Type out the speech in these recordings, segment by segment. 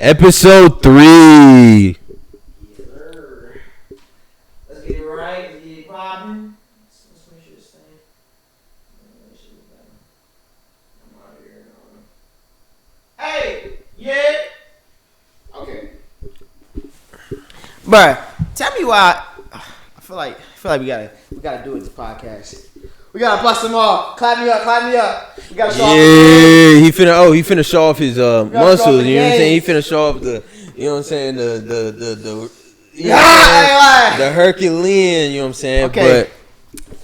Episode 3. Yes, sir. Let's get it right. Let's get it popping. Let's make sure this thing. I'm out of here now. Hey! Yeah! Okay. Bruh, tell me why. I feel like we gotta do it this podcast. We gotta bust them off. Clap me up. We gotta show off. Yeah, he finna show off his muscles. You know what I'm saying? He finna show off the, you know what I'm saying, the Herculean. You know what I'm saying? Okay. But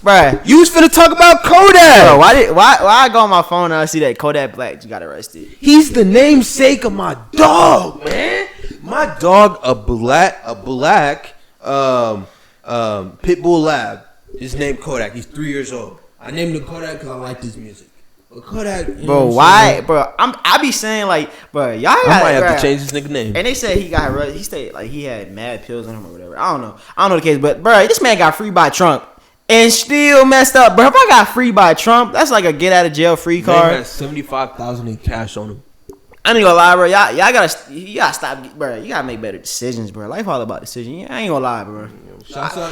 bruh, you was finna talk about Kodak. bro, why I go on my phone and I see that Kodak Black just got arrested? He's the namesake of my dog, man. My dog, a black pit bull lab. His name Kodak. He's 3 years old. I named him Kodak because I like his music. But Kodak, bro, why, bro? I be saying like, bro, y'all I might have to change his nigga name. And they said he got arrested. He said like he had mad pills on him or whatever. I don't know the case, but bro, this man got free by Trump and still messed up, bro. If I got free by Trump, that's like a get out of jail free card. He had $75,000 in cash on him. I ain't gonna lie, bro. Y'all gotta stop, bro. You gotta make better decisions, bro. Life all about decisions. I ain't gonna lie, bro.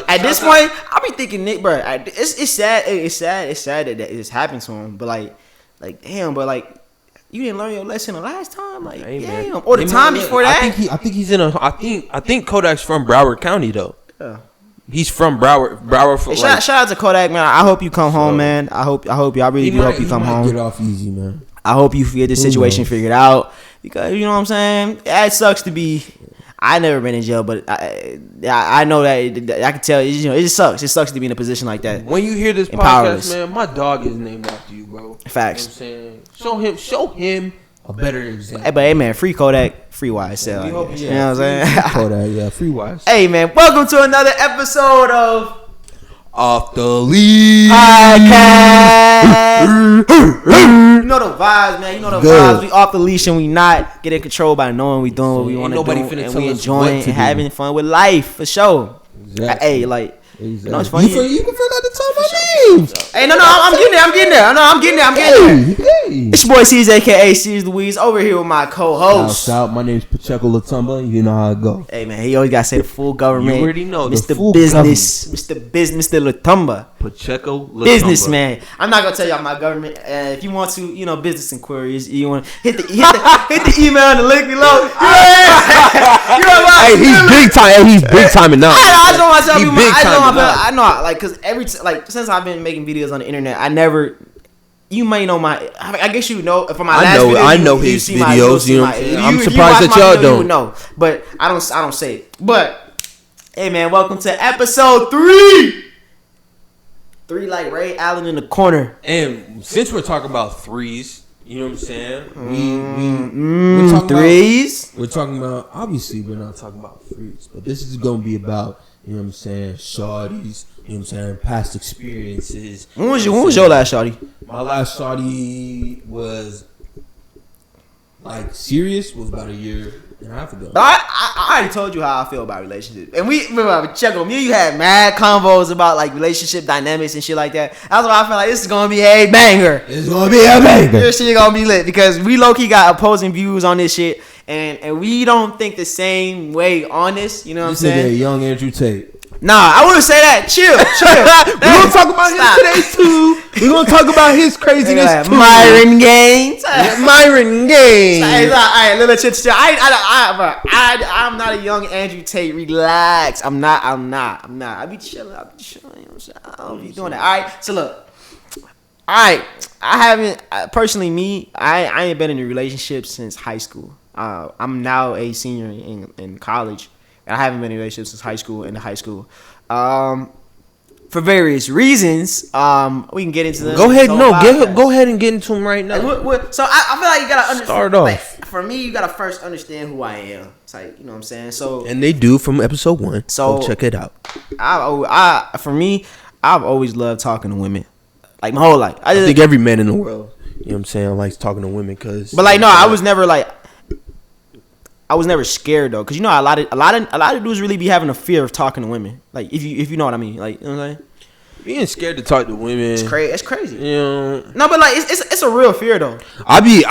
At this point, I be thinking, Nick, bro. It's sad. It's sad that it's happened to him. But like, damn, but like, you didn't learn your lesson the last time, like, hey, damn, man. or the time before that. I think he's in a. I think Kodak's from Broward County though. Yeah. He's from Broward. Hey, shout out to Kodak, man. I hope you come home, man. I hope y'all really do hope you come home. Get off easy, man. I hope you get this situation figured out, because you know what I'm saying. It sucks to be. I never been in jail, but I know that I can tell. You know, it just sucks. It sucks to be in a position like that. When you hear this podcast, man, my dog is named after you, bro. Facts. You know what I'm saying? Show him a better example. Hey, but hey, man, free Kodak, free YSL. You know what I'm saying? Kodak, yeah, free YSL. Hey, man, welcome to another episode of Off the Leash Podcast. You know the vibes, man. You know the vibes. We off the leash and we not getting controlled by knowing we doing what we want to do, and we enjoying and having fun with life for sure. Exactly. Hey, like, you know it's funny. You can feel that to tell my name. Hey, no, I'm getting there. I'm getting there. It's your boy ceaz, aka ceaz Louise, over here with my co-host. Shout out, my name's Checko Latumba. You know how it go. Hey, man, he always gotta say the full government. You already know Mr. the full Business, government. Mr. Latumba. Checko Latumba. Businessman. I'm not gonna tell y'all my government. If you want to, you know, business inquiries, you want to hit the email and the link below. Hey, he's big time. Hey, he's big time enough. I know myself. He's big time. I know, like, cause since I've been making videos on the internet, I never. You may know my. I guess you know from my last video. I know his videos. You know, I'm surprised that y'all don't. You know, but I don't say it. But hey, man, welcome to episode 3. 3 like Ray Allen in the corner. And since we're talking about threes, you know what I'm saying? We're talking threes. We're talking about, obviously we're not talking about threes, but this is gonna be about, you know what I'm saying, shawties, you know what I'm saying, past experiences. When was your last shawty? My last shawty was like serious was about a year and a half ago. I already told you how I feel about relationships, and we remember Checko. Me and you had mad convos about like relationship dynamics and shit like that. That's why I feel like this is gonna be a banger. It's gonna be a banger. This shit gonna be lit because we low key got opposing views on this shit, and we don't think the same way on this. You know what I'm saying? Young Andrew Tate. Nah, I wouldn't say that. Chill. We're gonna talk about him today too. We're gonna talk about his craziness too. Myron Gaines. Myron Gaines. All right, little chit chat. I'm not a young Andrew Tate. Relax. I'm not. I be chilling. You know what I'm saying? I don't be doing that. All right. So look. All right. I haven't personally. I ain't been in a relationship since high school. I'm now a senior in college. I haven't been in a relationship since high school. For various reasons. We can get into them. Go ahead and get into them right now. So I feel like you gotta understand. Start off. Like, for me, you gotta first understand who I am. It's like, you know what I'm saying. So and they do from episode 1. So check it out. For me, I've always loved talking to women, like my whole life. I think every man in the world, you know what I'm saying, likes talking to women, cause. But like, no, I was never like. I was never scared though, cause you know a lot of dudes really be having a fear of talking to women. Like if you know what I mean, like, you know what I'm saying. being scared to talk to women. It's crazy. It's crazy. You know. No, but like it's a real fear though. I be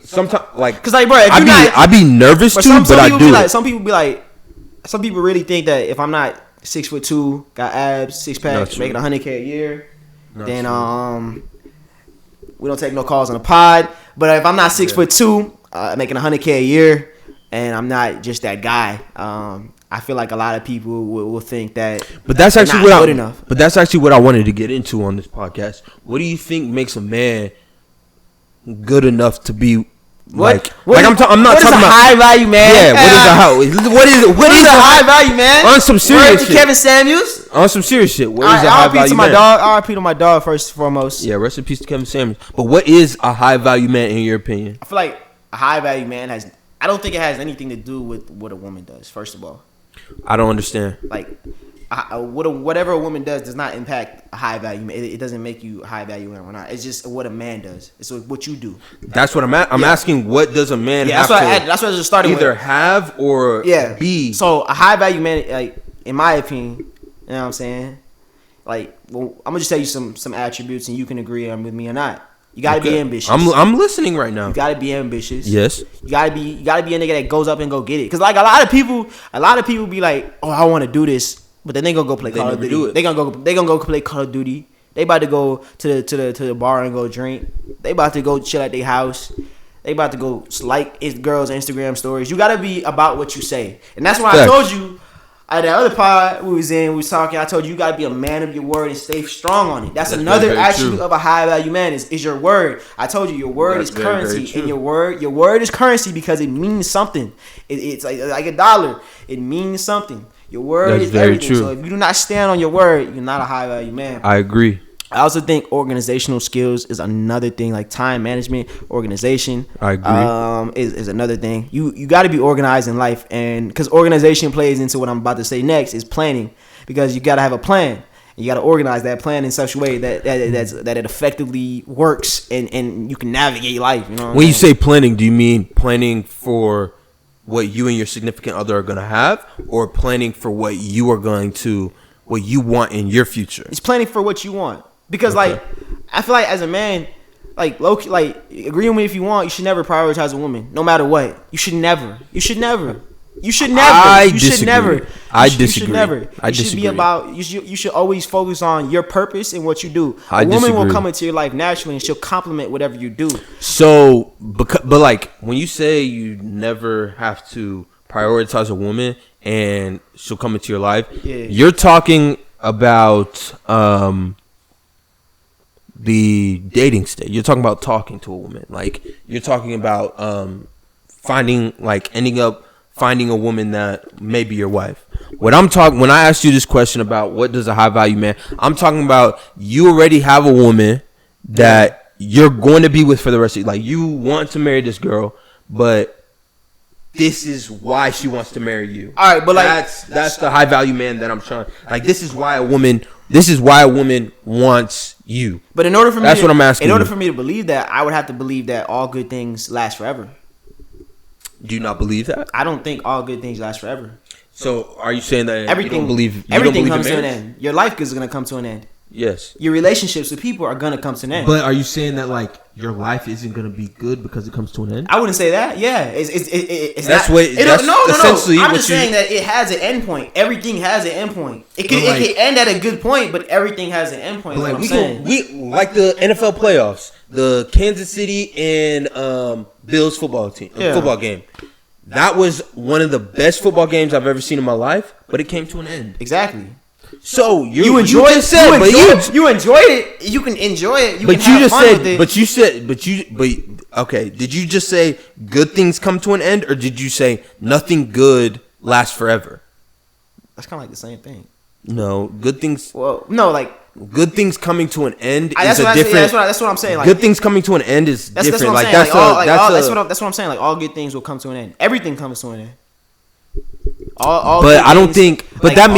sometimes like. Cause like, bro, if I be nervous too, but I do. Like, some people really think that if I'm not 6'2", got abs, 6-pack, making $100K a year, then we don't take no calls on the pod. But if I'm not 6'2", making $100K a year, and I'm not just that guy, I feel like a lot of people will think that. But that's actually But that's actually what I wanted to get into on this podcast. What do you think makes a man good enough to be? I'm not talking about high value man. Yeah, what is a high value man? On some serious shit. Kevin Samuels. On some serious shit. What is a high value man? R.I.P. to my dog first and foremost. Yeah, rest in peace to Kevin Samuels. But what is a high value man in your opinion? I feel like a high value man I don't think it has anything to do with what a woman does. First of all, I don't understand. Like, whatever a woman does not impact a high value man. It doesn't make you a high value man or not. It's just what a man does. It's what you do. That's what I'm asking. What does a man have that's what I just started either with. have or be? So a high value man, like in my opinion, you know what I'm saying? Like, well, I'm gonna just tell you some attributes, and you can agree with me or not. You gotta be ambitious. I'm listening right now. You gotta be ambitious. Yes. You gotta be a nigga that goes up and go get it. Cause like a lot of people be like, oh, I want to do this, but then they gonna go play Call of Duty. They gonna go play Call of Duty. They about to go to the bar and go drink. They about to go chill at their house. They about to go like girls' Instagram stories. You gotta be about what you say, and that's why I told you. At the other pod we was talking, I told you gotta be a man of your word and stay strong on it. That's another attribute of a high value man is your word. I told you your word is currency, and your word is currency because it means something. It's like $1. It means something. Your word is everything. True. So if you do not stand on your word, you're not a high value man. I agree. I also think organizational skills is another thing, like time management, organization. I agree. Is another thing. You got to be organized in life, and because organization plays into what I'm about to say next is planning, because you got to have a plan. You got to organize that plan in such a way that it effectively works and you can navigate life. You know. When you say planning, do you mean planning for what you and your significant other are going to have, or planning for what you want in your future? It's planning for what you want. Because like I feel like as a man, like low-key, like agree with me if you want, you should never prioritize a woman, no matter what. You should never. I disagree. You should be about. You should always focus on your purpose and what you do. A woman will come into your life naturally, and she'll complement whatever you do. So, but like when you say you never have to prioritize a woman and she'll come into your life, you're talking about the dating stage. You're talking about talking to a woman. Like you're talking about ending up finding a woman that may be your wife. When I asked you this question about what does a high value man, I'm talking about you already have a woman that you're going to be with for the rest of your life. Like you want to marry this girl, but this is why she wants to marry you. All right, but like that's the high value man that I'm trying. Like this is why a woman wants you. But in order for me, that's what I'm asking. In order for me to believe that, I would have to believe that all good things last forever. Do you not believe that? I don't think all good things last forever. So are you saying that everything comes to an end? Your life is gonna come to an end. Yes. Your relationships with people are gonna come to an end. But are you saying that like your life isn't gonna be good because it comes to an end? I wouldn't say that. Yeah, it's that's not, what. That's no. I'm just saying that it has an end point. Everything has an end point. It can end at a good point, but everything has an end point. Like, like the NFL playoffs, the Kansas City and Bills football game. That was one of the best football games I've ever seen in my life, but it came to an end. Exactly. So you enjoyed it. You enjoyed it. You can enjoy it. Okay. Did you just say good things come to an end, or did you say nothing good lasts forever? That's kind of like the same thing. No, good things. Well, no, like good things coming to an end is a different. That's what I'm saying. Like, good things coming to an end is different. That's what I'm saying. Like all good things will come to an end. Everything comes to an end. But I don't think. But that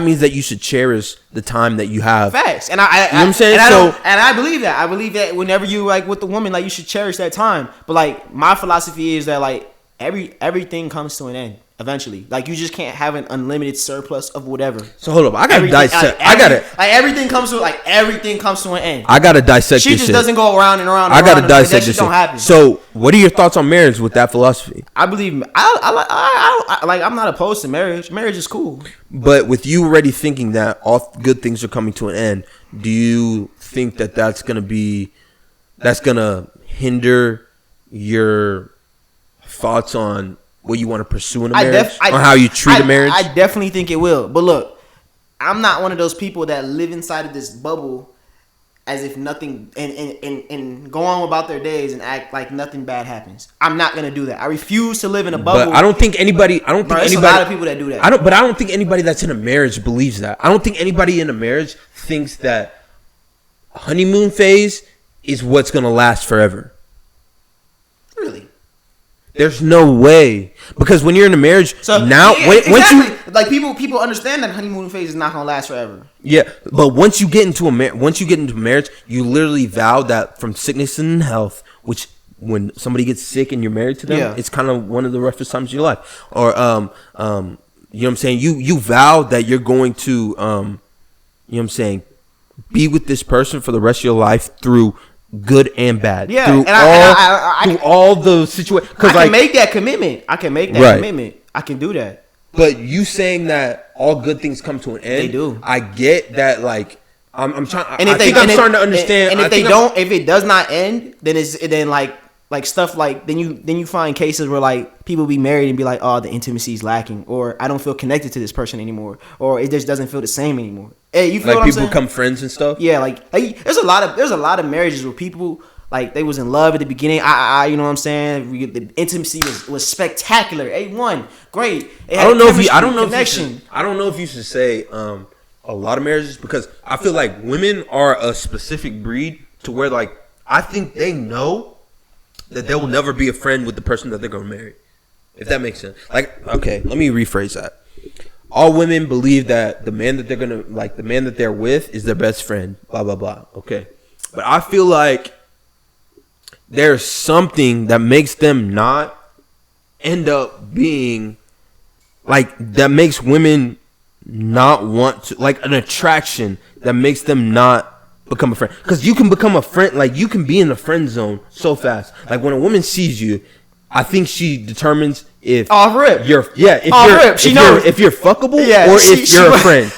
means that you should cherish the time that you have. Facts, and you know what I'm saying. And I believe that. I believe that whenever you like with the woman, like you should cherish that time. But like my philosophy is that like everything comes to an end. eventually. Like, you just can't have an unlimited surplus of whatever. So hold up, I gotta dissect. Everything comes to an end. I gotta dissect. Shit just doesn't go around and around. I gotta dissect this this. Don't happen. So, what are your thoughts on marriage with that philosophy? I believe I'm not opposed to marriage. Marriage is cool. But with you already thinking that all good things are coming to an end, do you think that that's gonna hinder your thoughts on what you want to pursue in a marriage, on how you treat a marriage? I definitely think it will. But look, I'm not one of those people that live inside of this bubble as if nothing and go on about their days and act like nothing bad happens. I'm not gonna do that. I refuse to live in a bubble. But I don't think anybody. There's a lot of people that do that. I don't think anybody that's in a marriage believes that. I don't think anybody in a marriage thinks that honeymoon phase is what's gonna last forever. Really? There's no way, because when you're in a marriage, once people understand that honeymoon phase is not gonna last forever. Yeah, but once you get into marriage, you literally vow that from sickness and health, which when somebody gets sick and you're married to them, it's kind of one of the roughest times of your life. Or you know what I'm saying? You vow that you're going to you know what I'm saying, be with this person for the rest of your life through good and bad. Yeah, through all the situations. I can make that commitment. I can make that commitment. I can do that. But you saying that all good things come to an end, they do. I get that. Like I'm trying. And if I'm starting to understand. And if it does not end, then like stuff like then you find cases where like people be married and be like, oh, the intimacy is lacking, or I don't feel connected to this person anymore, or it just doesn't feel the same anymore. Hey, you feel like what I'm saying? People become friends and stuff. Yeah, like there's a lot of marriages where people like they was in love at the beginning. You know what I'm saying? The intimacy was spectacular. A1, great. I don't know if you should say a lot of marriages, because I feel like women are a specific breed to where like I think they know that they will never be a friend with the person that they're gonna marry. If that makes sense. Like, okay, let me rephrase that. All women believe that the man that they're with is their best friend, blah, blah, blah. Okay. But I feel like there's something that makes them not end up being like, that makes women not want to, like an attraction that makes them not become a friend. Because you can become a friend, like you can be in the friend zone so fast. Like when a woman sees you, I think she determines if you're fuckable, or if you're a friend.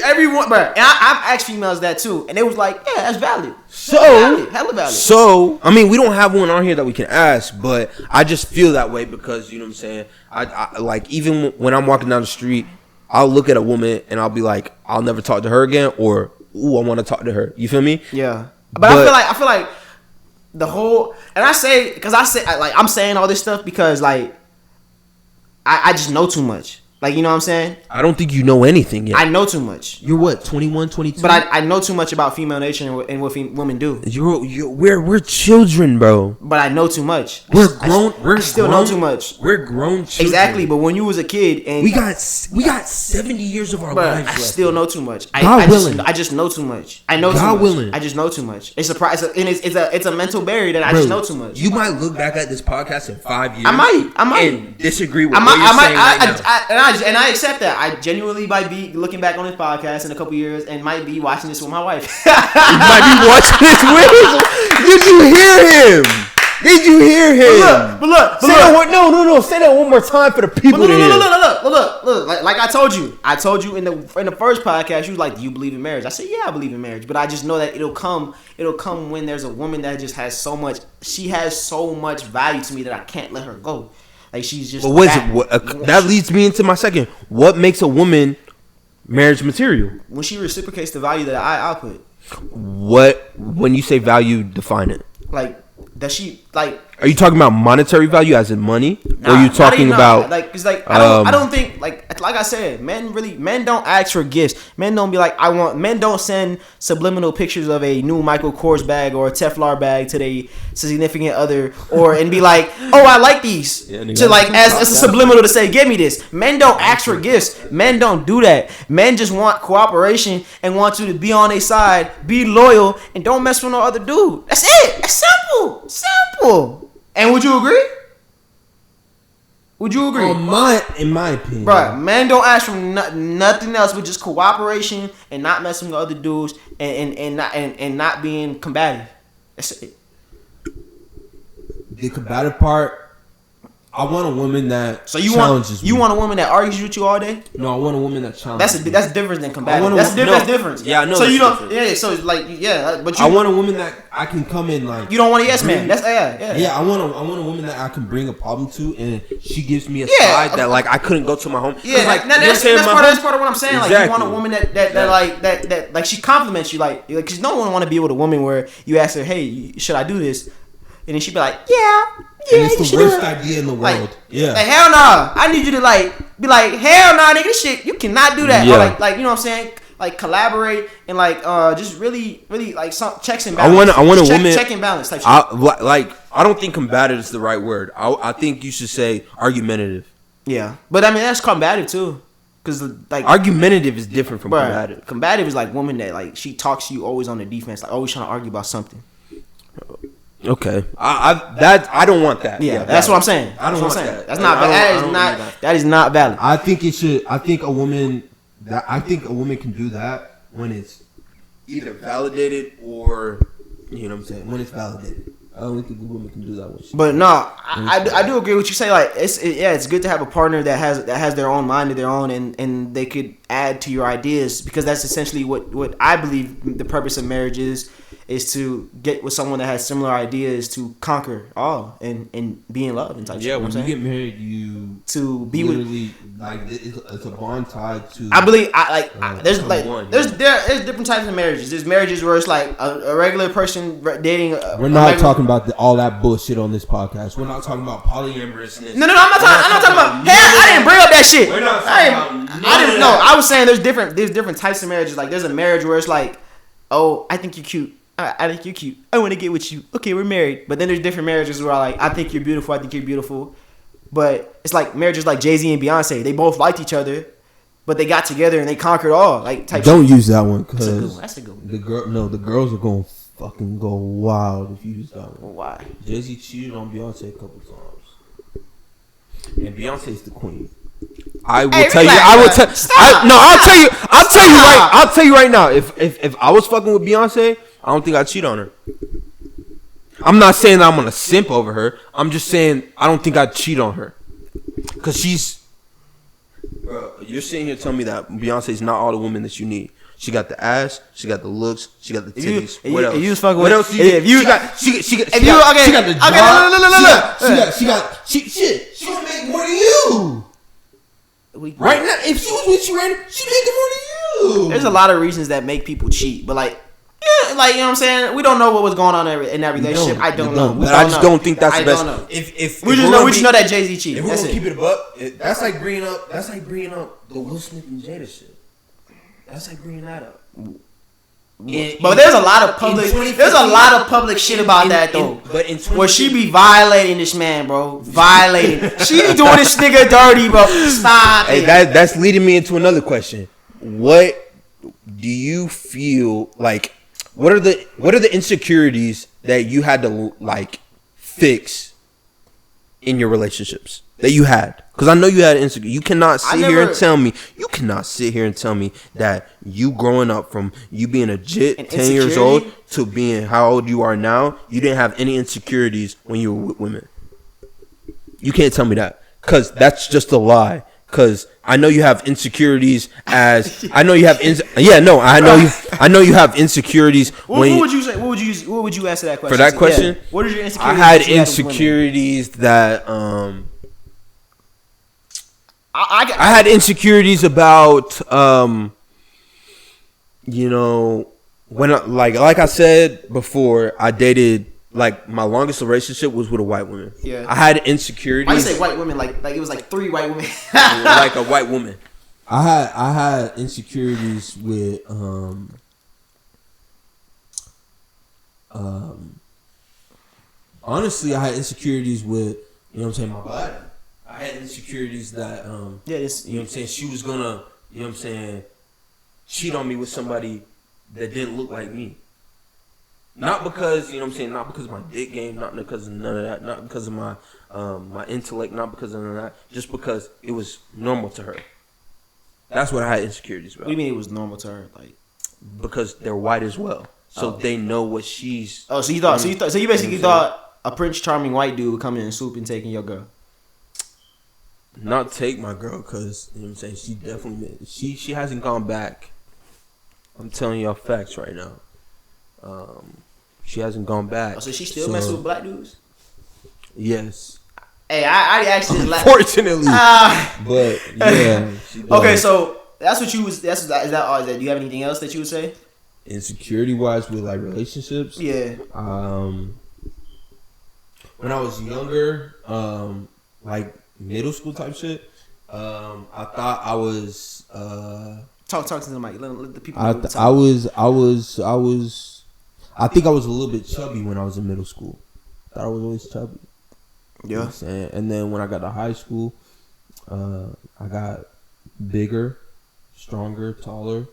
Everyone, bro. And I've asked females that too, and they was like, yeah, that's valid. Hella valid. So I mean, we don't have one on here that we can ask, but I just feel that way because you know what I'm saying. I like, even when I'm walking down the street, I'll look at a woman and I'll be like, I'll never talk to her again, or ooh, I want to talk to her. You feel me? Yeah. But I feel like the whole, and I'm saying all this stuff because like I just know too much. Like, you know what I'm saying? I don't think you know anything yet. I know too much. You're what, 21, 22? But I know too much about female nature and what women do. We're children, bro. But I know too much. I still know too much. We're grown children. Exactly, but when you was a kid and we got 70 years of our lives left. I still know too much. I just know too much. I know God too much. Willing. I just know too much. It's a mental barrier that I just know too much. You might look back at this podcast in 5 years. I might and disagree with what you're saying right now. And I accept that. I genuinely might be looking back on this podcast in a couple years and might be watching this with my wife. You might be watching this with him. Did you hear him? But look. Say that one more time for the people to hear. Look. Like I told you in the first podcast, you was like, do you believe in marriage? I said, yeah, I believe in marriage, but I just know that it'll come when there's a woman that just has so much. She has so much value to me that I can't let her go. Like, she's just. But that leads me into my second. What makes a woman marriage material? When she reciprocates the value that I output. When you say value, define it. Like, does she like? Are you talking about monetary value, as in money, or are you talking about like? It's like I don't think like I said, men don't ask for gifts. Men don't be like Men don't send subliminal pictures of a new Michael Kors bag or a Teflon bag to their significant other, and be like, oh, I like these, to like as a subliminal to say, give me this. Men don't ask for gifts. Men don't do that. Men just want cooperation and want you to be on their side, be loyal, and don't mess with no other dude. That's it. That's simple. And would you agree? Would you agree? In my opinion, Bruh, men don't ask for nothing else but just cooperation and not messing with other dudes and not being combative. That's it. The combative part. I want a woman that challenges me. You want a woman that argues with you all day? No, I want a woman that challenges me. That's different than combative. That's different. Yeah, I know. So you don't. Yeah. So like but you. I want a woman that I can come in like. You don't want a yes man. That's yeah. Yeah, I want a woman that I can bring a problem to, and she gives me a side that like I couldn't go to my home. Yeah, like that's part of what I'm saying. Exactly. Like you want a woman that like she compliments you like because no one want to be with a woman where you ask her, hey, should I do this? And then she be like, yeah. And it's the worst idea in the world. Like hell no. I need you to be like, hell no, nigga, this shit, you cannot do that. Yeah. Or like you know what I'm saying? Like collaborate and like just really like some checks and balance. I want a woman check and balance type shit. I don't think combative is the right word. I think you should say argumentative. Yeah, but I mean that's combative too. Cause like argumentative is different from combative. Combative is like woman that like she talks to you always on the defense, like always trying to argue about something. Okay, I don't want that. Yeah, that's what I'm saying. I don't want that. That's not. That is not valid. I think it should. I think a woman can do that when it's either validated or you know what I'm saying. When it's validated, I don't think a woman can do that. But no, I do agree with you say. Like it's good to have a partner that has their own mind of their own and they could add to your ideas because that's essentially what I believe the purpose of marriage is to get with someone that has similar ideas to conquer all and be in love and type shit. Yeah, when you get married, you to be literally like it's a bond tied to. I believe there's different types of marriages. There's marriages where it's like a regular person dating. We're not talking about all that bullshit on this podcast. We're not talking about polyamorousness. No, I'm not talking about. Hell, I didn't bring up that shit. We're not talking about. I didn't know. I was saying there's different types of marriages. Like there's a marriage where it's like, oh, I think you're cute. I think you're cute. I want to get with you. Okay, we're married. But then there's different marriages where I think you're beautiful. I think you're beautiful. But it's like marriages like Jay-Z and Beyonce. They both liked each other, but they got together and they conquered all. Like type. Don't use that one because that's a good one. The girls are gonna fucking go wild if you use that one. Why? Jay-Z cheated on Beyonce a couple times, and Beyonce's the queen. I will tell you. I'll tell you right now. If I was fucking with Beyonce, I don't think I'd cheat on her. I'm not saying that I'm gonna simp over her. I'm just saying I don't think I'd cheat on her. Cause she's, bro, you're sitting here telling me that Beyonce's not all the women that you need. She got the ass, she got the looks, she got the titties. What else? What else? She got the job. She gonna make more than you. Right now, if she was with you right now, she making more than you. There's a lot of reasons that make people cheat, but like you know what I'm saying? We don't know what was going on in that relationship. I don't know. But I just don't think that's the best. If we just know that Jay-Z cheated. If we're gonna keep it a buck, that's like bringing up the Will Smith and Jada shit. That's like bringing that up. But there's a lot of public shit about that though. Where she be violating this man, bro. She doing this nigga dirty, bro. Stop it. That's leading me into another question. What do you feel like? What are the insecurities that you had to like fix in your relationships that you had? Because I know you had insecurity. You cannot sit here and tell me that you growing up from you being a jit 10 years old to being how old you are now, you didn't have any insecurities when you were with women. You can't tell me that because that's just a lie. Because I know you have insecurities I know you have insecurities. What would you say? What would you answer that question? For that question? Yeah. What are your insecurities? I had insecurities that I had insecurities about when like I said before, I dated. Like my longest relationship was with a white woman. Yeah, I had insecurities. Why you say white women? Like it was like 3 white women. Like a white woman. I had insecurities with honestly, I had insecurities with my body. I had insecurities that you know what I'm saying, she was gonna cheat on me with somebody that didn't look like me. Not because, you know what I'm saying, not because of my dick game, not because of none of that, not because of my my intellect, not because of none of that, just because it was normal to her. That's what I had insecurities about. What do you mean it was normal to her? Like, because they're white as well, so they know what she's. Oh, so you basically thought a Prince Charming white dude would come in and swoop and taking your girl. Not take my girl, cause you know what I'm saying, she definitely she hasn't gone back. I'm telling y'all facts right now. She hasn't gone back. Oh, so she still messing with black dudes? Yes. Hey, I actually unfortunately, but yeah. Okay, so that's what you was. Is that all? Do you have anything else that you would say? Insecurity wise with like relationships. Yeah. When I was younger, like middle school type shit, I thought I was. Talk to the mic. Let the people. I think I was a little bit chubby when I was in middle school. Thought I was always chubby. Yeah. You know what I'm saying? And then when I got to high school, I got bigger, stronger, taller.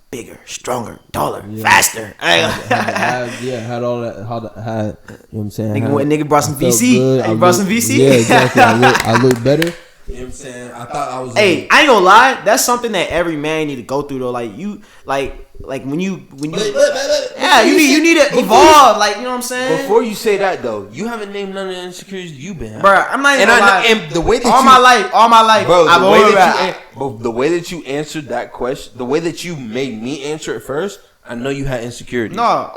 Bigger, stronger, taller, faster. Had all that. You know what I'm saying? Nigga brought some VC. You brought some VC? Yeah, exactly. I look better. You know what I'm saying? I thought I was. Hey, I ain't gonna lie. That's something that every man need to go through though. Like you, like when you. Yeah, you need to evolve. Like, you know what I'm saying? Before you say that though, you haven't named none of the insecurities you've been. Bro, I'm not even gonna lie. And the way that all my life, bro. The way that you answered that question, the way that you made me answer it first, I know you had insecurities. No,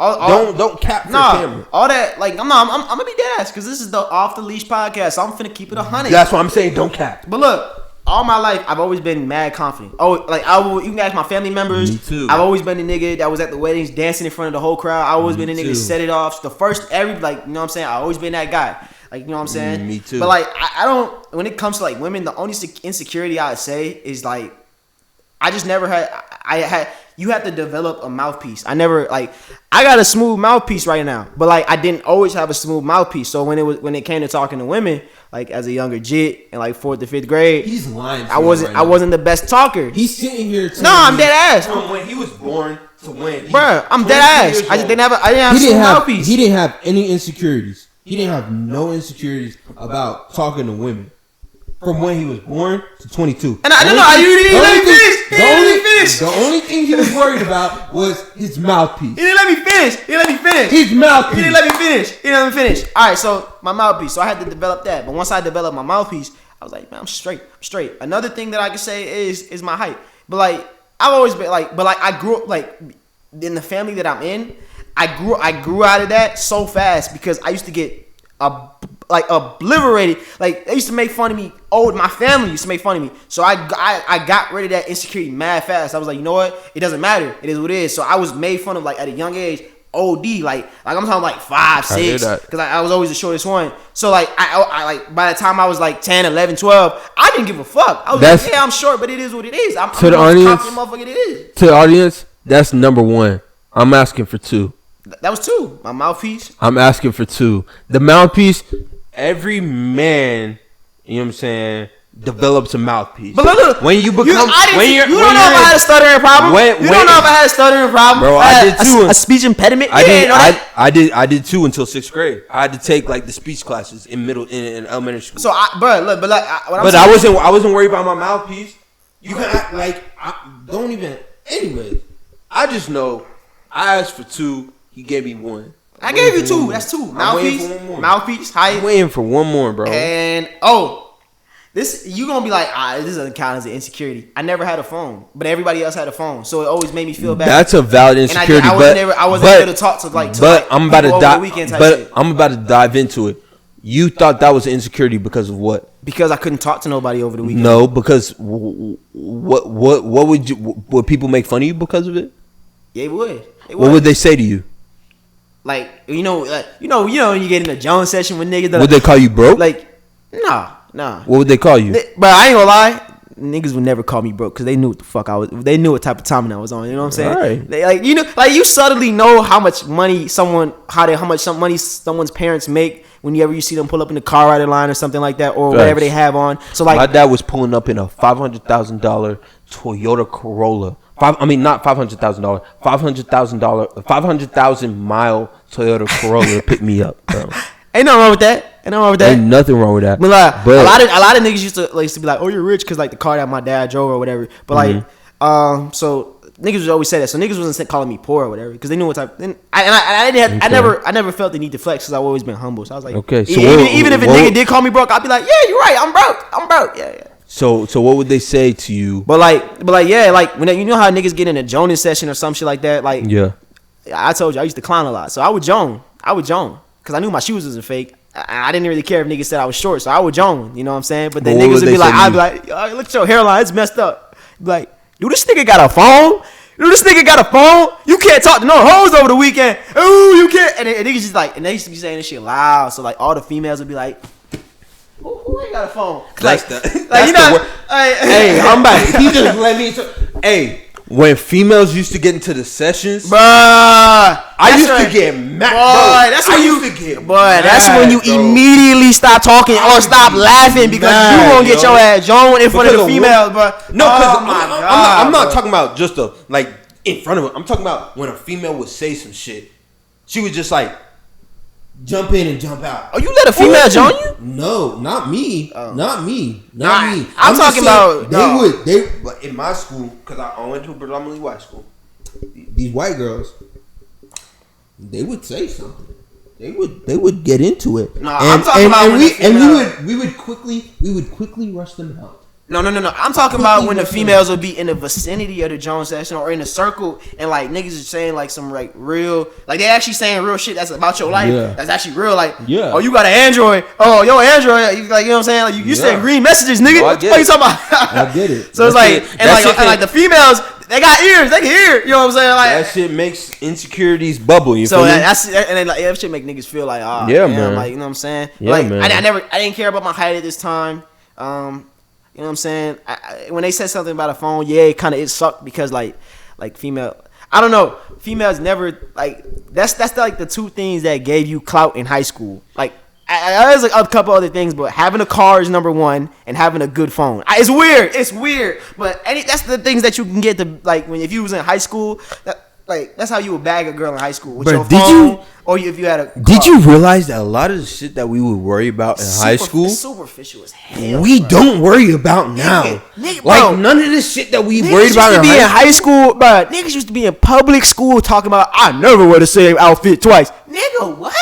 don't cap for camera. All that, like, I'm gonna be dead ass because this is the Off the Leash podcast. So I'm finna keep it 100. That's what I'm saying. Don't cap. But look, all my life I've always been mad confident. Oh, like you can ask my family members. Me too. I've always been the nigga that was at the weddings dancing in front of the whole crowd. I've always been the nigga that set it off. The first like, you know what I'm saying. I've always been that guy. Like, you know what I'm saying. Me too. But like, I don't. When it comes to like women, the only insecurity I would say is like, I just never had. You have to develop a mouthpiece. I got a smooth mouthpiece right now, but like I didn't always have a smooth mouthpiece. So when it came to talking to women, like as a younger jit in like 4th to 5th grade, he's lying. I wasn't the best talker. He's sitting here. No, I'm dead ass. From when he was born to when, bruh, I'm dead ass. I didn't have a smooth mouthpiece. He didn't have any insecurities. He didn't have no insecurities about talking to women. From when he was born to 22. And I don't know. You didn't let me finish. The only thing he was worried about was his mouthpiece. He didn't let me finish. His mouthpiece. He didn't let me finish. All right, so my mouthpiece. So I had to develop that. But once I developed my mouthpiece, I was like, man, I'm straight. Another thing that I can say is my height. But like, I've always been like, I grew up like in the family that I'm in. I grew out of that so fast because I used to get obliterated. Like, they used to make fun of me. My family used to make fun of me. So I got rid of that insecurity mad fast. I was like, you know what? It doesn't matter. It is what it is. So I was made fun of like at a young age. OD, like I'm talking like 5, 6, because I was always the shortest one. So like I like by the time I was like 10, 11, 12, I didn't give a fuck. I was like, yeah, I'm short, but it is what it is. I'm to the audience, motherfucker, it is. To the audience, that's number 1. I'm asking for 2. That was 2. My mouthpiece. I'm asking for 2. The mouthpiece. Every man, you know what I'm saying, develops a mouthpiece. But look, when you become, you don't know if I had a stuttering problem. You don't know if I had a stuttering problem, bro. I did too. A speech impediment. I did too until 6th grade. I had to take like the speech classes in elementary school. So, I wasn't worried about my mouthpiece. You can act like don't even. Anyways, I just know I asked for 2. He gave me 1. I gave you 2. That's 2. Mouthpiece, height. I'm waiting for 1 more, bro. And this you gonna be like, this doesn't count as an insecurity. I never had a phone, but everybody else had a phone, so it always made me feel bad. That's a valid insecurity. I wasn't able to talk to like. I'm about to dive into it. You thought that was an insecurity because of what? Because I couldn't talk to nobody over the weekend. No, because what would people make fun of you because of it? Yeah, they would. What would they say to you? Like, you know, when you get in a Jones session with niggas. Would they call you broke? Like, nah. What would they call you? But I ain't gonna lie, niggas would never call me broke because they knew what the fuck I was. They knew what type of timing I was on. You know what I'm saying? Right. They, you subtly know how much money someone's parents make whenever you see them pull up in the car riding line or something like that, or whatever they have on. So like, my dad was pulling up in a $500,000 Toyota Corolla Not $500,000. $500,000 Toyota Corolla to pick me up, bro. Ain't nothing wrong with that. Ain't nothing wrong with that. But like, a lot of niggas used to be like, oh, you're rich because like the car that my dad drove or whatever. But like, so niggas would always say that. So niggas wasn't calling me poor or whatever because they knew what type. I never felt the need to flex because I've always been humble. So I was like, okay. So even if a nigga did call me broke, I'd be like, yeah, you're right. I'm broke. Yeah. So what would they say to you? But yeah, like when you know how niggas get in a joning session or some shit like that. Like yeah, I told you I used to clown a lot, so I would joan because I knew my shoes wasn't fake. I didn't really care if niggas said I was short, so I would joan. You know what I'm saying? But then niggas would be like, I'd be like, oh, look at your hairline, it's messed up. Be like, do this nigga got a phone? You can't talk to no hoes over the weekend. Ooh, you can't. And niggas just like, and they used to be saying this shit loud. So like all the females would be like, who ain't got a phone? Hey, I'm back. He just let me. Hey, when females used to get into the sessions, bruh, I used to get mad. Boy, that's when you immediately stop talking or stop laughing because you won't get your ass joined in front of the females, bro. No, because I'm not talking about just like in front of her. I'm talking about when a female would say some shit, she would just like jump in and jump out. Oh, you let a female join you? No, not me. Not me. I'm talking about they in my school because I went to a predominantly white school. These white girls, they would say something. They would get into it. No, I'm talking about we would quickly rush them out. No. I'm talking about when the females would be in the vicinity of the Jones session or in a circle and like niggas is saying like some like real, like they actually saying real shit that's about your life. Yeah. That's actually real. Like, oh, you got an Android. Oh, your Android. You like, you know what I'm saying? Like you send green messages, nigga. What are you talking about? I get it. So it's like, and like the females, they got ears. They can hear. You know what I'm saying? Like that shit makes insecurities bubble. You so feel me? And then like that shit make niggas feel like, oh, yeah, man. Like, you know what I'm saying? Yeah, like, man. I didn't care about my height at this time. You know what I'm saying? When they said something about a phone, yeah, it sucked because like female, I don't know, females never like that's like the two things that gave you clout in high school. Like there's like a couple other things, but having a car is number one, and having a good phone. It's weird, but that's the things that you can get to like if you was in high school. That's how you would bag a girl in high school with your phone, or if you had a car. Did you realize that a lot of the shit that we would worry about in high school, superficial as hell, we don't worry about now? Nigga, like none of this shit that we worried about in high school, bro. Niggas used to be in public school talking about I never wear the same outfit twice. Nigga, what?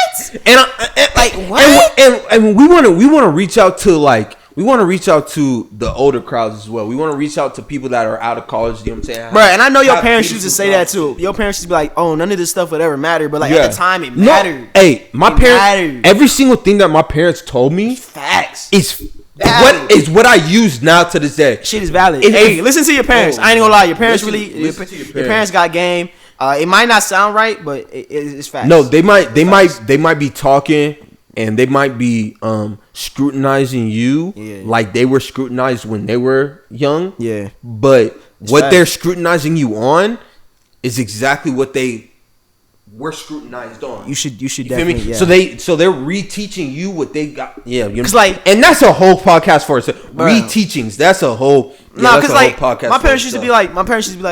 And we want to reach out to like. We want to reach out to the older crowds as well. We want to reach out to people that are out of college. You know what I'm saying? Right, and I know your parents used to say that too. Your parents used to be like, "Oh, none of this stuff would ever matter," but like at the time, it mattered. Hey, my parents. Every single thing that my parents told me, facts. Is what I use now to this day. Shit is valid. Hey, listen to your parents. I ain't gonna lie. Your parents your parents got game. It might not sound right, but it's facts. No, they might be talking. And they might be scrutinizing you like they were scrutinized when they were young. Yeah. But what they're scrutinizing you on is exactly what they were scrutinized on. You should definitely. Yeah. So they're reteaching you what they got. Yeah. You know, and that's a whole podcast for us. Reteachings. That's a whole. No, because like my parents used to be like,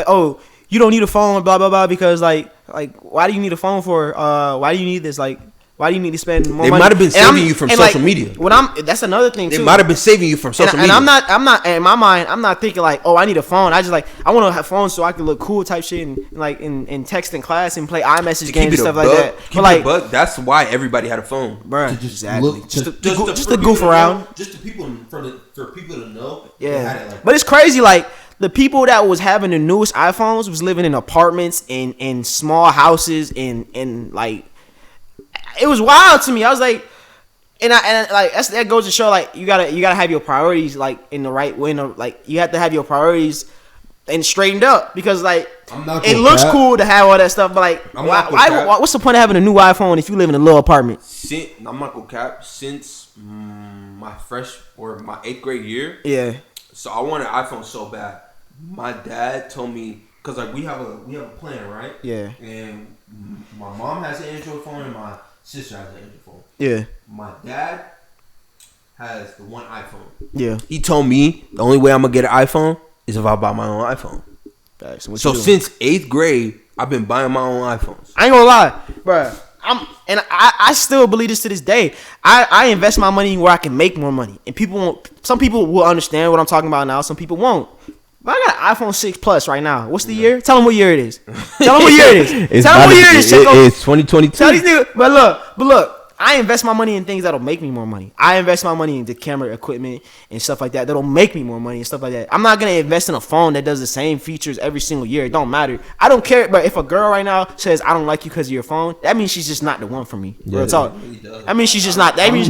oh, you don't need a phone, blah blah blah, because like why do you need a phone for? Why do you need this? Like. Why do you need to spend more money? They might have been saving you from social media. That's another thing too. They might have been saving you from social media. And I'm not in my mind. I'm not thinking like, oh, I need a phone. I just like I want to have phones so I can look cool type shit and like in text in class and play iMessage games and stuff like that. But that's why everybody had a phone, bro. Exactly. Just to goof around. Just for people to know. Yeah. But it's crazy. Like the people that was having the newest iPhones was living in apartments in small houses in like. It was wild to me. I was like, and like that goes to show like you gotta have your priorities like in the right way. Like you have to have your priorities and straightened up because like it looks cool to have all that stuff, but like what's the point of having a new iPhone if you live in a little apartment? I'm not gonna cap. Since my 8th grade year, yeah. So I wanted an iPhone so bad. My dad told me because like we have a plan, right? Yeah. And my mom has an Android phone and my sister has an Android phone. Yeah. My dad has the one iPhone. Yeah. He told me the only way I'm gonna get an iPhone is if I buy my own iPhone. Facts. What So you doing? since 8th grade, I've been buying my own iPhones. I ain't gonna lie, bro. I still believe this to this day. I invest my money where I can make more money, and people won't. Some people will understand what I'm talking about now. Some people won't. But I got an iPhone 6 Plus right now. What's the year? Tell them what year it is. Tell them what year it is. Tell them what year it is. Checko. It's 2022. Tell these niggas. But look. I invest my money in things that'll make me more money. I invest my money into camera equipment and stuff like that that'll make me more money and stuff like that. I'm not gonna invest in a phone that does the same features every single year. It don't matter. I don't care. But if a girl right now says I don't like you because of your phone, that means she's just not the one for me. Real talk. That means she's just not. That means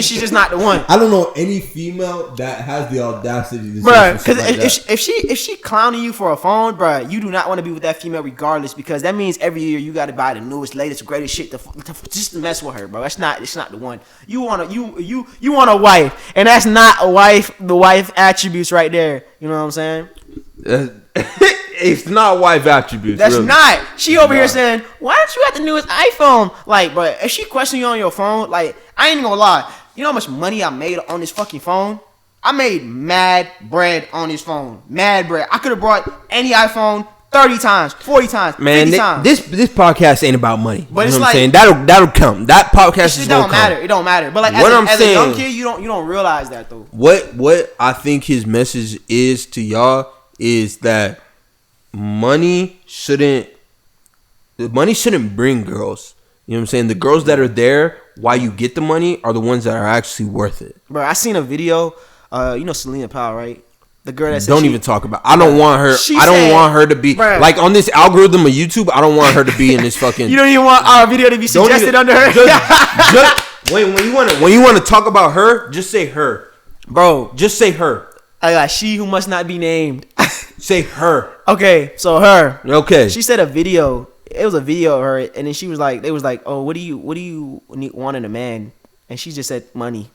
she's just not the one. I don't know any female that has the audacity to Bruh, say because like if she clowning you for a phone, bruh, you do not want to be with that female regardless, because that means every year you got to buy the newest, latest, greatest shit to just to mess with her, bro. It's not the one. You want a wife, and that's not a wife. The wife attributes right there. You know what I'm saying? It's not wife attributes. That's really. not. She over here saying, "Why don't you have the newest iPhone?" Like, but if she questioning you on your phone, like, I ain't gonna lie. You know how much money I made on this fucking phone? I made mad bread on this phone. Mad bread. I could have brought any iPhone 30 times, 40 times, Man, 50 times. this podcast ain't about money. But you it's know like, what I'm saying? That'll come. That podcast is gonna come. It don't matter. But like as a young kid, you don't realize that though. What I think his message is to y'all is that money shouldn't bring girls. You know what I'm saying? The girls that are there while you get the money are the ones that are actually worth it. Bro, I seen a video. You know Selena Powell, right? The girl that said don't even talk about. I don't want her. I don't want her to be like on this algorithm of YouTube. I don't want her to be in this fucking. You don't even want our video to be suggested under her. When you want to talk about her, just say her, bro. Just say her. I got she who must not be named. Say her. Okay, so her. Okay. She said a video. It was a video of her, and then she was like, "They was like, oh, what do you want in a man?" And she just said money.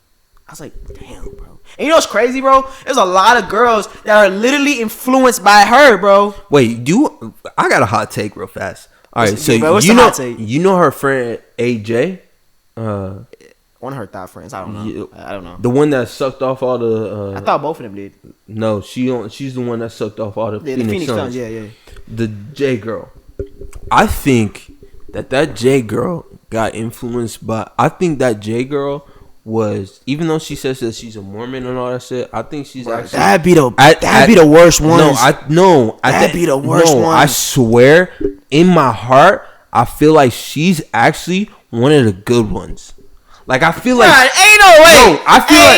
I was like, damn, bro. And you know what's crazy, bro? There's a lot of girls that are literally influenced by her, bro. Wait, I got a hot take real fast. All right, so you know her friend AJ? One of her thought friends. I don't know. I don't know. The one that sucked off all the. I thought both of them did. No, she's the one that sucked off all the Phoenix Suns. Yeah. The J girl. I think that J girl got influenced by. I think that J girl was, even though she says that she's a Mormon and all that shit, I think she's actually that'd be the worst one. That'd be the worst one. I swear, in my heart, I feel like she's actually one of the good ones. Like I feel like ain't no way.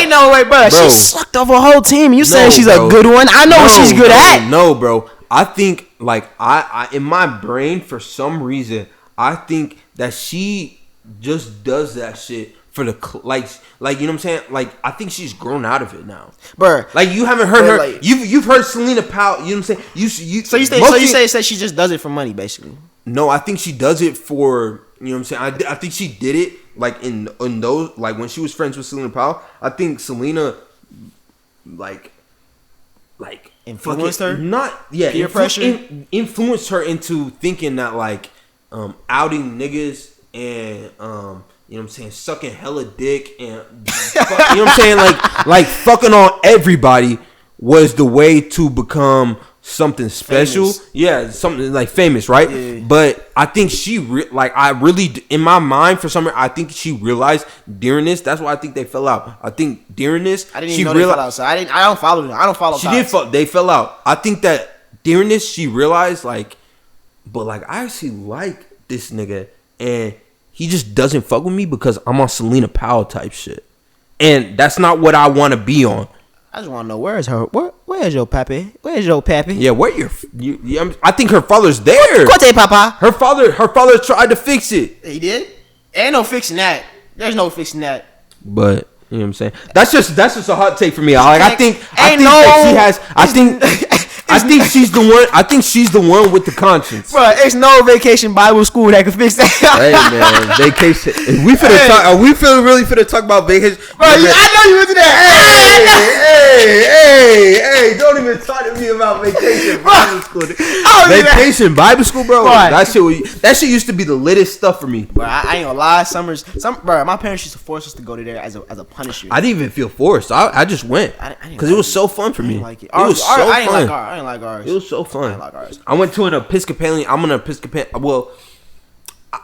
Ain't no way, bro. She sucked off a whole team. You saying she's a good one? I know what she's good at. No, bro. I think like I in my brain for some reason I think that she just does that shit for the like you know what I'm saying? Like I think she's grown out of it now, bro. Like you haven't heard her. Like, you've heard Selena Powell. You know what I'm saying? So you say she just does it for money, basically. No, I think she does it for, you know what I'm saying? I think she did it like in those, like when she was friends with Selena Powell. I think Selena like influenced her. Peer pressure influenced her into thinking that like outing niggas and you know what I'm saying, sucking hella dick and you know what I'm saying, like fucking on everybody was the way to become something special. Famous. Yeah, something like famous, right? Yeah. But I think she in my mind for some reason I think she realized during this. That's why I think they fell out. I think during this I didn't even know they fell out. So I don't follow them. I don't follow. They fell out. I think that during this she realized like, but like I actually like this nigga and he just doesn't fuck with me because I'm on Selena Powell type shit, and that's not what I want to be on. I just want to know where's your pappy? Where's your pappy? Yeah, I think her father's there. Cote papa. Her father tried to fix it. He did. Ain't no fixing that. There's no fixing that. But you know what I'm saying? That's just a hot take for me. I think she's the one. I think she's the one with the conscience. Bro, there's no vacation Bible school that can fix that. Hey man, vacation. We finna talk. Are we really finna talk about vacation? Bro, I know you went to that. Hey! Don't even talk to me about vacation Bible school. Vacation Bible school, bro. That shit used to be the littest stuff for me. Bro, I ain't gonna lie. Bro, my parents used to force us to go to there as a punishment. I didn't even feel forced. I just went because it was so fun for me. Like it was so fun. I ain't like ours. It was so fun. I ain't like ours. I went to an Episcopalian. I'm an Episcopalian. Well,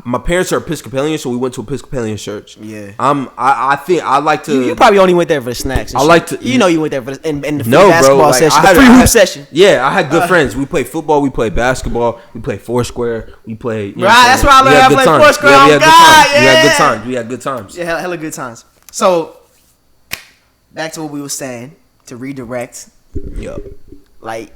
my parents are Episcopalian, so we went to Episcopalian church. Yeah. I think I like to. You probably only went there for the snacks. And I shit. like to. You know, you went there for the, and the free No, bro. basketball Like, session, I the free hoop had- session. Yeah, I had good friends. We played football. We played basketball. We played Foursquare. We played. You know Right, what I'm that's saying? where I learned We had how to good play times. Foursquare. Yeah, we Oh, had good God, times. We had good yeah. times. We had good times. Yeah, hella good times. So, back to what we were saying, to redirect, Yup. like,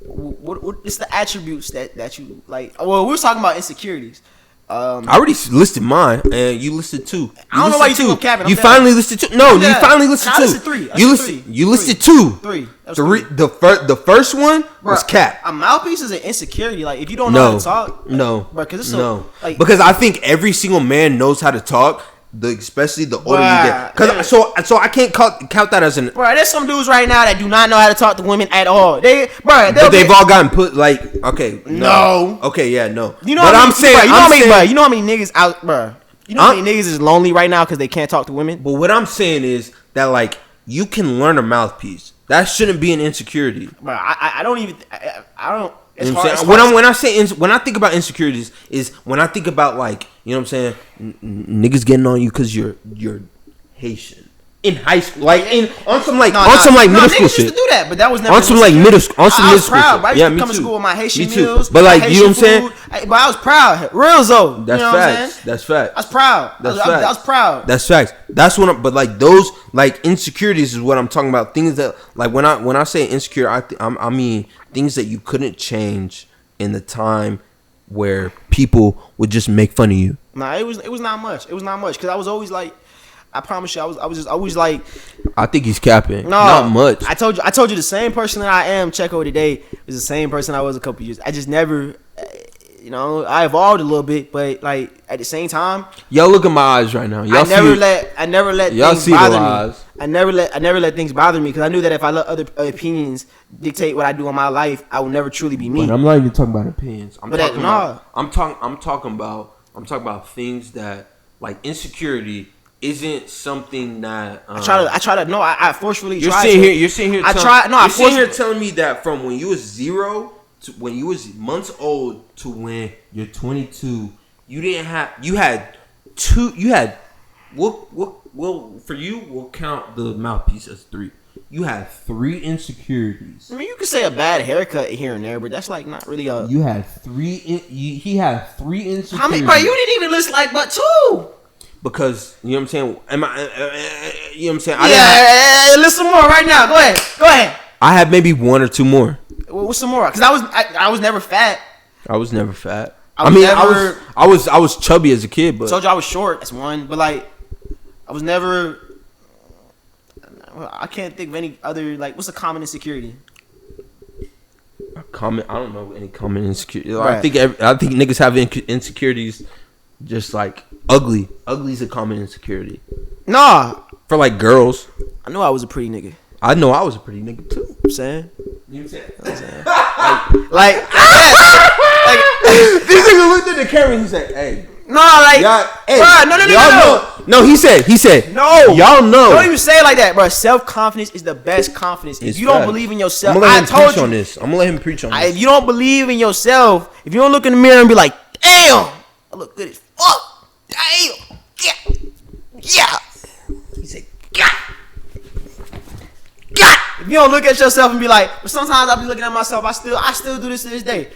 what is the attributes that you, like, well, we were talking about insecurities. I already listed mine, and you listed two. I don't know why you think I'm capping. I'm You dead. finally listed two. No, I'm you dead. finally listed Nah, I two. listed three. I You listed listed. three. You listed Three. two. Three. That was Three. three. The first one was Bruh, cap. A mouthpiece is an insecurity. Like, if you don't know how No, to talk, no, bro, because it's no. like, Because I think every single man knows how to talk. Especially the older you Bruh, get. Because so I can't count that as an. bro, there's some dudes right now that do not know how to talk to women at all. But they've all gotten put like okay. No. Okay, yeah, no. You know but what I'm saying. you know I'm how many, saying- bro, you know how many niggas out, bro. You know how many niggas is lonely right now because they can't talk to women. But what I'm saying is that like you can learn a mouthpiece. That shouldn't be an insecurity. Bro, I don't even. I don't. It's You know what I'm hard. saying? When I think about insecurities is when I think about like, you know what I'm saying, niggas getting on you because you're Haitian in high school, like on some middle school niggas shit. used to do that, but that was never On some like middle school, on some I middle was school proud. shit. Bro. I used Yeah, to me come to too. school with my Haitian Me too. meals, But my like, you know what I'm Haitian saying? food. But I was proud, real though. That's you know what I'm facts. saying? That's facts. I was proud. That's I was facts. proud. That's facts. That's what. But like those like insecurities is what I'm talking about. Things that like when I say insecure, I mean things that you couldn't change in the time where people would just make fun of you. Nah, it was not much. It was not much because I was always like, I promise you, I was just always like, I think he's capping. no, Not much. I told you the same person that I am, Checko today, is the same person I was a couple years. I just never, you know, I evolved a little bit, but like at the same time, Y'all look at my eyes right now. Y'all I never let y'all things see the bother me. lies. I never let things bother me because I knew that if I let other opinions dictate what I do in my life, I will never truly be me. But I'm not even talking about opinions. I'm But talking that- about. I'm talking about things that like insecurity isn't something that. I try to. No, I forcefully. You're try sitting to. here. You're sitting here. I telling- try. No, I You're sitting here forcefully. telling me that from when you was 0 to when you was months old to when you're 22, you didn't have. You had two. You had. Well, for you, we'll count the mouthpiece as 3. You had 3 insecurities. I mean, you could say a bad haircut here and there, but that's like not really a. You had 3. He had 3 insecurities. How many? Bro, you didn't even list like but 2. Because you know what I'm saying. You know what I'm saying. List some more right now. Go ahead. I had maybe 1 or 2 more. What's some more? Because I was never fat. I was never fat. I was chubby as a kid, but Told you I was short. That's one. But like, I was never. I can't think of any other like. What's a common insecurity? I don't know any common insecurity. Right. I think niggas have insecurities, just like ugly. Ugly's a common insecurity Nah, for like girls. I knew I was a pretty nigga. I know I was a pretty nigga too. I'm saying. You know what I'm saying. Like This nigga looked at the camera and he said, "Hey, no, like, hey, bruh, no. No, he said, No, y'all know. Don't even say it like that, bro. Self-confidence is the best confidence. If It's you don't facts. believe in yourself, I'm gonna let him I told preach you. on this. I'm gonna let him preach on this. If you don't believe in yourself, if you don't look in the mirror and be like, damn, I look good as fuck. Damn. Yeah. He said, God. If you don't look at yourself and be like, but sometimes I'll be looking at myself, I still do this to this day. You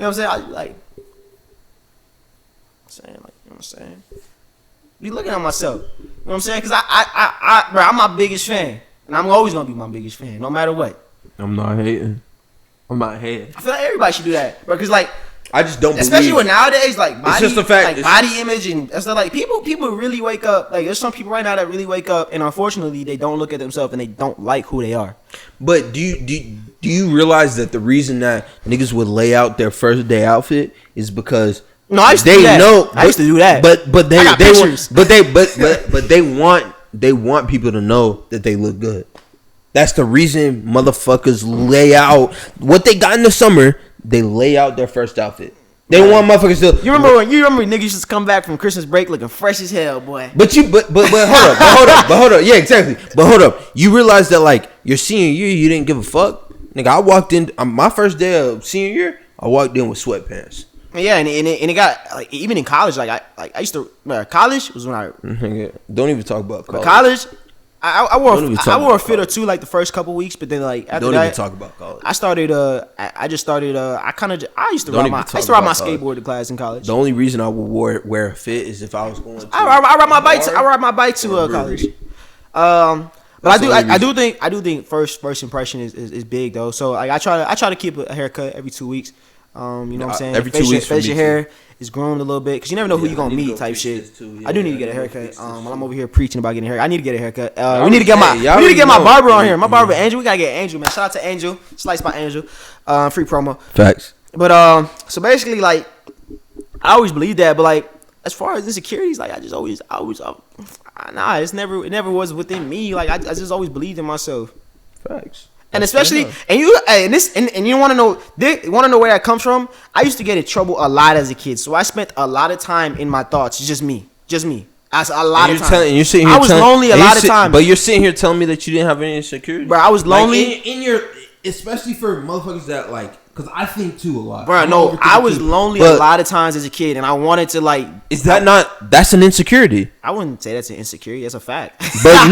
know what I'm saying? I like, you know what I'm saying? Be looking at myself. You know what I'm saying? Because bro, I'm my biggest fan. And I'm always going to be my biggest fan, no matter what. I'm not hating. I feel like everybody should do that. Because, like, I just don't especially believe. with nowadays, like, body, It's just a fact. like body image and stuff. Like, people really wake up. Like, there's some people right now that really wake up, and unfortunately, they don't look at themselves and they don't like who they are. But do you realize that the reason that niggas would lay out their first day outfit is because No, I used to do that. I used to do that. But they I got pictures. they want people to know that they look good. That's the reason motherfuckers lay out what they got in the summer. They lay out their first outfit. They want motherfuckers to. You remember when niggas used to come back from Christmas break looking fresh as hell, boy. But hold up. Yeah, exactly. But hold up. You realize that like your senior year, you didn't give a fuck. Nigga, I walked in my first day of senior year. I walked in with sweatpants. Yeah, and it got like even in college, like I used to college was when I don't even talk about college. College, I wore a fit or two like the first couple weeks, but then like after don't even talk about college. I started I used to ride my skateboard to class in college. The only reason I would wear a fit is if I was going to I ride my bike to college. But I do think first impression is big though. So like I try to keep a haircut every 2 weeks. You know what I'm saying? Every 2 weeks. Your hair is growing a little bit because you never know who you're gonna meet type shit. I do need to get a haircut. While I'm over here preaching about getting a haircut, I need to get a haircut. We need to get my barber on here. My barber Angel. We gotta get Angel, man. Shout out to Angel. Slice by Angel. Free promo. Facts. But so basically like I always believe that, but like as far as insecurities, like it never was within me. Like I just always believed in myself. Facts. And especially, and you want to know where that comes from. I used to get in trouble a lot as a kid, so I spent a lot of time in my thoughts. Just me. That's a lot of time. You're sitting here. I was lonely a lot of times. But you're sitting here telling me that you didn't have any insecurity. Bro, I was lonely in your, especially for motherfuckers that like. Because I think too a lot. Bro, no, I was lonely a lot of times as a kid, and I wanted to like. That's an insecurity? I wouldn't say that's an insecurity. That's a fact. But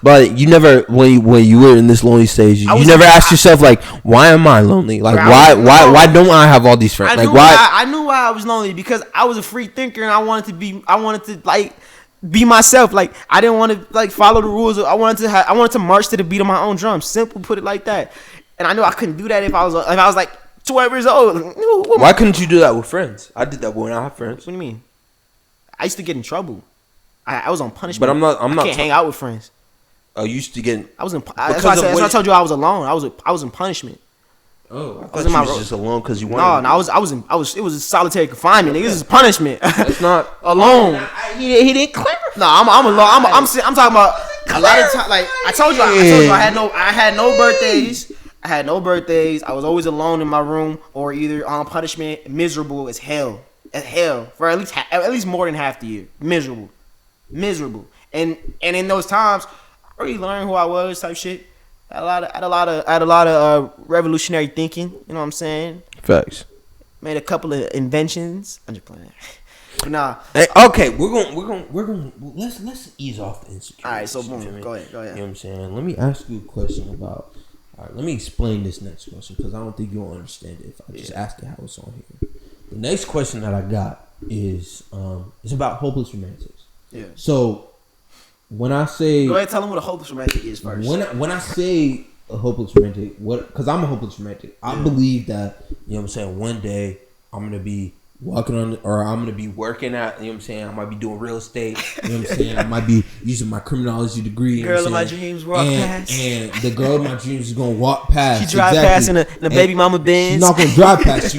but you never when you were in this lonely stage, you never asked yourself like, why am I lonely? Like why don't I have all these friends? Like why? I knew why I was lonely because I was a free thinker and I wanted to like be myself. Like I didn't want to like follow the rules. I wanted to march to the beat of my own drum. Simple, put it like that. And I knew I couldn't do that if I was like 12 years old. Why couldn't you do that with friends? I did that when I had friends. What do you mean? I used to get in trouble. I was on punishment. But I'm not. I can't hang out with friends. I used to get. I was in. That's why I told you I was alone. I was in punishment. Oh, I thought you was just alone because you wanted. No, I was. It was a solitary confinement. Nigga, this is punishment. It's not alone. He didn't clear. No, I'm alone. I'm talking about a lot of time. Like I told you, I had no birthdays. I was always alone in my room or either on punishment, miserable as hell for at least more than half the year. Miserable. And in those times, I really learned who I was, type shit. I had a lot of revolutionary thinking. You know what I'm saying? Facts. Made a couple of inventions. I'm just playing. But nah. Hey, okay, we're going. Let's ease off the insecurity. All right, so boom. Go ahead. You know what I'm saying? Let me ask you a question about. All right, let me explain this next question because I don't think you'll understand it if I just ask it how it's on here. The next question that I got is it's about hopeless romantics. Yeah. So when I say, go ahead, tell them what a hopeless romantic is first. When I say a hopeless romantic, because I'm a hopeless romantic, I believe that, you know what I'm saying, one day I'm gonna be walking on, or I'm gonna be working at, you know what I'm saying, I might be doing real estate, you know what I'm saying, I might be using my criminology degree. Girl of my dreams walk past. And the girl of my dreams is gonna walk past. She drive past in a baby mama Benz. She's not gonna drive past.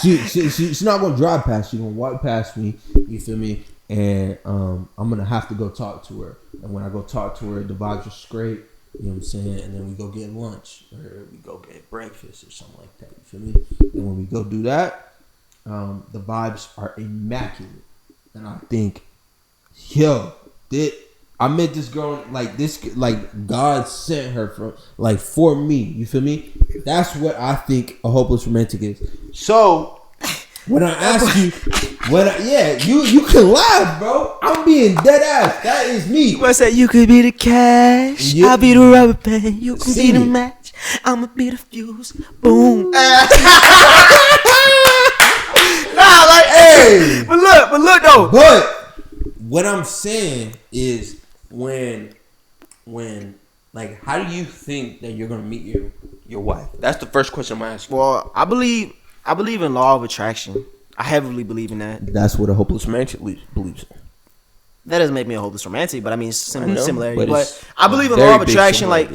She's not gonna drive past. She's gonna walk past me. You feel me? And I'm gonna have to go talk to her. And when I go talk to her, the vibes are straight. You know what I'm saying? And then we go get lunch, or we go get breakfast, or something like that. You feel me? And when we go do that, the vibes are immaculate. And I think, I met this girl like God sent her for me. You feel me? That's what I think a hopeless romantic is. So when I ask you, you can laugh, bro. I'm being dead ass. That is me. I said you could be the cash, I'll be the rubber band. You could be the match, I'ma be the fuse. Boom. Hey. But look though. But what I'm saying is when like, how do you think that you're gonna meet your wife? That's the first question I'm gonna ask you. Well, I believe in law of attraction. I heavily believe in that. That's what a hopeless romantic believes in. That doesn't make me a hopeless romantic, but I mean similarity. But I believe in law of attraction. Like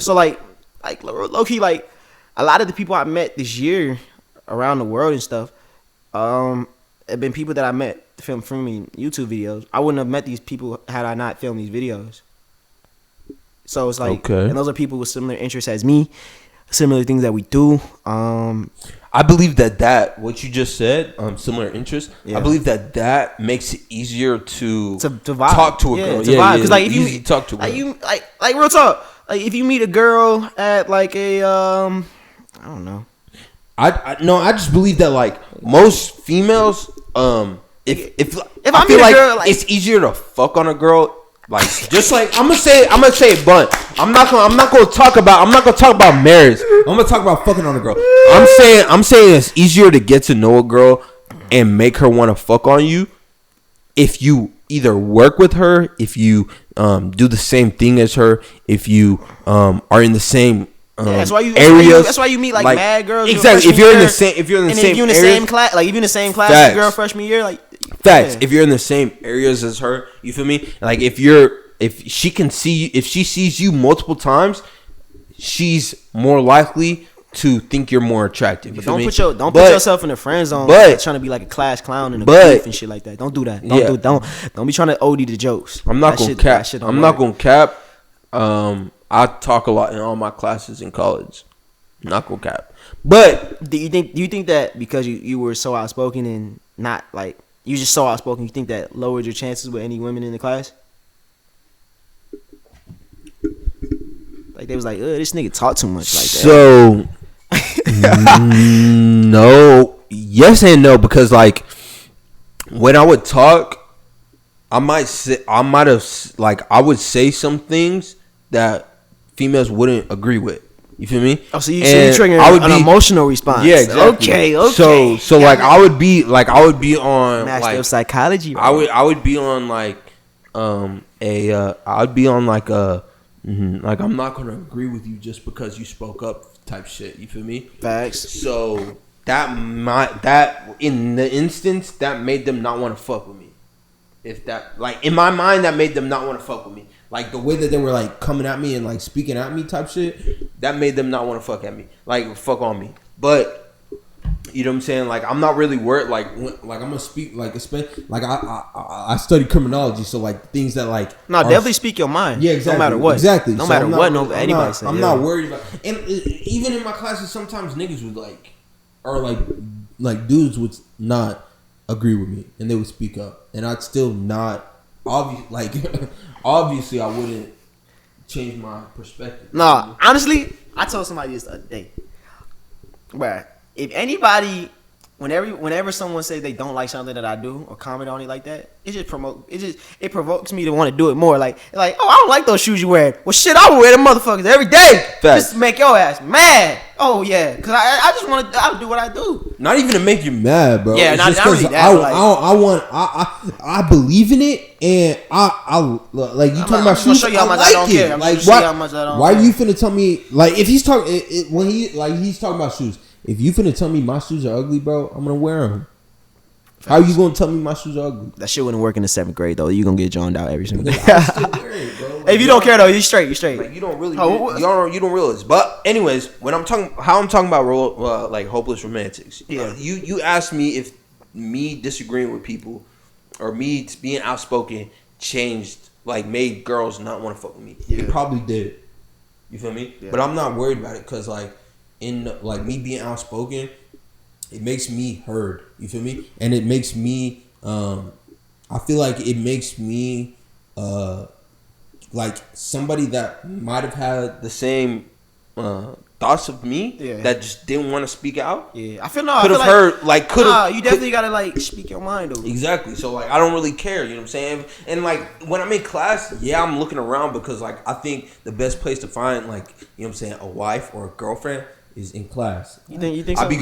low key, like a lot of the people I met this year around the world and stuff, have been people that I met filming YouTube videos. I wouldn't have met these people had I not filmed these videos. So it's like, and those are people with similar interests as me, similar things that we do. I believe that what you just said, similar interests. Yeah. I believe that makes it easier to vibe. Talk to a girl. To vibe. Because like if you talk to a girl, like real talk. Like if you meet a girl at like a I don't know. I just believe that like most females, if I I feel meet a like girl, like- it's easier to fuck on a girl. Like just like I'm gonna say it blunt. I'm not gonna talk about marriage. I'm gonna talk about fucking on a girl. I'm saying it's easier to get to know a girl and make her want to fuck on you if you either work with her, if you do the same thing as her, if you are in the same that's why you areas. That's why you meet like mad girls. Exactly. If you're in the same class, like if you're in the same class as a girl freshman year, like facts. If you're in the same areas as her, you feel me? Like if she can see you, if she sees you multiple times, she's more likely to think you're more attractive. You feel me? Don't put yourself in the friend zone. Trying to be like a class clown and a goof and shit like that. Don't do that. Don't be trying to OD the jokes. I'm not gonna cap. I'm not gonna cap. I talk a lot in all my classes in college. I'm not gonna cap. But do you think that because you were so outspoken and not like you just so outspoken, you think that lowered your chances with any women in the class? Like they was like, this nigga talk too much like that. So no, yes and no, because like when I would talk, I would say some things that females wouldn't agree with. You feel me? Oh, so you triggering an emotional response? Yeah, exactly. Okay. So like I would be on Master of psychology. Right? I would be on like I'd be on like a like I'm not gonna agree with you just because you spoke up type shit. You feel me? Facts. So that in the instance that made them not want to fuck with me. If that like in my mind that made them not want to fuck with me. Like the way that they were like coming at me and like speaking at me type shit, that made them not want to fuck at me, like fuck on me. But you know what I'm saying? Like I'm not really worried. Like I'm gonna speak like I study criminology, so like things that like definitely speak your mind. Yeah, exactly. No matter what. Exactly. No matter what anybody says. I'm not worried about. And even in my classes, sometimes niggas would like dudes would not agree with me, and they would speak up, and I'd still not obviously I wouldn't change my perspective. No, honestly, I told somebody this the other day. Where if anybody, whenever someone says they don't like something that I do or comment on it like that, it provokes me to want to do it more. Like oh, I don't like those shoes you wear. Well, shit, I would wear them motherfuckers every day. Facts. Just to make your ass mad. Oh yeah, cause I just want to. I do what I do. Not even to make you mad, bro. Yeah, it's not just really that. I believe in it, and I like you talking about shoes. Show you how much I don't care. Like why are you finna tell me like if he's talking when he's talking about shoes? If you finna tell me my shoes are ugly, bro, I'm gonna wear them. How are you gonna tell me my shoes are ugly? That shit wouldn't work in the 7th grade though. You gonna get joned out every single day. I still wear it, bro. Like, if you don't care though, you straight. Like you don't really, you don't realize. But anyways, when I'm talking about like hopeless romantics, yeah. You asked me if me disagreeing with people or me being outspoken made girls not want to fuck with me. Yeah. It probably did. You feel me? Yeah. But I'm not worried about it because like in like me being outspoken, it makes me heard. You feel me? And it makes me I feel like it makes me like somebody that might have had the same thoughts of me that just didn't want to speak out. Yeah, I feel you definitely gotta like speak your mind though. Exactly. So like I don't really care. You know what I'm saying? And like when I'm in class, I'm looking around because like I think the best place to find like you know what I'm saying a wife or a girlfriend is in class. You think so? I'll be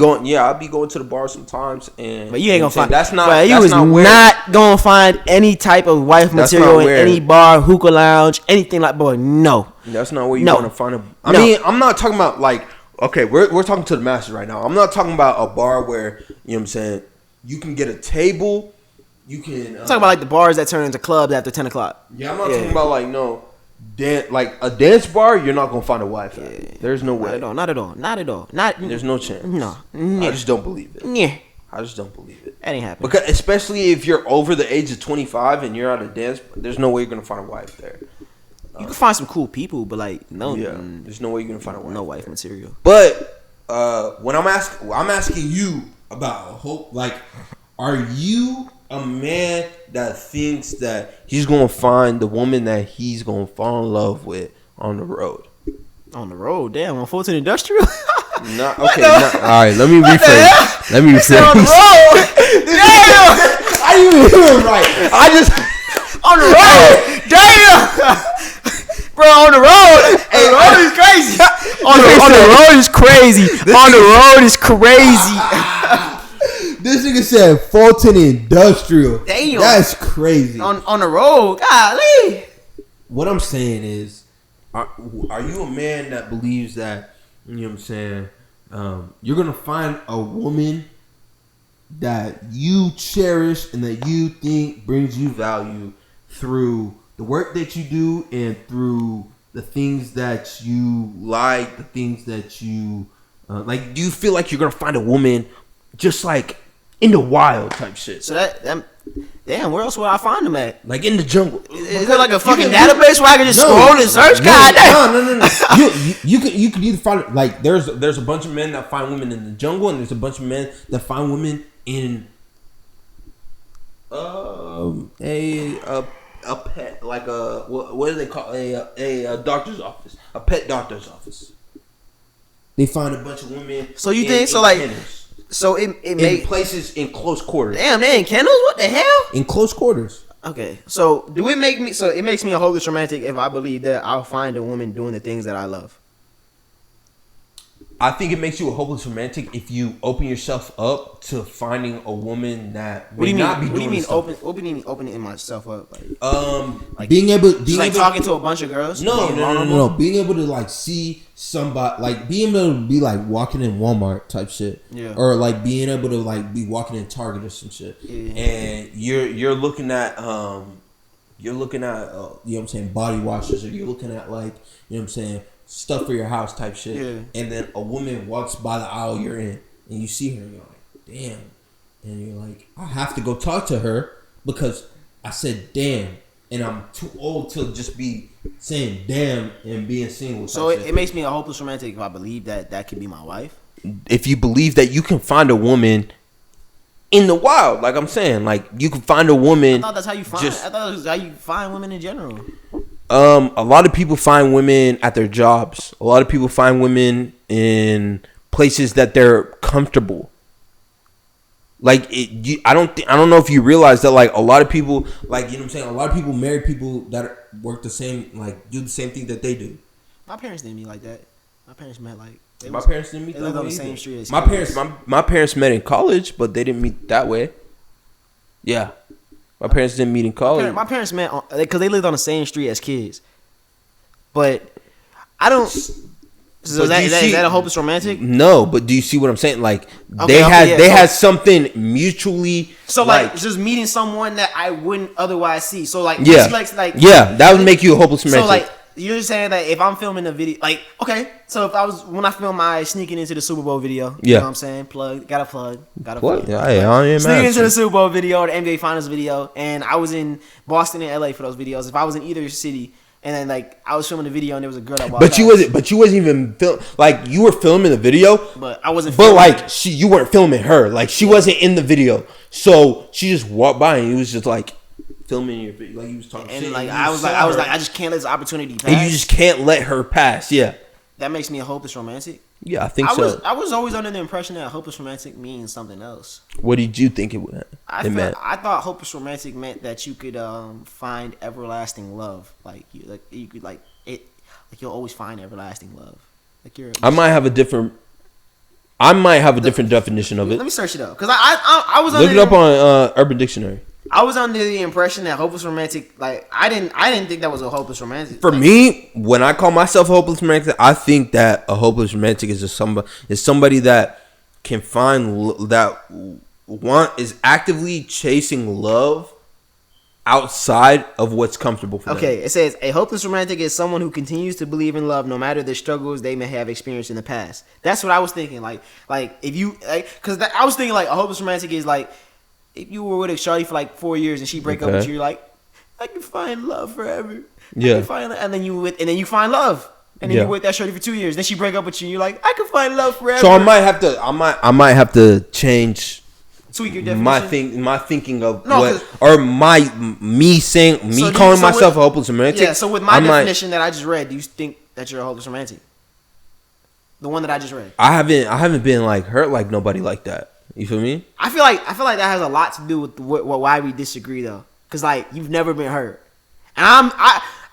going to the bar sometimes, and but you ain't gonna find that's not. But you was not gonna find any type of wife material in any bar, hookah lounge, anything like. Boy, no. That's not where you're gonna find a. I mean, I'm not talking about like. Okay, we're talking to the masses right now. I'm not talking about a bar where you know what I'm saying. You can get a table. You can. I'm talking about like the bars that turn into clubs after 10 o'clock. Yeah, I'm not talking about like no. Like a dance bar, you're not gonna find a wife at. Yeah. There's no way. Not at all. There's no chance. No. I just don't believe it. Yeah. I just don't believe it. That ain't happening. Because especially if you're over the age of 25 and you're at a dance, there's no way you're gonna find a wife there. You can find some cool people, but like no. Yeah. There's no way you're gonna find a wife. No wife material. But when I'm asking you about hope. Like, are you a man that thinks that he's gonna find the woman that he's gonna fall in love with on the road? On the road, damn. On Fulton Industrial. No, okay. All right, let me rephrase. Let me rephrase. On the road. Damn. I didn't even hear him right. I just On the road. Damn. Bro, on the road. Hey, the road is crazy. On the road is crazy. On the road is crazy. This nigga said Fulton Industrial. Damn. That's crazy. On the road. Golly. what I'm saying is, are you a man that believes that, you know what I'm saying, you're gonna find a woman that you cherish and that you think brings you value through the work that you do and through the things that you like, the things that you like? Do you feel like you're gonna find a woman just like in the wild type shit? So that damn, where else would I find them at? Like in the jungle? Is there like a fucking database where I can just scroll and search? God damn. No. You could either find, like, there's a bunch of men that find women in the jungle, and there's a bunch of men that find women in a pet, like a what do they call a doctor's office, a pet doctor's office. They find a bunch of women. So you think so? Like, kennels. so it In makes places in close quarters. damn, they in kennels. What the hell? In close quarters. Okay, so do it make me? So it makes me a hopeless romantic if I believe that I'll find a woman doing the things that I love. I think it makes you a hopeless romantic if you open yourself up to finding a woman that What do you may mean? not be What do you doing mean stuff. open? What do you mean opening myself up? Like Being able talking to a bunch of girls. No. Being able to like see somebody, like being able to be like walking in Walmart type shit, Yeah. or like being able to like be walking in Target or some shit, Yeah. And you're looking at you know what I'm saying, body washes, or you're looking at, like, you know what I'm saying, stuff for your house type shit, Yeah. and then a woman walks by the aisle you're in, and you see her, and you're like, damn, and you're like, I have to go talk to her because I said damn, and I'm too old to just be saying damn and being single. So it makes me a hopeless romantic if I believe that could be my wife. if you believe that you can find a woman in the wild, like I'm saying, like you can find a woman. I thought that's how you find. I thought that was how you find women in general. A lot of people find women at their jobs. A lot of people find women in places that they're comfortable. Like I don't know if you realize that, like, a lot of people, like, you know what I'm saying, a lot of people marry people that work the same, like, do the same thing that they do. My parents didn't meet like that. My parents met like My parents didn't meet they that lived way on the either. same street as My kids. parents, my parents met in college, but they didn't meet that way. Yeah, my parents didn't meet in college. My parents met because they lived on the same street as kids. But I don't. So But is that a hopeless romantic? No, but do you see what I'm saying? Like, Okay, they had something mutually. So like just meeting someone that I wouldn't otherwise see. So like yeah, like yeah, that would make you a hopeless romantic. So like you're saying that if I'm filming a video, like, okay, so if when I film my sneaking into the Super Bowl video, you know what I'm saying, got a plug. What? Yeah, I ain't sneaking mad into at the you. Super Bowl video, the NBA Finals video, and I was in Boston and LA for those videos. If I was in either city, and then like I was filming the video and there was a girl that walked But you wasn't even like, you were filming the video, but I wasn't. But like you weren't filming her. Like, she wasn't in the video, so she just walked by and it was just like filming your video, like you was talking And shit. like And I was like I just can't let this opportunity pass. and you just can't let her pass. Yeah, that makes me a hopeless romantic. yeah, I think so. I was always under the impression that a hopeless romantic means something else. What did you think it meant? I thought hopeless romantic meant that you could find everlasting love. Like you could like it, like you'll always find everlasting love. Like I might have a different definition of it. Let me search it up because I was Look it up on Urban Dictionary. I was under the impression that hopeless romantic, like I didn't think that was a hopeless romantic. For me, when I call myself a hopeless romantic, I think that a hopeless romantic is just somebody that can find is actively chasing love outside of what's comfortable for them. Okay, it says a hopeless romantic is someone who continues to believe in love no matter the struggles they may have experienced in the past. That's what I was thinking. Like if you because I was thinking like a hopeless romantic is like if you were with a shawty for like 4 years and she break up with you, you're like, I can find love forever. Yeah. And then you find love. And then you with that shawty for 2 years. Then she break up with you. You're like, I can find love forever. So I might have to change tweak your definition. my thinking of calling myself a hopeless romantic. Yeah. So with my definition that I just read, do you think that you're a hopeless romantic? The one that I just read. I haven't been like hurt like nobody like that. You feel me? I feel like that has a lot to do with why we disagree though. Cause like you've never been hurt, and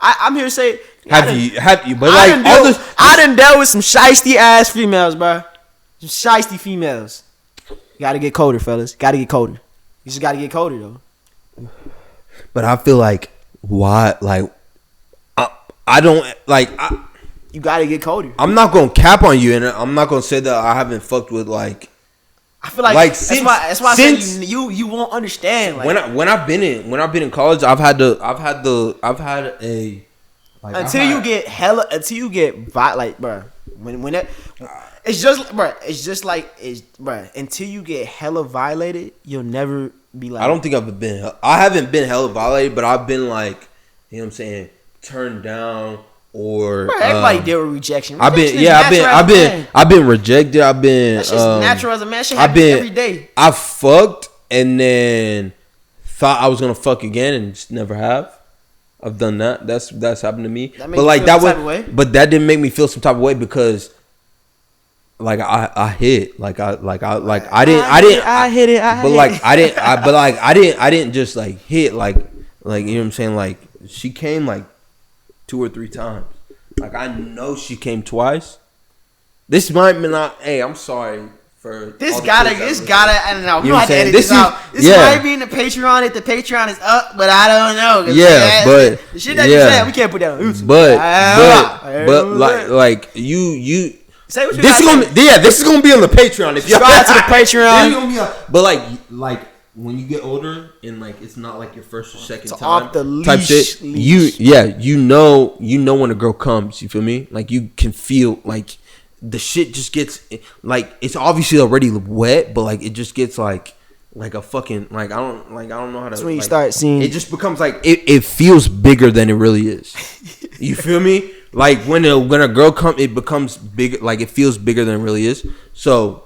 I'm here to say Have you? But I done dealt with some shiesty ass females, bro. Some shiesty females. You gotta get colder, fellas. Gotta get colder. You just gotta get colder though. But I feel like why? Like I don't like. You gotta get colder. I'm not gonna cap on you, and I'm not gonna say that I haven't fucked with like. I feel like that's why I say you won't understand. Like, when I've been in college, I've had a like until you get like, bro. When that it's just like until you get hella violated, you'll never be like. I don't think I haven't been hella violated, but I've been like, you know what I'm saying, turned down. Or everybody deal with rejection. I've been rejected. I've been that's just natural as a man. Shit happens every day. I fucked and then thought I was gonna fuck again and just never have. I've done that. That's happened to me. But like that was, but that didn't make me feel some type of way because like I hit like I didn't just like hit like you know what I'm saying, like she came like 2 or 3 times. Like I know she came twice. This might be not. Hey, I'm sorry for this. Gotta. I don't know. You don't have to edit this out. This might be in the Patreon if the Patreon is up, but I don't know. Yeah, but the shit that you said, we can't put that on. But like you. Say what you this is gonna be on the Patreon. If you subscribe to the Patreon, but like when you get older and like it's not like your first or second time off the leash, type shit, you know when a girl comes, you feel me? Like you can feel like the shit just gets like it's obviously already wet, but like it just gets like a fucking like I don't know how to. That's when you start seeing it just becomes like it feels bigger than it really is. You feel me? Like when a girl comes, it becomes bigger. Like it feels bigger than it really is. So.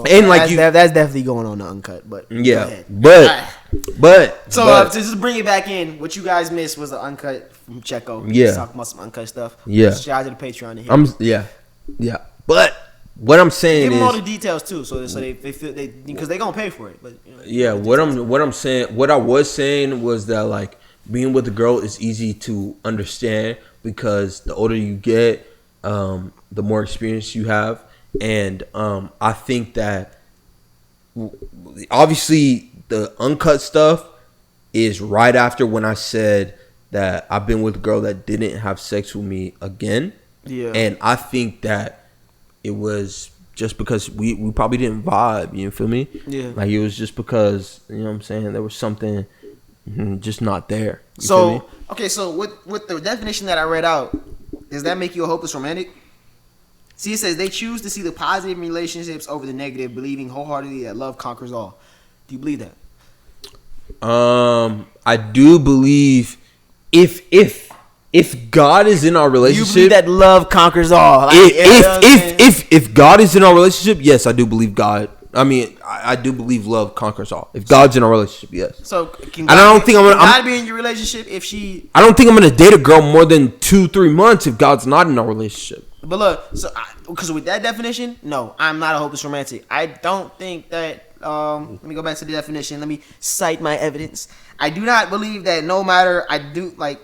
And like that's definitely going on the uncut, but yeah, but to just bring it back in, what you guys missed was the uncut from Checko. Yeah, talking about some uncut stuff. Yeah, shout out to the Patreon. Yeah. But what I'm saying give them is all the details too, so they feel because they gonna pay for it. But what I'm saying, what I was saying was that like being with a girl is easy to understand because the older you get, the more experience you have. And I think that obviously the uncut stuff is right after when I said that I've been with a girl that didn't have sex with me again. Yeah. And I think that it was just because we probably didn't vibe, you feel me? Yeah. Like it was just because, you know what I'm saying, there was something just not there. So with the definition that I read out, does that make you a hopeless romantic? See, it says they choose to see the positive in relationships over the negative, believing wholeheartedly that love conquers all. Do you believe that? I do believe if God is in our relationship, you believe that love conquers all. Like, if God is in our relationship, yes, I do believe God. I mean, I do believe love conquers all. If God's in our relationship, yes. So, and I don't think I'm God be in your relationship if she. I don't think I'm gonna date a girl more than 2-3 months if God's not in our relationship. But look, because with that definition, no, I'm not a hopeless romantic. I don't think that. Let me go back to the definition. Let me cite my evidence. I do not believe that no matter I do like.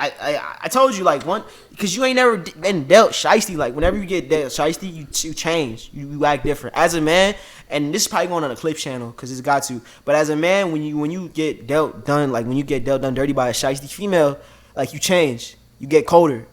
I told you like one because you ain't never been dealt shiesty. Like whenever you get dealt shiesty, you change. You act different as a man. And this is probably going on a clip channel because it's got to. But as a man, when you get dealt done dirty by a shiesty female, like you change. You get colder.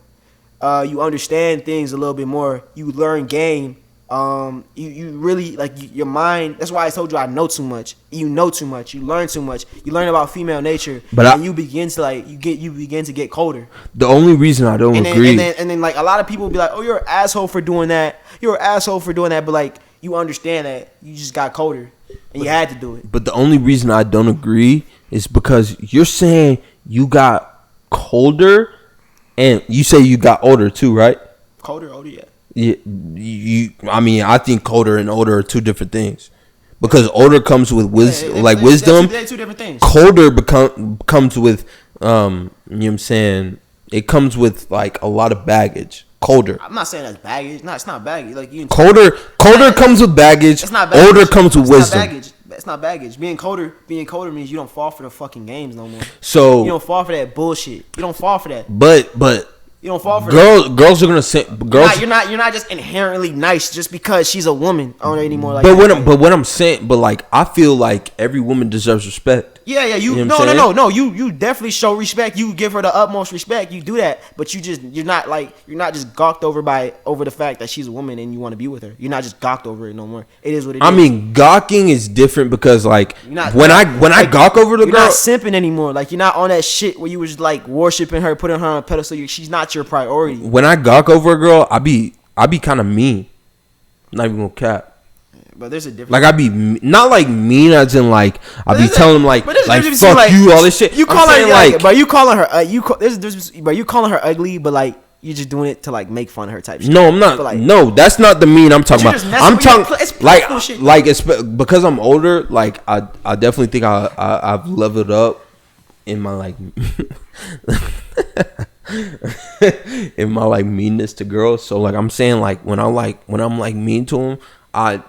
You understand things a little bit more. You learn game. You really like your mind. That's why I told you I know too much. You know too much. You learn too much. You learn about female nature, and you begin to get colder. The only reason I don't agree, and then like a lot of people be like, "Oh, you're an asshole for doing that. You're an asshole for doing that." But like you understand that you just got colder, and you had to do it. But the only reason I don't agree is because you're saying you got colder. And you say you got older too, right? Colder, older, yeah. Yeah, I mean, I think colder and older are 2 different things. Because older comes with wisdom, wisdom. They're 2 different things. Colder comes with, you know what I'm saying? It comes with like a lot of baggage. colder. I'm not saying that's baggage. No, it's not baggage. Like you. Colder comes with baggage. It's not baggage. Older comes with it's wisdom. Not baggage. It's not baggage. Being colder means you don't fall for the fucking games no more. So you don't fall for that bullshit. You don't fall for that. But you don't fall for girls are gonna say girls. You're not just inherently nice just because she's a woman on anymore. Like, but what I'm saying, but like I feel like every woman deserves respect. Yeah. You know No. You definitely show respect. You give her the utmost respect. You do that, but you're not just gawked over the fact that she's a woman and you want to be with her. You're not just gawked over it no more. It is what it is. I mean, gawking is different because like when I gawk over the girl, you're not simping anymore. Like you're not on that shit where you was like worshiping her, putting her on a pedestal. She's not your priority. When I gawk over a girl, I be kind of mean. Not even gonna cap. But there's a difference. Like I be not like mean as in like I be telling them like fuck you all this shit. You call her like, but you calling her you calling her ugly, but like you're just doing it to like make fun of her type shit. No, I'm not. Like, no, that's not the mean I'm talking about. I'm talking like it's because I'm older. Like I definitely think I've leveled up in my like in my like meanness to girls. So like I'm saying like when I'm like mean to them, I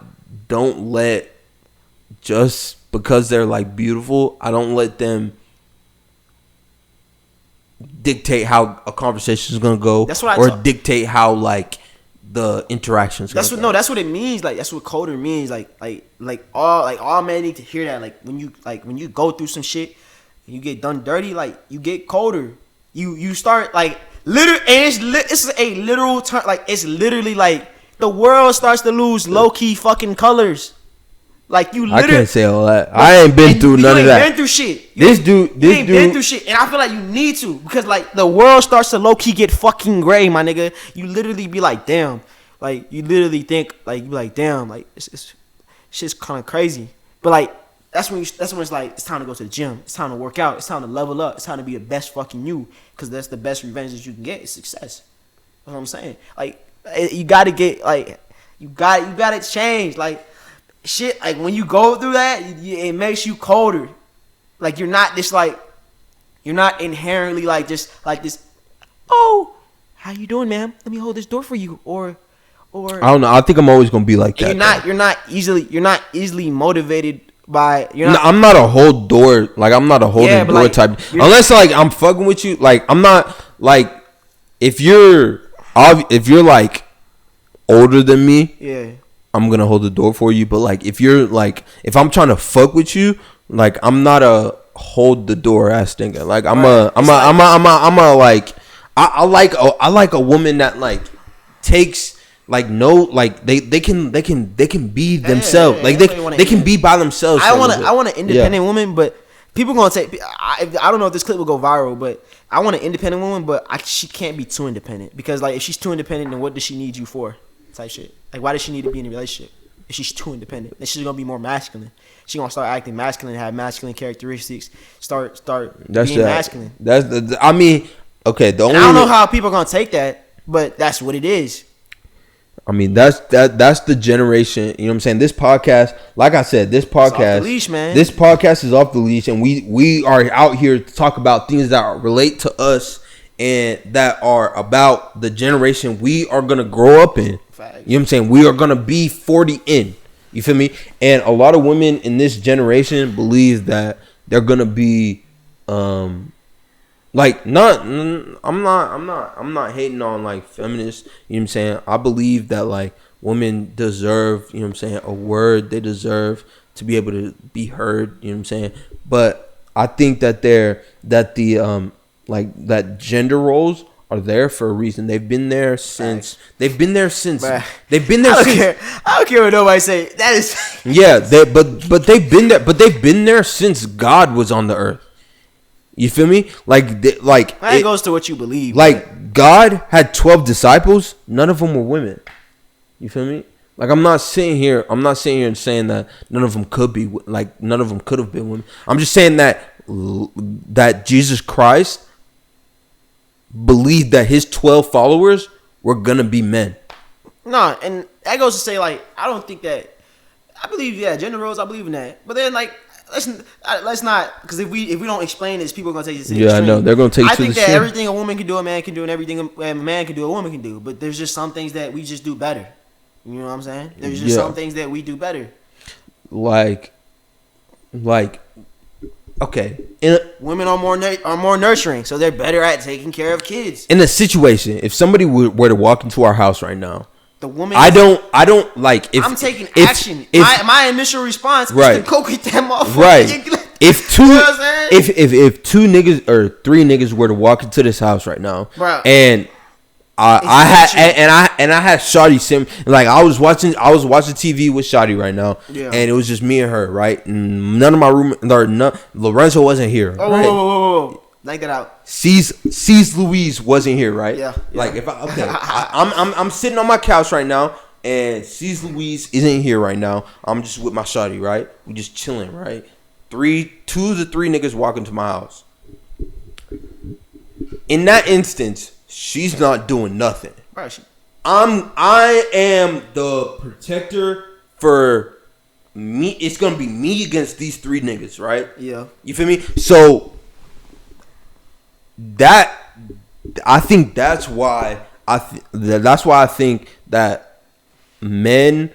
don't let, just because they're like beautiful, I don't let them dictate how a conversation is gonna go. That's what dictate how like the interactions. That's what it means. Like that's what colder means. Like all men need to hear that. Like when you go through some shit and you get done dirty, like you get colder. You start like it's a literal term. Like it's literally like the world starts to lose low-key fucking colors. Like you literally, I can't say all that. I ain't been through none of that. You ain't been through shit. This dude been through shit, and I feel like you need to, because like the world starts to low-key get fucking gray, my nigga. You literally be like, damn. Like you literally think like you be like, damn. Like it's shit's kind of crazy. But like that's when it's like it's time to go to the gym. It's time to work out. It's time to level up. It's time to be the best fucking you, because that's the best revenge that you can get is success. That's what I'm saying. Like. You gotta get like you gotta change like shit. Like when you go through that, it makes you colder. Like you're not inherently like just like this. Oh, how you doing, ma'am? Let me hold this door for you. Or I don't know. I think I'm always gonna be like that. You're not easily motivated by. I'm not a hold door. Like I'm not a holding door like, type. Unless like I'm fucking with you. Like I'm not like if you're like older than me, yeah, I'm gonna hold the door for you. But like if you're like if I'm trying to fuck with you, like I'm not a hold the door ass nigga. Like I like a woman that like takes like no like they can be themselves. Like they can be by themselves. I want an independent woman, but people gonna take. I don't know if this clip will go viral, but I want an independent woman, but she can't be too independent, because like if she's too independent, then what does she need you for? Type shit. Like why does she need to be in a relationship if she's too independent? Then she's gonna be more masculine. She's gonna start acting masculine, have masculine characteristics. Start being masculine. I mean, okay. I don't know how people are gonna take that, but that's what it is. I mean, that's the generation. You know what I'm saying? This podcast, like I said, this podcast, off the leash, man. This podcast is off the leash, and we are out here to talk about things that relate to us and that are about the generation we are gonna grow up in. Facts. You know what I'm saying? We are gonna be 40 in. You feel me? And a lot of women in this generation believe that they're gonna be, like I'm not hating on like feminists. You know what I'm saying? I believe that like women deserve, you know what I'm saying, a word. They deserve to be able to be heard. You know what I'm saying? But I think that that gender roles are there for a reason. They've been there since. I don't care what nobody say. That is. Yeah, but they've been there. But they've been there since God was on the earth. You feel me? It goes to what you believe. Like God had 12 disciples. None of them were women. You feel me? Like I'm not sitting here and saying that none of them could be like none of them could have been women. I'm just saying that Jesus Christ believed that his 12 followers were gonna be men. Nah, and that goes to say like I don't think that. I believe gender roles. I believe in that, but then like let's not, because if we don't explain this, people are gonna take this to the Yeah, I extreme. know they're gonna take it I to think the that extreme. everything a woman can do, a man can do, and everything a man can do, a woman can do. But there's just some things that we just do better. You know what I'm saying? There's just some things that we do better. Like, okay. Women are more nurturing, so they're better at taking care of kids. In a situation, if somebody were to walk into our house right now, The woman. I don't like. If I'm taking if- action. if- My initial response Right. is to go get that motherfucker. Right. If two, You know what I'm saying? if two niggas or three niggas were to walk into this house right now, Bro. and I had Shawty sim, like I was watching TV with Shawty right now, Yeah. and it was just me and her, right? And none of my room, Lorenzo wasn't here. Oh, right? whoa. Like that out. Ceaz Louise wasn't here, right? Yeah. Like if I'm sitting on my couch right now, and Ceaz Louise isn't here right now. I'm just with my Shawty, right? We just chilling, right? Two to three niggas walk into my house. In that instance, she's not doing nothing. Right. I am the protector for me. It's gonna be me against these three niggas, right? Yeah. You feel me? So I think that's why I think that men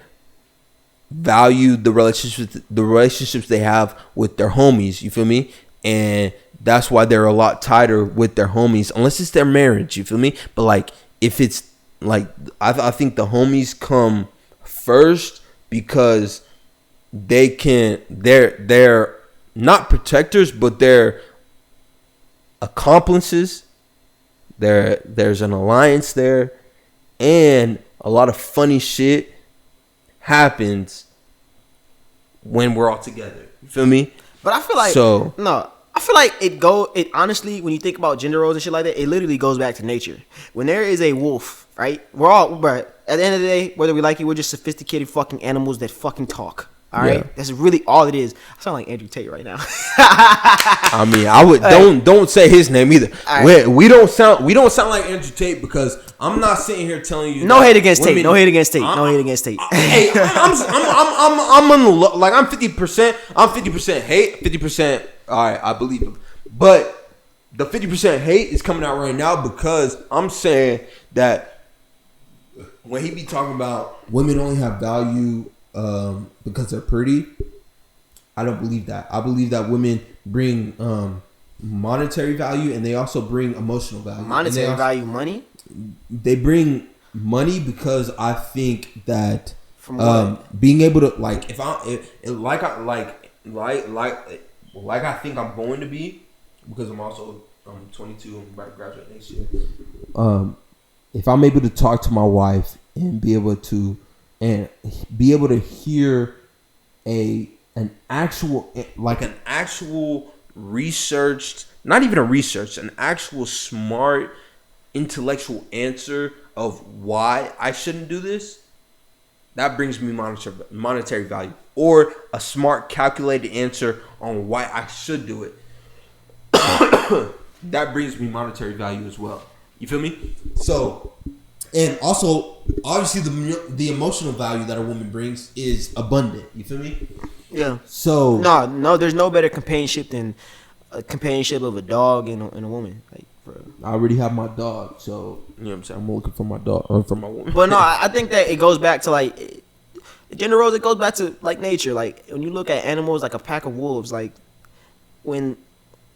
value the relationships they have with their homies. You feel me? And that's why they're a lot tighter with their homies, unless it's their marriage. You feel me? But like, if it's like, I think the homies come first because they're not protectors, but they're accomplices. There's an alliance there, and a lot of funny shit happens when we're all together. You feel me? But I feel like I feel like it honestly, when you think about gender roles and shit like that, it literally goes back to nature. When there is a wolf, right? But at the end of the day, whether we like it, we're just sophisticated fucking animals that fucking talk. All right, Yeah. that's really all it is. I sound like Andrew Tate right now. I mean, I would don't say his name either. Right. We don't sound like Andrew Tate, because I'm not sitting here telling you. No that hate against women- Tate. No hate against Tate. No hate against Tate. Hey, I'm on the like I'm 50%. I'm 50% hate, 50%. All right, I believe him, but the 50% hate is coming out right now because I'm saying that when he be talking about women only have value because they're pretty, I don't believe that. I believe that women bring monetary value, and they also bring emotional value. Monetary value, money. They bring money because I think that From what? being able to like like I think I'm going to be, because I'm 22 and about to graduate next year. If I'm able to talk to my wife and be able to hear an actual researched, not even a research, an actual smart intellectual answer of why I shouldn't do this, that brings me monetary value. Or a smart calculated answer on why I should do it, that brings me monetary value as well. You feel me? So, and also obviously the emotional value that a woman brings is abundant. You feel me? Yeah. So No, there's no better companionship than a companionship of a dog and a woman. Like, bro. I already have my dog, so you know what I'm saying. I'm looking for my dog, for my woman. But no, I think that it goes back to like gender roles. It goes back to like nature. Like when you look at animals, like a pack of wolves, like when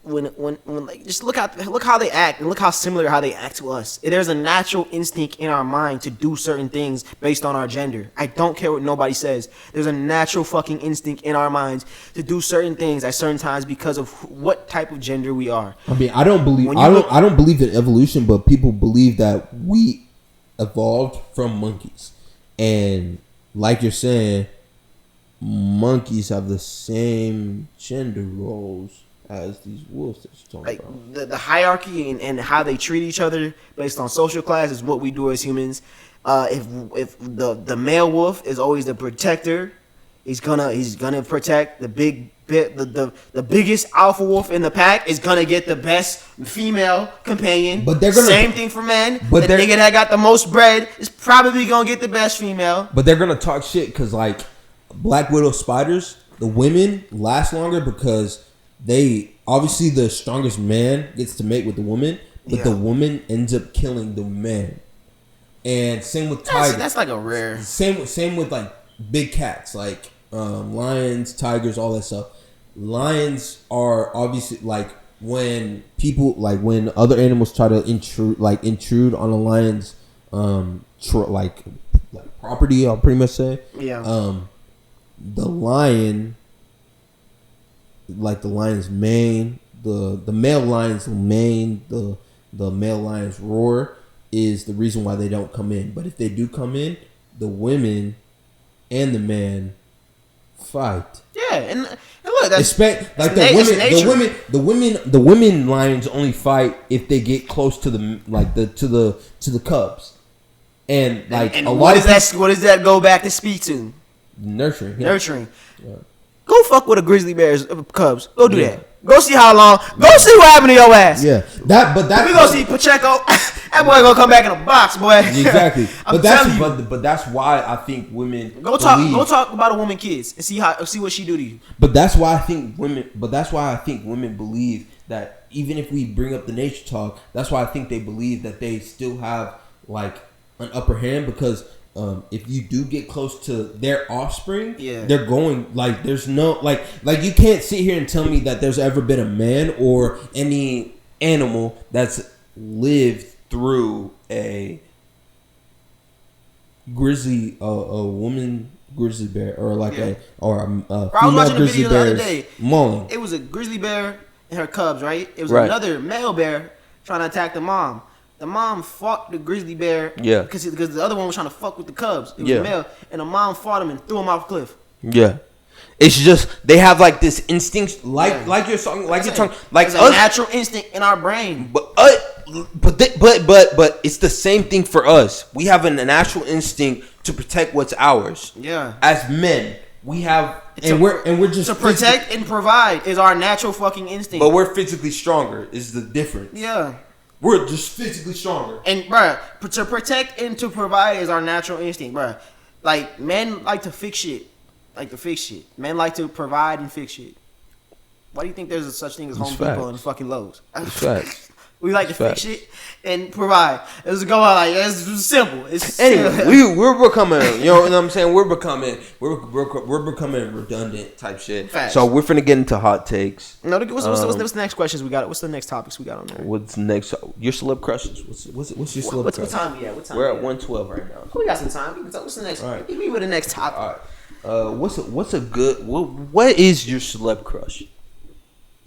like just look how they act and look how similar how they act to us. There's a natural instinct in our mind to do certain things based on our gender. I don't care what nobody says. There's a natural fucking instinct in our minds to do certain things at certain times because of what type of gender we are. I mean, I don't believe in evolution, but people believe that we evolved from monkeys, and like you're saying, monkeys have the same gender roles as these wolves that you're talking about. The hierarchy and how they treat each other based on social class is what we do as humans. If the male wolf is always the protector, he's gonna protect the biggest alpha wolf in the pack is gonna get the best female companion. But they're gonna same thing for men. But the they're nigga that got the most bread is probably gonna get the best female. But they're gonna talk shit because like black widow spiders the women last longer because they obviously the strongest man gets to mate with the woman, but the woman ends up killing the man. And same with tigers. That's like a rare. Same with like big cats, like lions, tigers, all that stuff. Lions are obviously like when other animals try to intrude on a lion's property. I'll pretty much say the lion, like the lion's mane, the male lion's mane, the male lion's roar is the reason why they don't come in. But if they do come in, the women and the man fight. Yeah, and look, that's the women lions only fight if they get close to the cubs. And like and a what lot does what does that go back to speak to? Nurturing. Yeah. Go fuck with the grizzly bears cubs. Go do that. Go see how long. Go see what happened to your ass. Yeah. We gonna see Checko. That boy gonna come back in a box, boy. Exactly. But that's why I think women go talk about a woman kids and see what she do to you. But that's why I think women believe that even if we bring up the nature talk, that's why I think they believe that they still have like an upper hand because if you do get close to their offspring, they're going like there's no like you can't sit here and tell me that there's ever been a man or any animal that's lived through a woman grizzly bear or like a female grizzly bear mauling. It was a grizzly bear and her cubs, right? It was another male bear trying to attack the mom. The mom fought the grizzly bear because the other one was trying to fuck with the cubs. It was a male, and the mom fought him and threw him off a cliff. Yeah, it's just they have like this instinct, like your song, like your tongue, like it's a natural instinct in our brain. But it's the same thing for us. We have a natural instinct to protect what's ours. Yeah, as men, we have, we're just to protect and provide is our natural fucking instinct. But we're physically stronger. Is the difference? Yeah. We're just physically stronger. And, bruh, to protect and to provide is our natural instinct, bruh. Like, men like to fix shit. Men like to provide and fix shit. Why do you think there's such thing as Home Depot and fucking Lowe's? It's facts. We like to fix shit and provide. It's go out like it's simple. Anyway, we're becoming, you know what I'm saying? We're becoming redundant type shit. Facts. So we're finna get into hot takes. No, what's the next questions we got? What's the next topics we got on there? What's next? Your celeb crushes. What's your celeb crush? What time we at? We're at 112 right now. We got some time. We can talk. What's the next? All right. Give me with the next topic. All right. What is your celeb crush?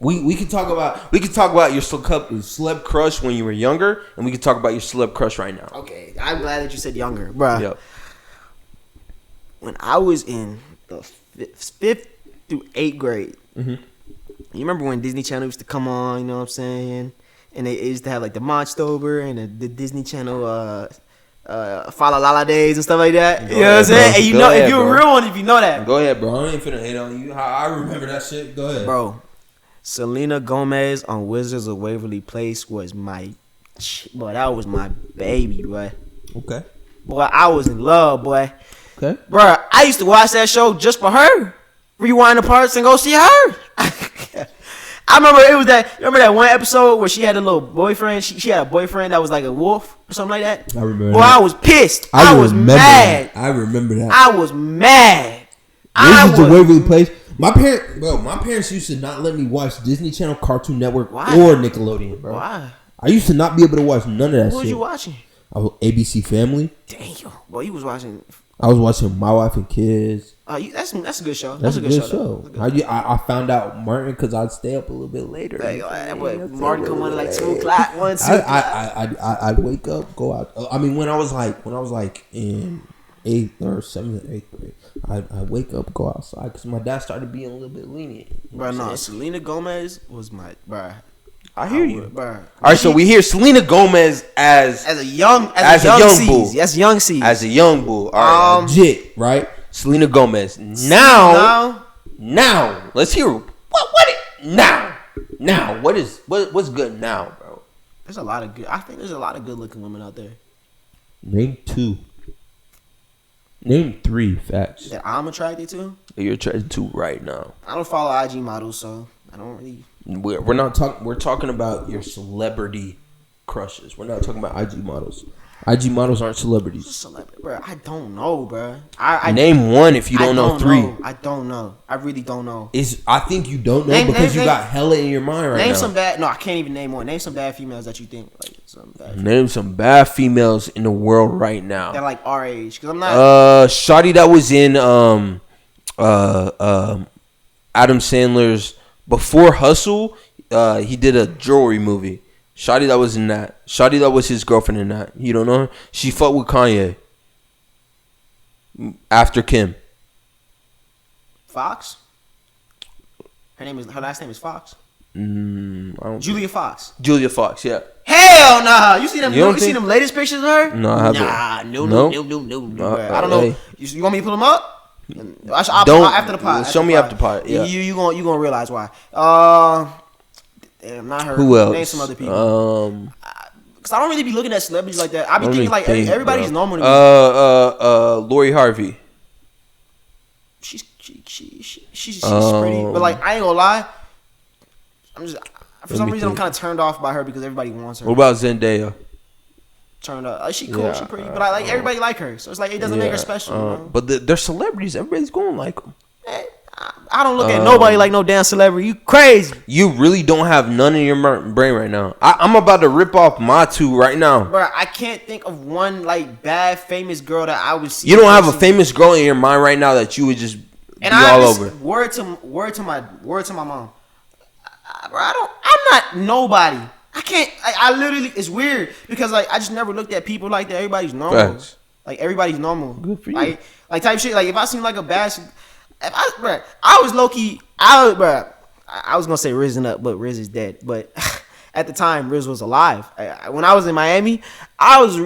We can talk about your celeb crush when you were younger, and we can talk about your celeb crush right now. Okay, I'm glad that you said younger, bro. Yep. When I was in the 5th through 8th grade, you remember when Disney Channel used to come on? You know what I'm saying? And they used to have like the Monstober and the Disney Channel Fa La La Days and stuff like that. You know what I'm saying? And you know, if you're a real one, if you know that. Go ahead, bro. I ain't finna hate on you. I remember that shit. Go ahead, bro. Selena Gomez on Wizards of Waverly Place was that was my baby, boy. Okay. Boy, I was in love, boy. Okay. Bro, I used to watch that show just for her. Rewind the parts and go see her. I remember that one episode where she had a little boyfriend. She had a boyfriend that was like a wolf or something like that. I remember. Boy, I was pissed. I was mad. I remember that. I was mad. Wizards of Waverly Place. My parents used to not let me watch Disney Channel, Cartoon Network, or Nickelodeon, bro. Why? I used to not be able to watch none of that shit. What was you watching? I was ABC Family. Damn. Boy, you was watching. I was watching My Wife and Kids. That's a good show. That's a good show. I found out Martin because I'd stay up a little bit later. Martin come on at like 2 o'clock. I'd wake up, go out. I mean, when I was like in 8th or 7th or 8th grade, I wake up, go outside because my dad started being a little bit lenient. Bro, no, Selena Gomez was my bro. I hear you, bro. All right, so we hear Selena Gomez as a young bull. Yes, young ceaz. As a young bull. All right, legit, right? Selena Gomez. Now, let's hear what's good now, bro? There's a lot of good. I think there's a lot of good looking women out there. Name 2. Name 3 facts. that I'm attracted to. That you're attracted to right now. I don't follow IG models, so I don't really. We're not talking. We're talking about your celebrity crushes. We're not talking about IG models. IG models aren't celebrities. Celebrity, bro. I don't know, bro. I Name one if you don't know 3. I don't know. I really don't know. I think you don't know because you got hella in your mind right now. Name some bad. No, I can't even name one. Name some bad females that you think like some bad. Name some bad females in the world right now. They're like our age, because I'm not. Shawty that was in Adam Sandler's Before Hustle. He did a jewelry movie. Shawty that was in that. Shawty that was his girlfriend in that. You don't know her? She fucked with Kanye. After Kim. Fox. Her last name is Fox. I don't Julia Fox. Julia Fox, yeah. Hell nah. You see them? You don't You see them latest pictures of her? No, I haven't. No. I don't know. Hey. You want me to pull them up? Don't after the pod. show me after the pod. Yeah. You gonna realize why. Damn, not her. Who else? Name some other people. Cause I don't really be looking at celebrities like that. I be thinking like everybody's normal to me. Lori Harvey. She's pretty, but like I ain't gonna lie. I'm just for some reason I'm kind of turned off by her because everybody wants her. What about Zendaya? Turned up. Like, she cool, she pretty, but I like everybody like her, so it's like it doesn't make her special. You know? But they're celebrities. Everybody's going to like them. I don't look at nobody like no damn celebrity. You crazy? You really don't have none in your brain right now. I'm about to rip off my 2 right now. Bro, I can't think of one like bad famous girl that I would see. You don't have a famous girl in your mind right now that you would just be all over. Word to my mom. Bro, I'm not nobody. I can't. I literally. It's weird because like I just never looked at people like that. Everybody's normal. Facts. Like everybody's normal. Good for you. Like type shit. Like if I seem like a bad. I was low key. I was gonna say Risen up, but Riz is dead. But at the time, Riz was alive. When I was in Miami, I was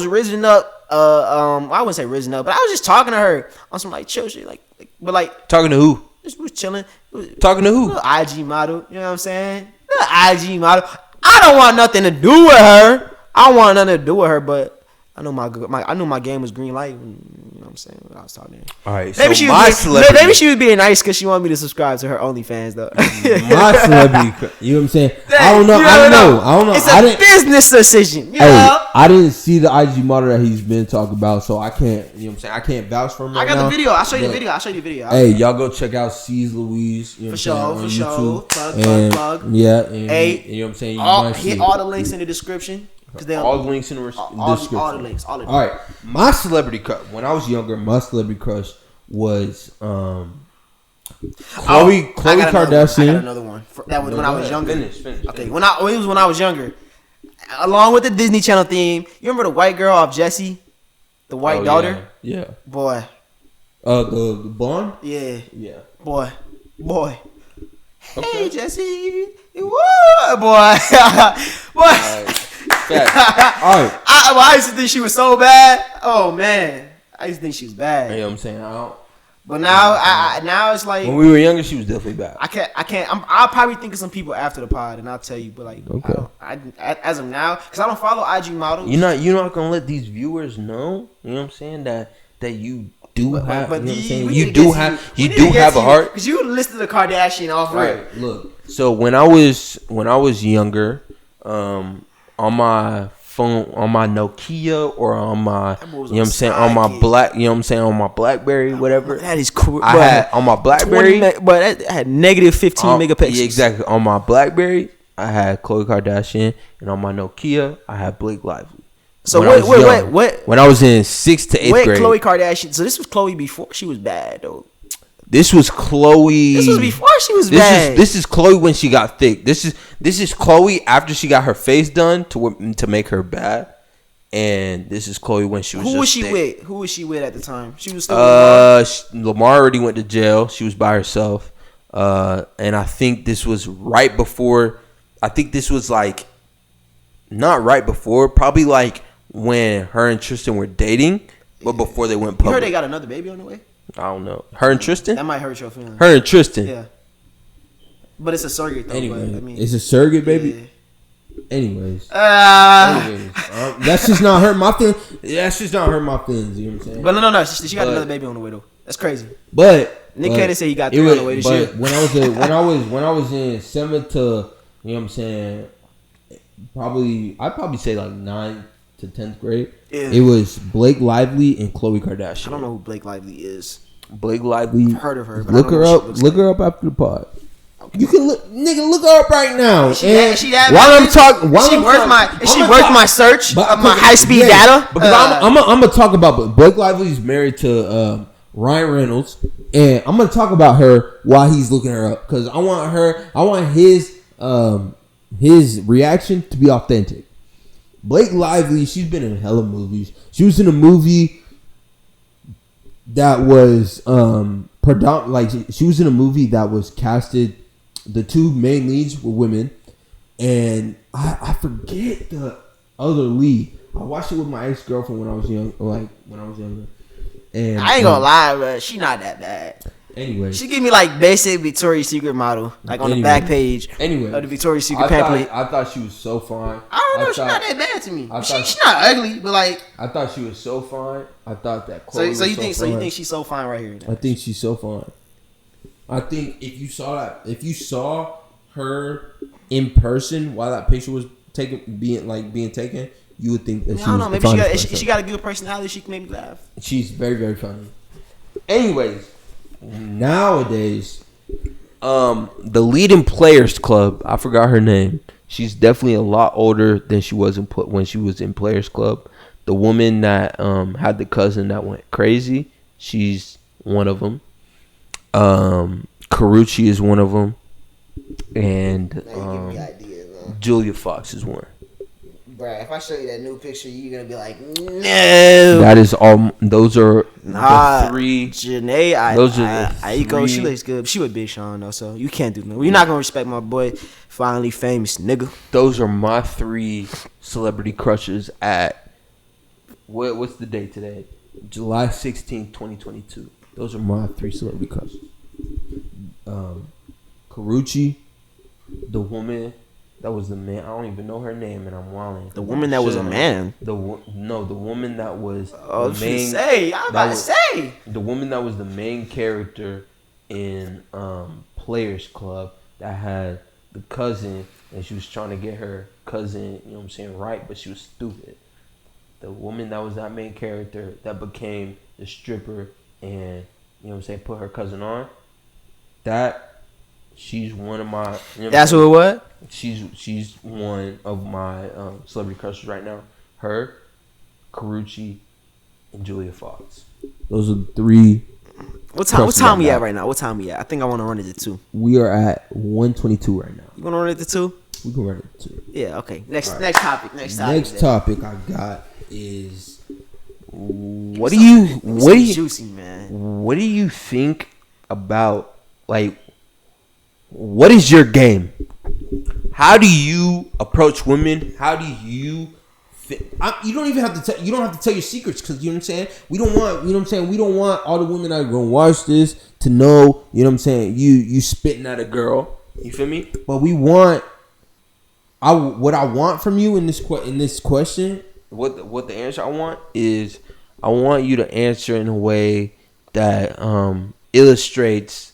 risen up. I wouldn't say risen up, but I was just talking to her on some like chill shit. But like talking to who? Just was chilling. Talking to who? IG model. You know what I'm saying? IG model. I don't want nothing to do with her. I don't want nothing to do with her, but. I knew my game was green light. You know what I'm saying? When I was talking to her. All right. Maybe so she was being nice because she wanted me to subscribe to her OnlyFans though. My celebrity, you know what I'm saying? I don't know. It's a business decision. You know? I didn't see the IG model that he's been talking about, so I can't. You know what I'm saying? I can't vouch for him. Right I got now, the video. I'll show you the video. Hey, y'all go check out ceaz Louise. You know for sure. Plug. Yeah. And, hey, you know what I'm saying? Hit all the links in the description. All the links in the description. All the links. All right. My celebrity crush. When I was younger, my celebrity crush was Khloe Kardashian. I got another one. That was when I was younger. Finish. Okay. It was when I was younger. Along with the Disney Channel theme. You remember the white girl off Jessie? The white daughter? Yeah. Boy. The blonde? Yeah. Yeah. Boy. Okay. Hey, Jessie. Woo, boy. Boy. All right. I used to think she was so bad. Oh man, I used to think she was bad. You know what I'm saying? But now, now it's like when we were younger, she was definitely bad. I can't. I'll probably think of some people after the pod, and I'll tell you. But like, okay. As of now, because I don't follow IG models. You're not gonna let these viewers know. You know what I'm saying? That you do have. But you know what I'm saying? You do have a heart. Because you listed the Kardashian off right. Look. So when I was younger, on my phone, on my Nokia or on my, you know what I'm saying, on my black, you know what I'm saying, on my BlackBerry, whatever. That is cool. I had on my BlackBerry, but I had negative 15 megapixels. Yeah, exactly. On my BlackBerry, I had Khloe Kardashian, and on my Nokia, I had Blake Lively. So what? When I was in 6th to 8th grade, Khloe Kardashian. So this was Khloe before she was bad, though. This was Khloe. This was before she was bad. This is Khloe when she got thick. This is Khloe after she got her face done to make her bad, and this is Khloe when she was. Who was she thick. with? Who was she with at the time? She was still. With Lamar already went to jail. She was by herself, and I think this was right before. I think this was like not right before, probably like when her and Tristan were dating, but before they went public. You heard they got another baby on the way? I don't know. Her and Tristan? That might hurt your feelings. Her and Tristan. Yeah. But it's a surrogate though. Anyway, but, I mean, it's a surrogate baby. Yeah. Anyways. That's just not hurt my feelings. That's just not hurt my feelings. You know what I'm saying? But no. She got another baby on the way though. That's crazy. But Nick Cannon said he got 3 on the way this year. When I was in 7th to, you know what I'm saying, I'd probably say like 9th to 10th grade. Yeah. It was Blake Lively and Khloe Kardashian. I don't know who Blake Lively is. Blake Lively. I've heard of her. But look her up. Look her up after the pod. Okay. You can look her up right now. Is she worth my search of my high speed data? Because I'm gonna talk about Blake Lively's married to Ryan Reynolds, and I'm gonna talk about her while he's looking her up because I want his reaction to be authentic. Blake Lively, she's been in hella movies. She was in a movie that was she was in a movie that was casted. The 2 main leads were women, and I forget the other lead. I watched it with my ex-girlfriend when I was young, and I ain't gonna lie, bro. She not that bad. Anyway, she give me like basic Victoria's Secret model, like on the back page. Anyway, of the Victoria's Secret pamphlet. I thought she was so fine. I don't know. She's not that bad to me. She's not ugly, but like I thought she was so fine. I thought that. So you think she's so fine right here? I think she's so fine. I think if you saw her in person while that picture was being taken, you would think that she was. I don't know. Maybe she got a good personality. She can make me laugh. She's very, very funny. Anyways, nowadays, the lead in Players Club, I forgot her name. She's definitely a lot older than she was when she was in Players Club. The woman that had the cousin that went crazy, she's one of them. Carucci is one of them, and Julia Fox is one. Bruh, if I show you that new picture, you're gonna be like, no. That is all. Those are the 3. Janae, Aiko, she looks good. She with Big Sean though, so you can't do nothing. You're not gonna respect my boy, finally famous nigga. Those are my 3 celebrity crushes at what's the date today? July 16th, 2022. Those are my 3 celebrity crushes. Carucci, the woman that was the man. I don't even know her name, and I'm wilding. The woman that was a man. The woman that was the main. I'm about to say the woman that was the main character in Players Club that had the cousin, and she was trying to get her cousin, you know what I'm saying, right, but she was stupid. The woman that was that main character that became the stripper and, you know what I'm saying, put her cousin on. That she's one of my. You know that's who it was. She's one of my celebrity crushes right now. Her, Carucci, and Julia Fox. Those are the 3. What time we at right now? What time we at? I think I want to run it to 2. We are at 1:22 right now. You want to run it to 2? We can run it to 2. Yeah. Okay. Next topic. Next topic I got is what do you think about? Like, what is your game? How do you approach women? How do you you don't even have to tell. You don't have to tell your secrets because you know what I'm saying. We don't want. You know what I'm saying. We don't want all the women that are gonna watch this to know. You know what I'm saying. You spitting at a girl. You feel me? But we want. What I want from you in this question. What the answer I want is I want you to answer in a way that illustrates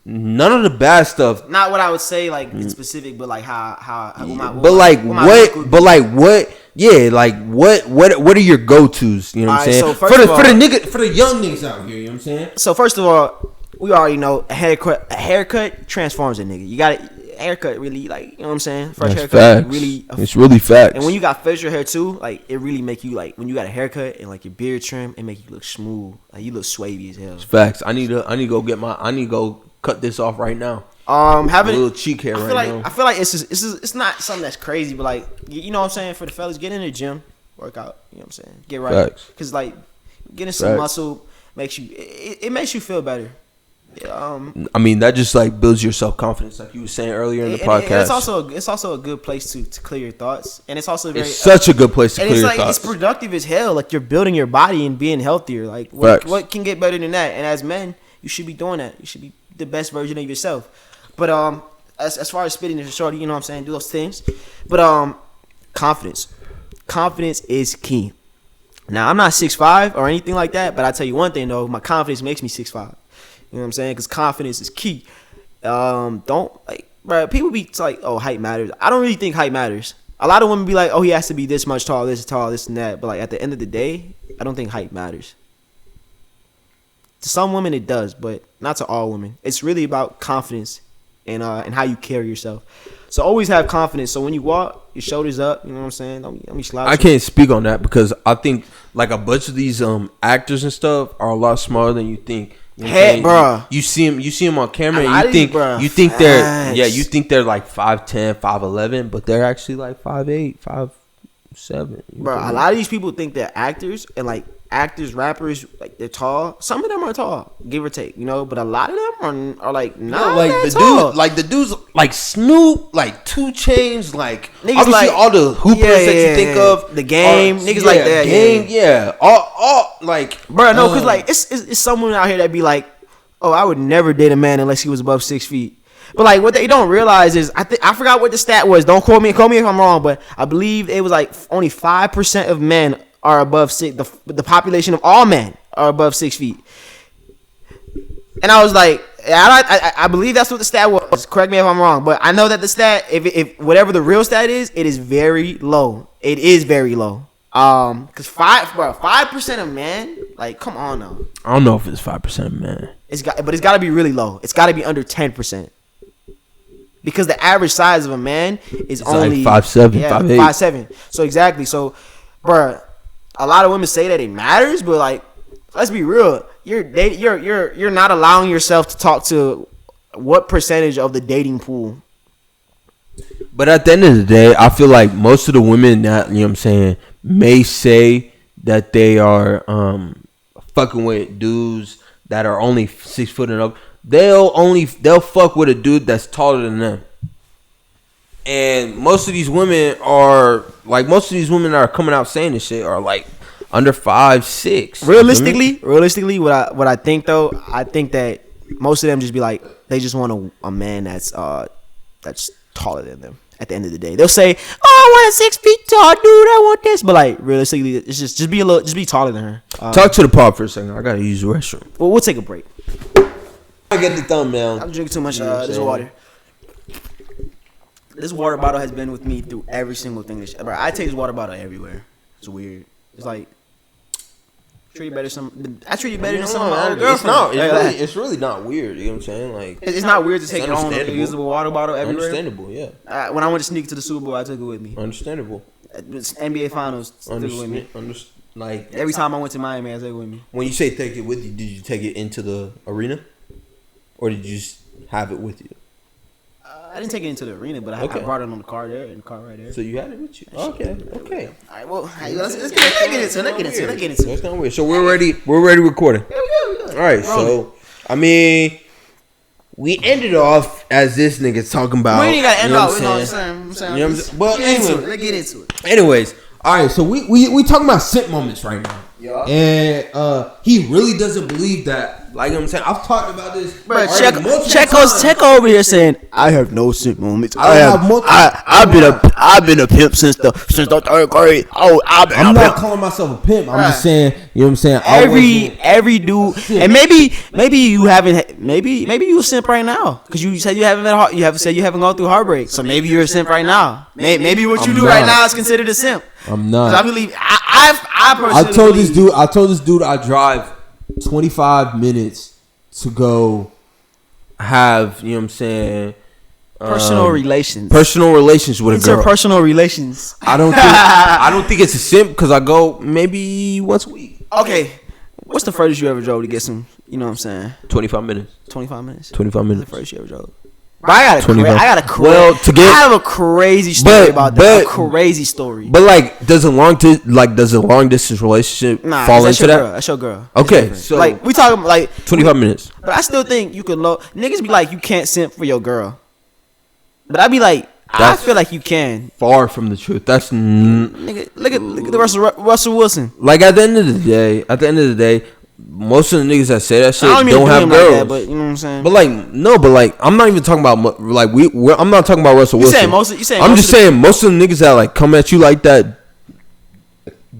none of the bad stuff. Not what I would say, like in specific, but like how. What are your go tos? You know what I'm saying? So for the young niggas out here, you know what I'm saying? So first of all, we already know a haircut transforms a nigga. You got it. Haircut really, like, you know what I'm saying? Fresh That's haircut facts. really. It's really facts. And when you got facial hair too, like it really make you like when you got a haircut and like your beard trim, it make you look smooth. Like you look swavy as hell. It's facts. I need to go cut this off right now. Having a little cheek hair now. I feel like it's not something that's crazy, but like you know what I'm saying, for the fellas, get in the gym, work out. You know what I'm saying? Get right, because like getting some muscle makes you it makes you feel better. I mean, that just like builds your self confidence, like you were saying earlier in the podcast. And it's also a good place to clear your thoughts, and it's also such a good place to clear your thoughts. It's productive as hell. Like you're building your body and being healthier. Like what can get better than that? And as men, you should be doing that. You should be the best version of yourself. But as far as spitting as a shorty, you know what I'm saying, do those things. But confidence. confidence is key. Now, I'm not 6'5" or anything like that, but I tell you one thing though, my confidence makes me 6'5". You know what I'm saying? Because confidence is key. Don't like, bro. People be like, oh, height matters. I don't really think height matters. A lot of women be like, oh, he has to be this much tall, this tall, this and that. But like at the end of the day, I don't think height matters. To some women it does, but not to all women. It's really about confidence and how you carry yourself. So always have confidence. So when you walk, your shoulders up. You know what I'm saying? Don't be slouching. I can't speak on that because I think like a bunch of these actors and stuff are a lot smarter than you think. You know Head, bro. You see them on camera, and you think they're like 5'10", 5'11", but they're actually like 5'8", 5'7". Bro, a lot of these people think they're actors and like actors, rappers, like they're tall. Some of them are tall, give or take, you know, but a lot of them are like not like that the tall. the dudes like Snoop, like 2 Chainz, like niggas obviously like all the hoopers that you think of, the game, niggas like that, game, all like, bro, no, cause like it's someone out here that be like, oh, I would never date a man unless he was above 6 feet. But like what they don't realize is I forgot what the stat was. Don't quote me if I'm wrong, but I believe it was like only 5% of men are above 6. The population of all men are above 6 feet. And I was like, I believe that's what the stat was. Correct me if I'm wrong, but I know that the stat, if whatever the real stat is, it is very low. It is very low. Cause 5% of men, like, come on now. I don't know if it's 5% of men. But it's got to be really low. It's got to be under 10%. Because the average size of a man is only like 5'7", 5'8". 5'7". So exactly. So, bruh, a lot of women say that it matters, but like, let's be real. You're not allowing yourself to talk to what percentage of the dating pool. But at the end of the day, I feel like most of the women that, you know what I'm saying, may say that they are fucking with dudes that are only 6 foot and up. They'll fuck with a dude that's taller than them. And most of these women are that are coming out saying this shit are like under 5'6". Realistically, what I think though, I think that most of them just be like, they just want a man that's taller than them. At the end of the day, they'll say, "Oh, I want a 6 feet tall dude. I want this." But like realistically, it's just be taller than her. Talk to the pod for a second. I gotta use the restroom. Well, we'll take a break. I get the thumbnail. I'm drinking too much this water. This water bottle has been with me through every single thing. Bro, I take this water bottle everywhere. It's weird. It's like I treat you better than some of my old girlfriends. It's really not weird. You know what I'm saying? Like, it's not weird to take your own reusable water bottle everywhere. Understandable, yeah. When I went to sneak to the Super Bowl, I took it with me. Understandable. NBA Finals, took it with me. Like every time I went to Miami, I took it with me. When you say take it with you, did you take it into the arena, or did you just have it with you? I didn't take it into the arena, but I brought it on the car there, in the car right there. So you had it with you. Okay. All right. Well, let's get into it. That's not weird. So we're ready. We're ready recording. Here we go. All right. So I mean, we ended off as this nigga talking about. We ain't gotta end off. You know what I'm saying? Well, let's get into it. Anyways, all right. So we talking about simp moments right now. Yeah. And he really doesn't believe that. Like, you know what I'm saying, I've talked about this. Bro, Checko over here saying, I have no simp moments. I've been a pimp since the 3rd grade. Oh, I'm not calling myself a pimp. I'm just saying, you know what I'm saying. Every dude, and maybe you haven't. Maybe you a simp right now because you said you haven't gone through heartbreak. So maybe you're a simp right now. Maybe what you do right now is considered a simp. I'm not. I believe I personally. I told this dude I drive 25 minutes to go have, you know what I'm saying, personal relations with a girl. Personal relations. I don't think it's a simp because I go maybe once a week. Okay, what's the furthest you ever drove to get some? You know what I'm saying? 25 minutes. 25 minutes. 25 minutes. The furthest you ever drove. But I have a crazy story about that. A crazy story. But like, does a long distance relationship fall into that? That's your girl. Okay, so like we talking like 25 minutes. But I still think you could niggas be like you can't simp for your girl. But I be like I feel like you can. Far from the truth. That's nigga. Look at the Russell Wilson. Like at the end of the day. Most of the niggas that say that shit don't have girls. Like that, but you know what I'm saying. But like I'm not even talking about like I'm not talking about Russell Wilson. I'm just saying most of the niggas that like come at you like that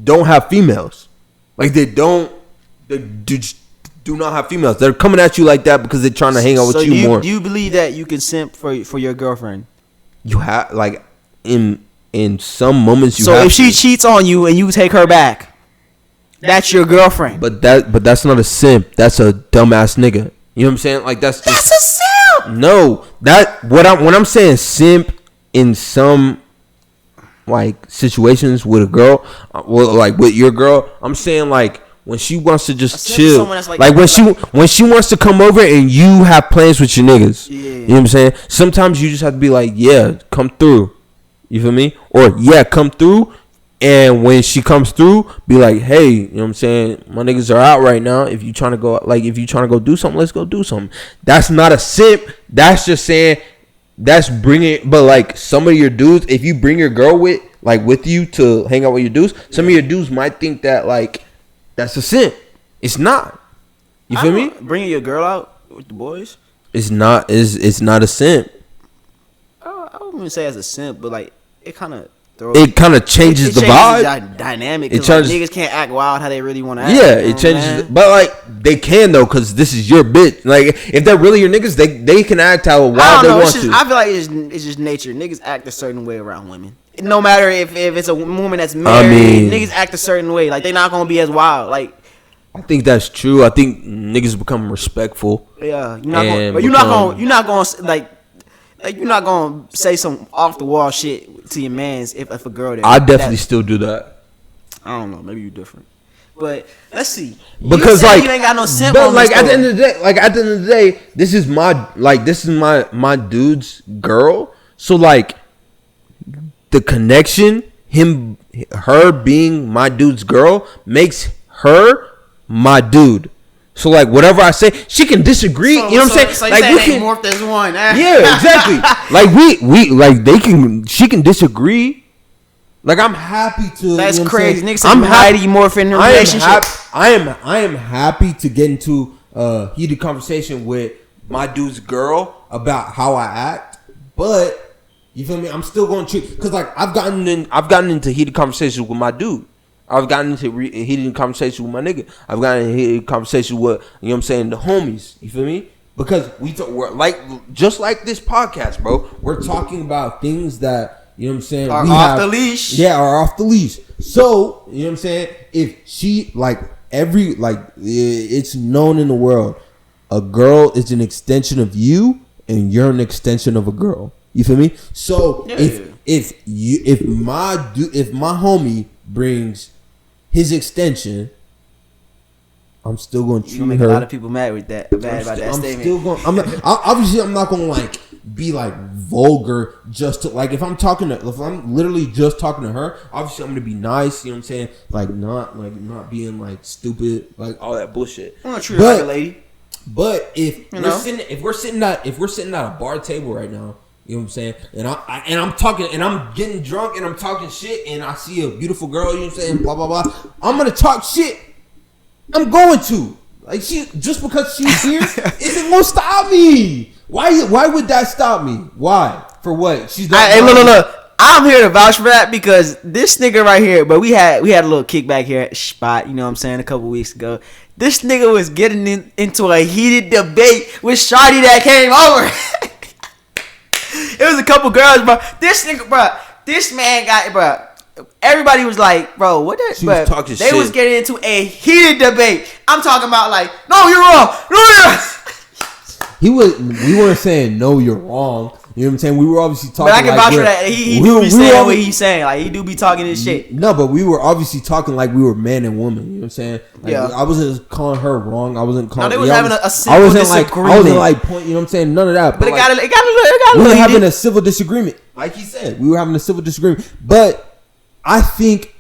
don't have females. Like they do not have females. They're coming at you like that because they're trying to hang out with you more. Do you believe that you can simp for your girlfriend? You have like in some moments you. So have if she cheats on you and you take her back, that's your girlfriend. But that's not a simp. That's a dumbass nigga. You know what I'm saying? Like that's a simp. No, when I'm saying simp in some like situations with a girl, like with your girl, I'm saying like when she wants to just chill, like when she wants to come over and you have plans with your niggas. Yeah. You know what I'm saying? Sometimes you just have to be like, yeah, come through. You feel me? Or yeah, come through. And when she comes through, be like, hey, you know what I'm saying? My niggas are out right now. If you trying to go do something, let's go do something. That's not a simp. That's just saying, that's bringing. But like some of your dudes, if you bring your girl with you to hang out with your dudes, some of your dudes might think that like that's a simp. It's not. You feel me? Bringing your girl out with the boys. It's not. It's not a simp. I wouldn't say as a simp, but like it kind of. It kind of changes the vibe. Dynamic. It changes. Like, niggas can't act wild how they really want to act. Yeah, it changes. But like they can though, because this is your bitch. Like if they're really your niggas, they can act how wild they want to. I feel like it's just nature. Niggas act a certain way around women. No matter if it's a woman that's married, niggas act a certain way. Like they're not gonna be as wild. Like I think that's true. I think niggas become respectful. Yeah, you're not gonna say some off the wall shit to your mans if a girl there. I definitely still do that. I don't know, maybe you're different. But let's see. Because like you ain't got no simp. But like at the end of the day, this is my dude's girl. So like the connection, her being my dude's girl makes her my dude. So like whatever I say, she can disagree. You know what I'm saying? So like we can morph as one. Yeah, exactly. Like we like she can disagree. Like I'm happy to. That's crazy. Niggas I'm happy to morph in a relationship. I am happy to get into a heated conversation with my dude's girl about how I act, but you feel me? I'm still going to treat because like I've gotten into heated conversations with my dude. I've gotten into heated conversation with my nigga. I've gotten into heated conversation with, you know what I'm saying, the homies. You feel me? Because we're like, just like this podcast, bro. We're talking about things that, you know what I'm saying, are off the leash. Yeah, are off the leash. So, you know what I'm saying? If she, like, it's known in the world, a girl is an extension of you and you're an extension of a girl. You feel me? So, if my homie brings his extension, I'm still going to treat her. You make a lot of people mad with that. About that statement. Obviously, I'm not going to like be like vulgar just to like if I'm literally just talking to her. Obviously, I'm going to be nice. You know what I'm saying? Like not being like stupid, like all that bullshit. I'm gonna treat her like a lady. But if we're sitting at a bar table right now. You know what I'm saying? And I'm talking and I'm getting drunk and I'm talking shit and I see a beautiful girl, you know what I'm saying? Blah blah blah. I'm gonna talk shit. I'm going to. Like just because she's here isn't gonna stop me. Why would that stop me? Why? For what? She's not. Hey, look. I'm here to vouch for that because this nigga right here, but we had a little kickback here at Spot, you know what I'm saying, a couple weeks ago. This nigga was getting into a heated debate with Shawty that came over. It was a couple girls, bro. This man got, bro. Everybody was like, bro, what that? Bro, they was getting into a heated debate. I'm talking about like, no, you're wrong. No, you're wrong. We weren't saying no, you're wrong. You know what I'm saying? We were obviously talking. But I can vouch for that. He do be saying what he's saying. Like he do be talking his shit. No, but we were obviously talking like we were man and woman. You know what I'm saying? Like, yeah. I wasn't calling her wrong. I wasn't calling. No, they was having a civil disagreement. I wasn't like point. You know what I'm saying? None of that. But it got a little. We were having a civil disagreement. Like he said, we were having a civil disagreement. But I think.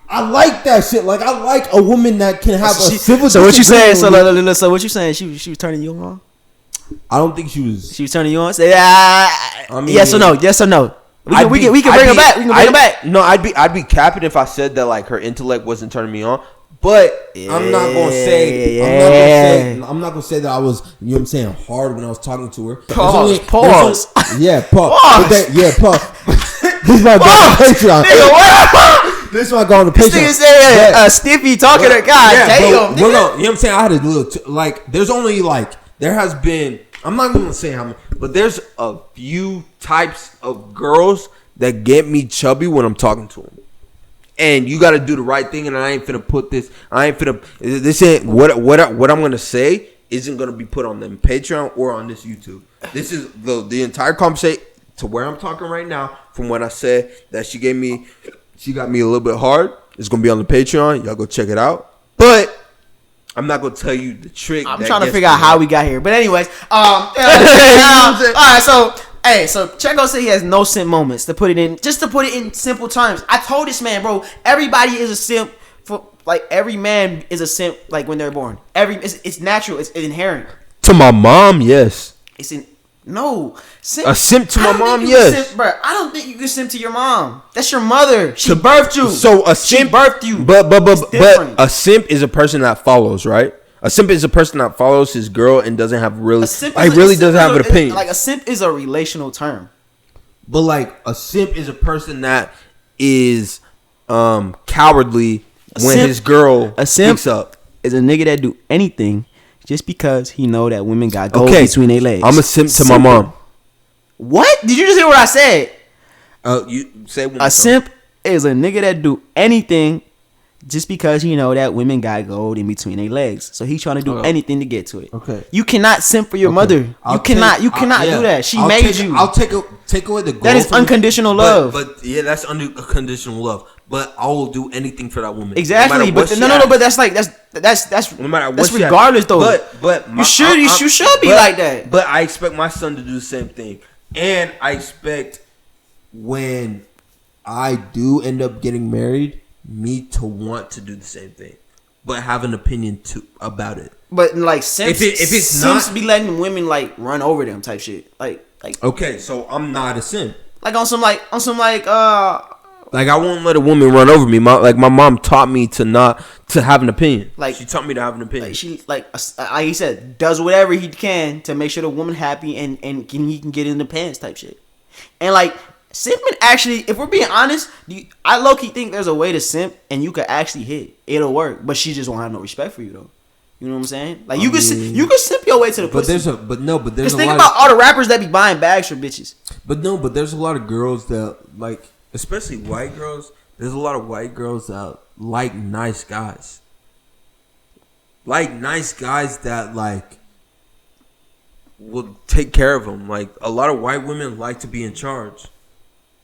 I like that shit. Like I like a woman that can have a civil. So what you saying? So what you saying? She was turning you on? I don't think she was. She was turning you on. Say yes or no. Yes or no. We can bring her back. We can bring her back. No, I'd be capping if I said that like her intellect wasn't turning me on. But I'm not gonna say. I'm not gonna say that I was. You know what I'm saying? Hard when I was talking to her. Pause. Yeah, pause. Pause. This is my Patreon. This one go on the This Patreon. nigga said Stiffy talking to God. Damn, you know nigga. what I'm saying? I had a little there's only there has been, I'm not even gonna say how many, but there's a few types of girls that get me chubby when I'm talking to them. And you got to do the right thing. And I ain't finna put this. This ain't what I'm gonna say isn't gonna be put on the Patreon or on this YouTube. This is the entire conversation to where I'm talking right now. From what I said that she got me a little bit hard. It's gonna be on the Patreon. Y'all go check it out. But I'm not gonna tell you the trick. I'm trying to figure out how we got here. But anyways, all right. So Checko said he has no simp moments to put it in simple terms. I told this man, bro, everybody is a simp. Every man is a simp when they're born. It's natural. It's inherent. To my mom, yes. Simp. A simp to my mom, yes. Bro, I don't think you can simp to your mom. That's your mother. She birthed you. So a simp, she birthed you. But a simp is a person that follows, right? A simp is a person that follows his girl and doesn't have doesn't have an opinion. A simp is a relational term. But a simp is a person that is cowardly his girl speaks up. Is a nigga that do anything just because he know that women got gold between their legs. I'm a simp to my mom. What? Did you just hear what I said? You say a simp is a nigga that do anything just because he know that women got gold in between their legs. So he trying to do anything to get to it. Okay. You cannot simp for your mother. You cannot do that. She made you. I'll take away the gold. That is unconditional love. But yeah, that's unconditional love. But I will do anything for that woman. Exactly. But but that's no matter what. That's regardless though. But you should be like that. But I expect my son to do the same thing. And I expect when I do end up getting married, me to want to do the same thing, but have an opinion about it. But simps, if it's simps not, be letting women run over them type shit. Okay, so I'm not a simp. I won't let a woman run over me. My mom taught me to have an opinion. She taught me to have an opinion. She he said, does whatever he can to make sure the woman happy and he can get in the pants type shit. And simping actually, if we're being honest, I low-key think there's a way to simp and you could actually hit. It'll work, but she just won't have no respect for you though. You know what I'm saying? You can simp your way to the pussy. Because think about all the rappers that be buying bags for bitches. But there's a lot of girls that especially white girls. There's a lot of white girls that like nice guys. Like nice guys that will take care of them. A lot of white women like to be in charge.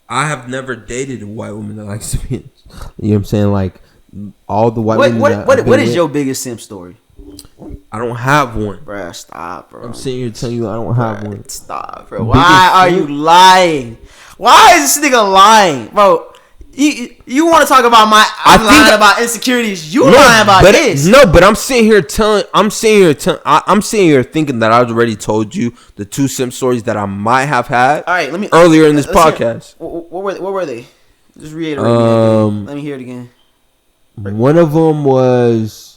I have never dated a white woman that likes to be in, you know what I'm saying? All the white women. What is your biggest simp story? I don't have one. Bruh, stop, bro. I'm sitting here telling you I don't have one. Stop, bro. Why are you lying? Why is this nigga lying? Bro, you want to talk about I'm lying about insecurities. You lying about this. No, but I'm sitting here thinking that I've already told you the two simp stories that I might have had earlier in this podcast. What were they? Just reiterate. Let me hear it again. One of them was...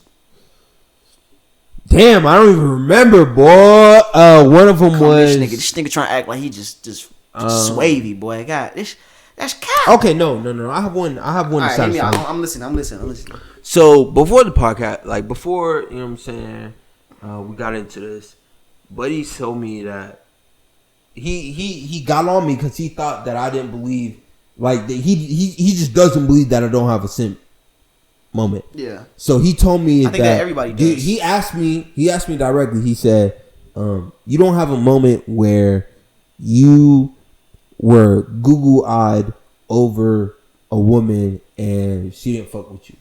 Damn, I don't even remember, boy. One of them was... This nigga trying to act like he just swavy, boy. God, that's cap. Okay, no. I have one. Right, I'm listening. So before the podcast, before, you know what I'm saying, we got into this, Buddy told me that he got on me because he thought that I didn't believe, he just doesn't believe that I don't have a simp moment. Yeah. So he told me I think that everybody does. He asked me directly. He said, "You don't have a moment where you were Google-eyed over a woman and she didn't fuck with you."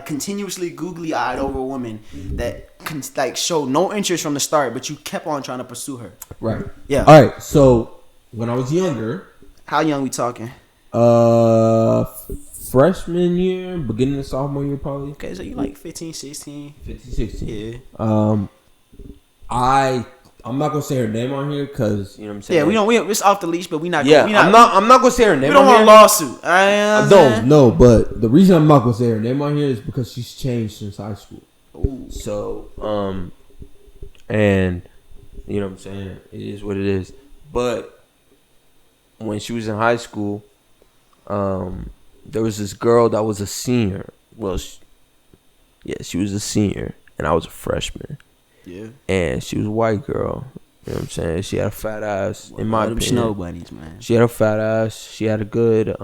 Continuously googly-eyed over a woman that showed no interest from the start, but you kept on trying to pursue her. Right. Yeah. All right. So when I was younger, how young we talking? Freshman year, beginning of sophomore year, probably. Okay, so you 15, 16. 15, 16. Yeah. I'm not gonna say her name on here because you know what I'm saying. Yeah, it's off the leash, but we not. Yeah, I'm not gonna say her name. We don't want a lawsuit. No, but the reason I'm not gonna say her name on here is because she's changed since high school. Ooh. So, and you know what I'm saying. It is what it is. But when she was in high school, there was this girl that was a senior. Well, she was a senior, and I was a freshman. Yeah. And she was a white girl. You know what I'm saying? She had a fat ass. In my opinion, snow bunnies, man. She had a fat ass. She had a good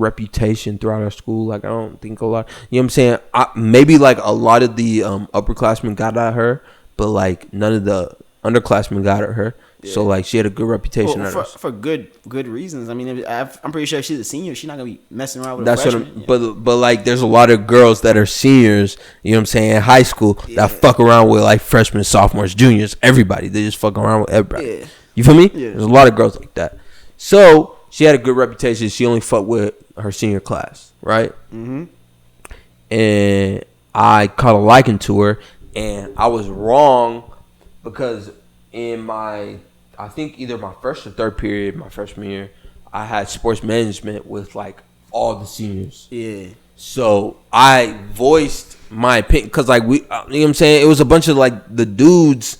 reputation throughout her school. Like, I don't think a lot. You know what I'm saying? Maybe like a lot of the upperclassmen got at her, but like none of the underclassmen got at her. Yeah. So like she had a good reputation. For good reasons. I mean, I'm pretty sure if she's a senior, she's not gonna be messing around with a freshman. But like there's a lot of girls that are seniors. You know what I'm saying? In high school that fuck around with like freshmen, sophomores, juniors, everybody. They just fuck around with everybody. Yeah. You feel me? Yeah. There's a lot of girls like that. So she had a good reputation. She only fucked with her senior class, right? Mm-hmm. And I caught a liking to her, and I was wrong because in I think either my first or third period, my freshman year, I had sports management with like all the seniors. Yeah. So I voiced my opinion because like you know what I'm saying? It was a bunch of like the dudes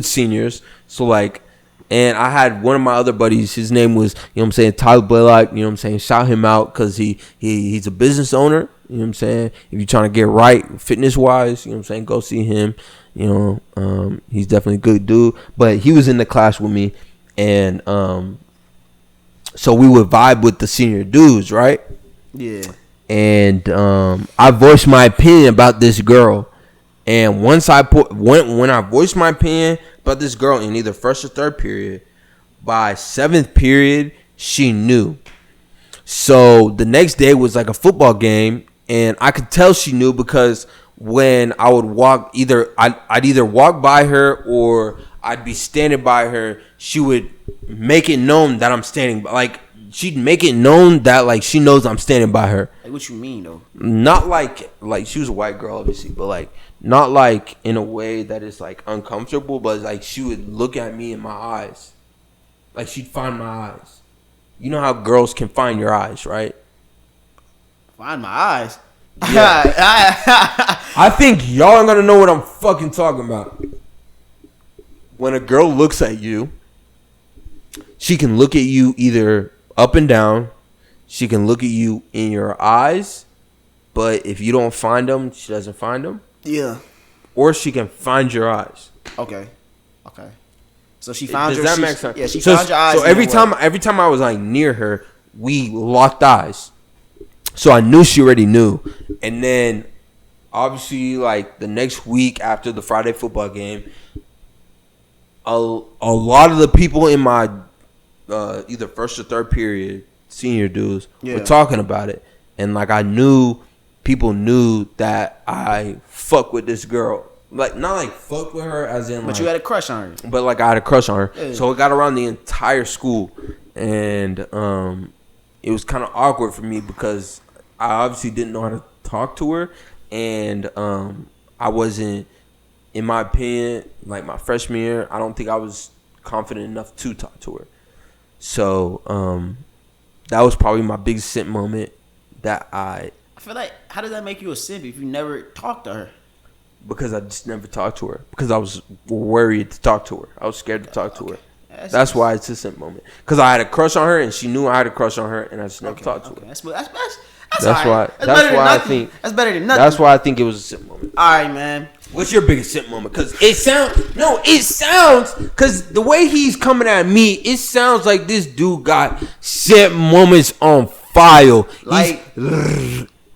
seniors. So like, and I had one of my other buddies, his name was, you know what I'm saying, Tyler Blaylock, you know what I'm saying? Shout him out because he's a business owner. You know what I'm saying? If you're trying to get right fitness wise, you know what I'm saying, go see him. You know, he's definitely a good dude. But he was in the class with me, and so we would vibe with the senior dudes, right? Yeah. And I voiced my opinion about this girl, and once when I voiced my opinion about this girl in either first or third period, by seventh period she knew. So the next day was like a football game, and I could tell she knew because when I would walk, I'd either walk by her or I'd be standing by her, she would make it known that I'm standing by. Like, she'd make it known that like she knows I'm standing by her. Like, what you mean though? Not like she was a white girl obviously, but like not like in a way that is like uncomfortable, but like she would look at me in my eyes. Like she'd find my eyes. You know how girls can find your eyes, right? Find my eyes? Yeah. I think y'all are gonna know what I'm fucking talking about. When a girl looks at you, she can look at you either up and down. She can look at you in your eyes, but if you don't find them, she doesn't find them. Yeah. Or she can find your eyes. Okay. So she found your eyes. Does that make sense? Yeah, she found your eyes. So every time I was like near her, we locked eyes. So I knew she already knew. And then obviously like the next week after the Friday football game, a lot of the people in my either first or third period senior dudes were talking about it. And like I knew people knew that I fuck with this girl. Like not like fuck with her as in but you had a crush on her. But like I had a crush on her. Yeah. So it got around the entire school. And it was kind of awkward for me because I obviously didn't know how to talk to her, and I wasn't, in my opinion, like my freshman year, I don't think I was confident enough to talk to her. So that was probably my biggest simp moment that I feel like, how does that make you a simp if you never talked to her? Because I just never talked to her. Because I was worried to talk to her. I was scared to talk to her. That's why it's a simp moment. Because I had a crush on her, and she knew I had a crush on her, and I just never talked to her. That's why I think that's better than nothing. That's why I think it was a simp moment. All right, man. What's your biggest simp moment? Because it sounds because the way he's coming at me, it sounds like this dude got simp moments on file.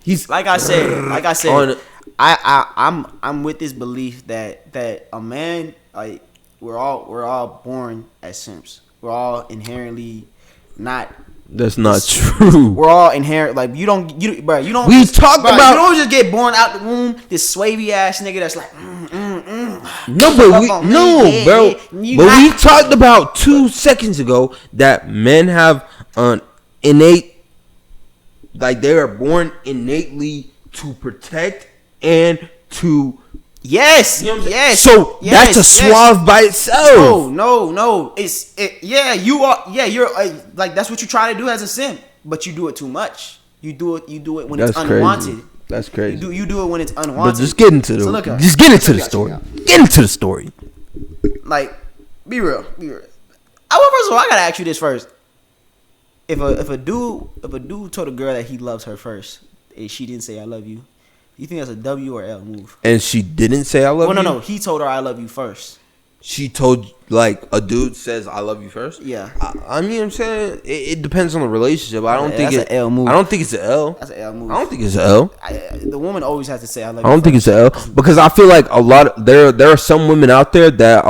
He's like I said. I'm with this belief that a man, like we're all born as simps. We're all inherently not. That's not true. We're all inherent. Like you don't. We talked about. You don't just get born out the womb. This swavy ass nigga that's like. No, but we talked about 2 seconds ago that men have an innate. Like they are born innately to protect and to. Yes. You know yes. So that's a suave by itself. No. You are. Yeah, you're like that's what you try to do as a simp, but you do it too much. You do it when it's unwanted. Crazy. That's crazy. You do it when it's unwanted. But just get into the story. Get into the story. Like, be real. First of all, I gotta ask you this first. if a dude told a girl that he loves her first, and she didn't say I love you, you think that's a W or L move? And she didn't say I love you? Well, no. He told her I love you first. She told, like, a dude says I love you first? Yeah. I mean, I'm saying it depends on the relationship. I don't think that's an L move. I don't think it's an L. That's an L move. I don't think it's an L. The woman always has to say I love you. I don't think it's an L because I feel like there are some women out there that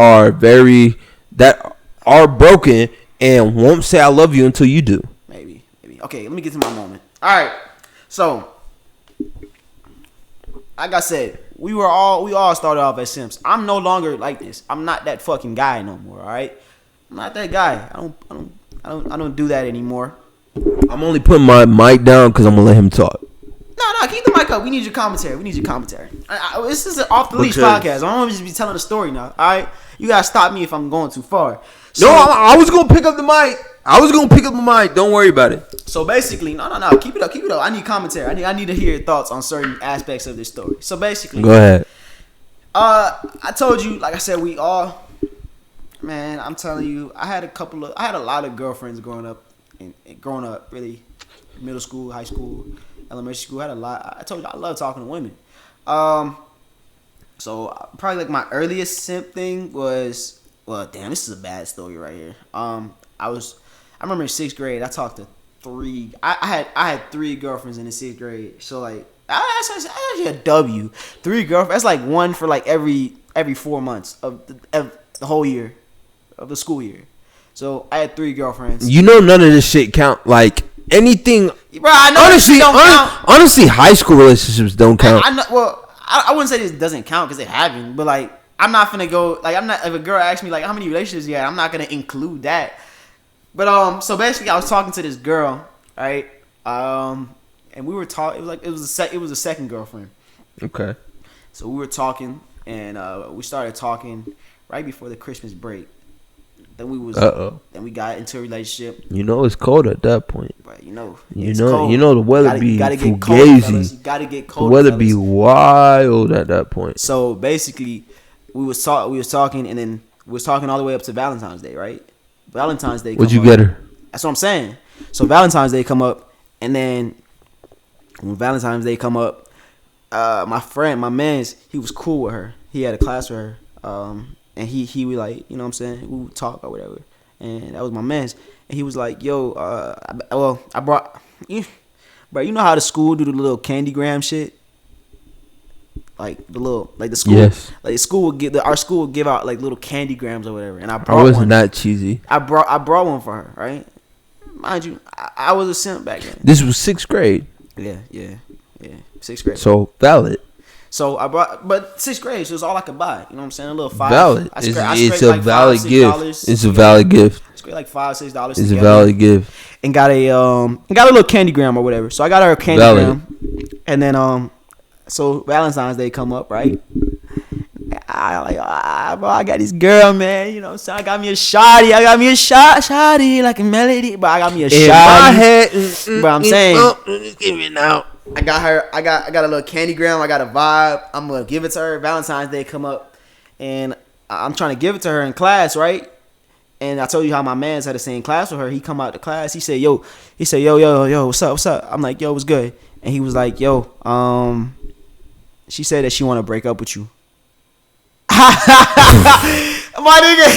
are broken and won't say I love you until you do. Maybe. Okay, let me get to my moment. All right. So, like I said, we all started off as simps. I'm no longer like this. I'm not that fucking guy no more. All right, I'm not that guy. I don't do that anymore. I'm only putting my mic down because I'm gonna let him talk. No, keep the mic up. We need your commentary. This is an off the leash podcast. I don't want to just be telling the story now. All right, you gotta stop me if I'm going too far. So, No, I was gonna pick up the mic. Don't worry about it. So basically, no. Keep it up. I need commentary. I need to hear your thoughts on certain aspects of this story. So basically, Go ahead. I told you, like I said, we all, man, I'm telling you, I had a lot of girlfriends growing up, really, middle school, high school, elementary school. I had a lot. I told you, I love talking to women. So probably like my earliest simp thing was, well, damn, this is a bad story right here. I remember in 6th grade, I talked to 3. I had 3 girlfriends in the 6th grade. So like, that's actually a W. 3 girlfriends. That's like one for like every 4 months of the whole year, of the school year. So I had 3 girlfriends. You know, none of this shit count. Like anything. Bro, I know honestly, high school relationships don't count. I wouldn't say this doesn't count because it happened, but like, I'm not finna go. Like, I'm not. If a girl asks me like how many relationships you had, I'm not gonna include that. But so basically, I was talking to this girl, right? And we were talking. It was a second girlfriend. Okay. So we were talking, and we started talking right before the Christmas break. Then we got into a relationship. You know it's cold at that point. Right, you know the weather be gotta get fugazi. cold, fellas. You gotta get cold. The weather fellas. be wild at that point. So basically, we was talking, and then we was talking all the way up to Valentine's Day, right? Valentine's Day. What'd you get her? That's what I'm saying. So Valentine's Day come up, and then when Valentine's Day come up, my man's, he was cool with her. He had a class with her, and he was like, you know what I'm saying, we would talk or whatever, and that was my man's, and he was like, yo, I brought, bro, you know how the school do the little candygram shit. Like the school, yes. Like our school would give out like little candygrams or whatever, and I wasn't one. that cheesy. I brought one for her, right? Mind you, I was a simp back then. This was 6th grade. Yeah, 6th grade. So valid. So I brought, but 6th grade, so it was all I could buy. You know what I'm saying? A little $5. Valid. It's a valid gift. It's a valid gift. I scraped like $5-6. It's a valid gift. And got a little candygram or whatever. So I got her a candygram, and then so Valentine's Day come up, right? I got this girl, man. You know what I'm saying? I got me a shawty like a melody, but I got me a shawty. In my head, but I'm saying, give it out. I got her. I got a little candygram. I got a vibe. I'm gonna give it to her. Valentine's Day come up, and I'm trying to give it to her in class, right? And I told you how my man's had the same class with her. He come out to class. He said, yo, what's up? I'm like, yo, what's good? And he was like, yo, she said that she want to break up with you. My nigga.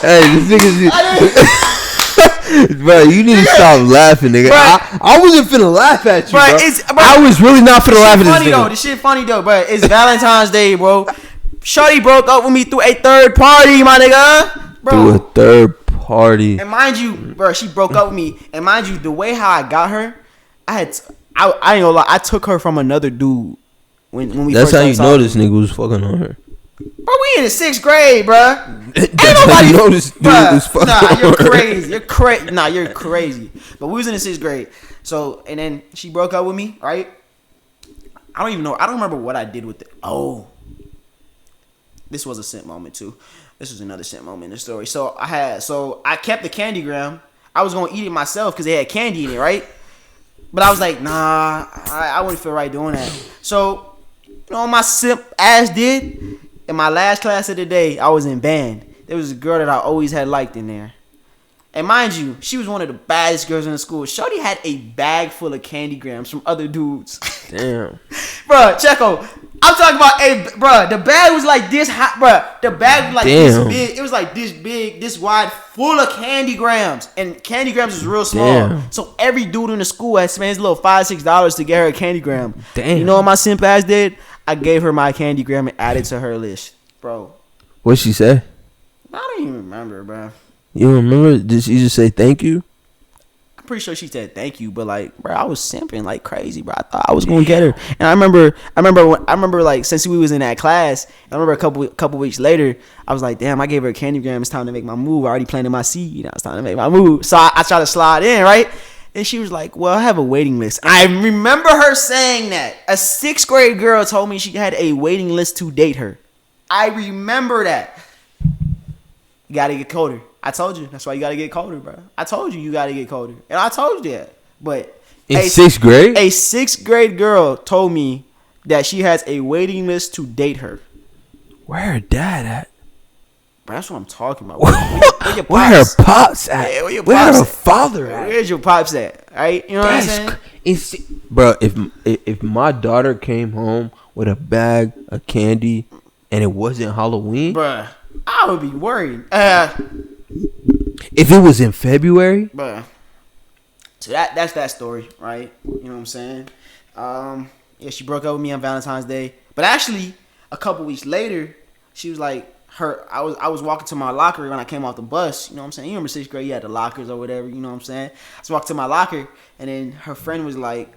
Hey, this nigga's. Bro, you need to stop laughing, nigga. I wasn't finna laugh at you, bro. I was really not finna laugh at this nigga. This shit funny though, bro. It's Valentine's Day, bro. Shorty broke up with me through a third party, my nigga. Bro. Through a third party. And mind you, bro, she broke up with me. And mind you, the way how I got her, I ain't gonna lie, I took her from another dude. When we That's first how you started know this nigga was fucking on her. Bro, we in the 6th grade, bro. Ain't nobody know this dude was fucking on you're her. crazy. You're crazy. Nah, you're crazy. But we was in the 6th grade. So, and then she broke up with me, right? I don't even know. I don't remember what I did with it. Oh. This was a simp moment, too. This was another simp moment in the story. So, I kept the candygram. I was going to eat it myself because they had candy in it, right? But I was like, nah, I wouldn't feel right doing that. So, you know what my simp ass did? In my last class of the day, I was in band. There was a girl that I always had liked in there. And mind you, she was one of the baddest girls in the school. Shorty had a bag full of candy grams from other dudes. Damn. Bruh, Checko, I'm talking about the bag was like this hot, bruh. The bag was like this big. It was like this big, this wide, full of candy grams. And candy grams is real small. Damn. So every dude in the school had spent his little $5-6 to get her a candy gram. Damn. You know what my simp ass did? I gave her my candy gram and added to her list. Bro. What'd she say? I don't even remember, bro. You don't remember? Did she just say thank you? I'm pretty sure she said thank you, but like, bro, I was simping like crazy, bro. I thought I was gonna get her, and I remember like since we was in that class, I remember a couple weeks later, I was like, damn, I gave her a candy gram. It's time to make my move. I already planted my seed. Now it's time to make my move. So I tried to slide in, right? And she was like, well, I have a waiting list. I remember her saying that. A 6th grade girl told me she had a waiting list to date her. I remember that. You gotta get colder. I told you. That's why you gotta get colder, bro. I told you gotta get colder. And I told you that. But in 6th grade? A 6th grade girl told me that she has a waiting list to date her. Where her dad at? Bro, that's what I'm talking about. Where her pops at? Yeah, where her father at? Where's your pops at? Right? You know what I'm saying? Bro, if my daughter came home with a bag of candy and it wasn't Halloween, bruh, I would be worried. If it was in February, bruh. So that's that story, right? You know what I'm saying? Yeah, she broke up with me on Valentine's Day, but actually, a couple weeks later, she was like, I was walking to my locker when I came off the bus. You know what I'm saying? You remember 6th grade, you had the lockers or whatever. You know what I'm saying? I was walking to my locker, and then her friend was like,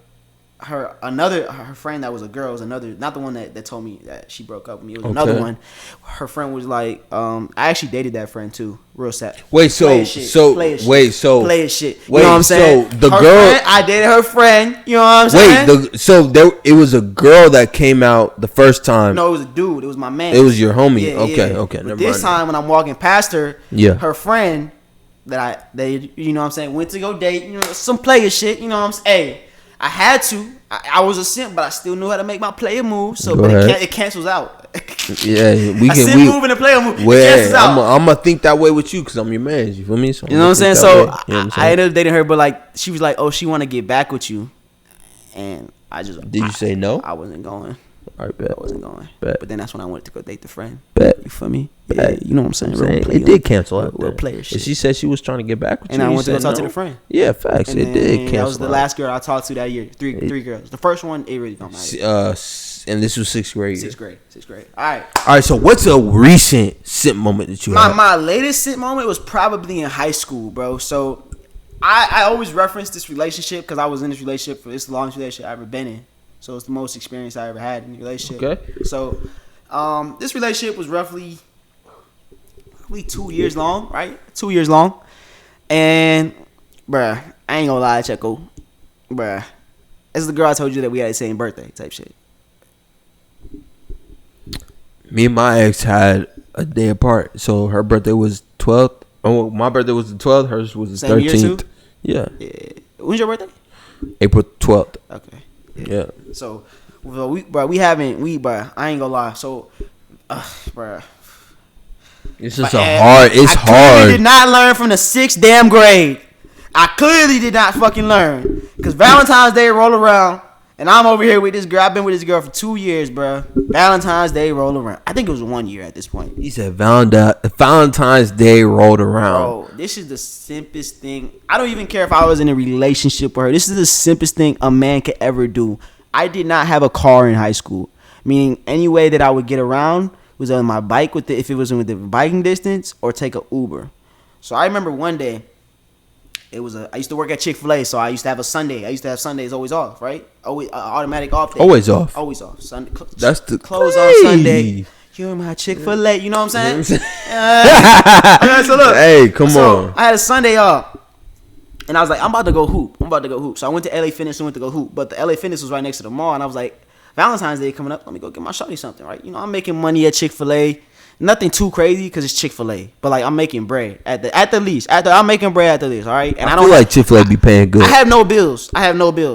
her friend that was a girl was another, not the one that told me that she broke up with me. It was another one. Her friend was like, I actually dated that friend too. Real sad. Wait, play as shit. You know what I'm saying? So the girl, friend, I dated her friend. You know what I'm saying? It was a girl that came out the first time. No, it was a dude. It was my man. It was your homie. Yeah, okay. But this time when I'm walking past her, yeah, her friend they you know what I'm saying, went to go date. You know, some player shit. You know what I'm saying? Hey. I had to. I was a simp, but I still knew how to make my player move. So, but it cancels out. Yeah, we move and a player move. Well, it cancels out. I'm gonna think that way with you because I'm your man. You feel me? So you know what I'm saying? So I ended up dating her, but like she was like, "Oh, she want to get back with you," and I just did. You say no? I wasn't going. All right, bet. I wasn't going. Bet. But then that's when I went to go date the friend. Bet. You feel me? Bet. Yeah, you know what I'm saying? It did cancel out. Real player shit. She said she was trying to get back with you. And I went to go talk to the friend. Yeah, facts. And it did cancel. That was the last girl I talked to that year. Three girls. The first one, it really don't matter. And this was 6th grade. 6th grade. All right. So what's a recent simp moment that you had? My latest simp moment was probably in high school, bro. So I always reference this relationship because I was in this relationship for this longest relationship I've ever been in. So it's the most experience I ever had in a relationship. Okay. So this relationship was roughly 2 years long, right? 2 years long. And, bruh, I ain't gonna lie, Checko. Bruh, this is the girl I told you that we had the same birthday type shit. Me and my ex had a day apart. So her birthday was 12th. Oh, my birthday was the 12th. Hers was the 13th. Year too? Yeah. When's your birthday? April 12th. Okay. Yeah. So, I ain't gonna lie. So, bruh. It's just hard. It's hard. I clearly did not learn from the 6th damn grade. I clearly did not fucking learn. Because Valentine's Day roll around, and I'm over here with this girl. I've been with this girl for 2 years, bruh. Valentine's Day roll around. I think it was 1 year at this point. He said Valentine's Day rolled around. Bro, this is the simpest thing. I don't even care if I was in a relationship with her. This is the simpest thing a man could ever do. I did not have a car in high school. Meaning any way that I would get around was on my bike if it was in the biking distance or take an Uber. So I remember one day, I used to work at Chick-fil-A, so I used to have a Sunday. I used to have Sundays always off, right? Always automatic off day. Always off. Always off. Sunday. That's the close on Sunday. You're my Chick-fil-A. You know what I'm saying? So look. Hey, come on. I had a Sunday off. And I was like, I'm about to go hoop. So I went to LA Fitness and went to go hoop. But the LA Fitness was right next to the mall. And I was like, Valentine's Day coming up. Let me go get my shawty something, right? You know, I'm making money at Chick-fil-A. Nothing too crazy because it's Chick-fil-A. But, like, I'm making bread at the least. I'm making bread at the least, all right? And I don't feel like Chick-fil-A be paying good. I have no bills.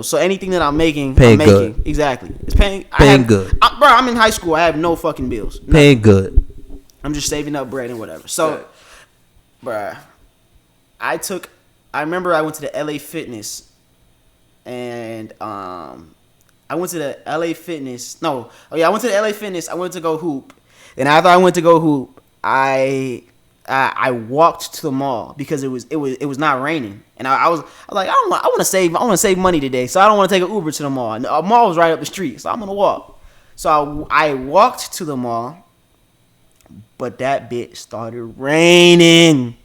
So anything that I'm making, paying I'm making. Good. Exactly. It's paying good. Bro, I'm in high school. I have no fucking bills. Nothing. Paying good. I'm just saving up bread and whatever. So, bruh, I remember I went to the LA Fitness, and I went to the LA Fitness. No, I went to the LA Fitness. I went to go hoop, and after I went to go hoop, I walked to the mall because it was not raining, and I was like, I want to save money today, so I don't want to take an Uber to the mall. And the mall was right up the street, so I'm gonna walk. So I walked to the mall, but that bitch started raining.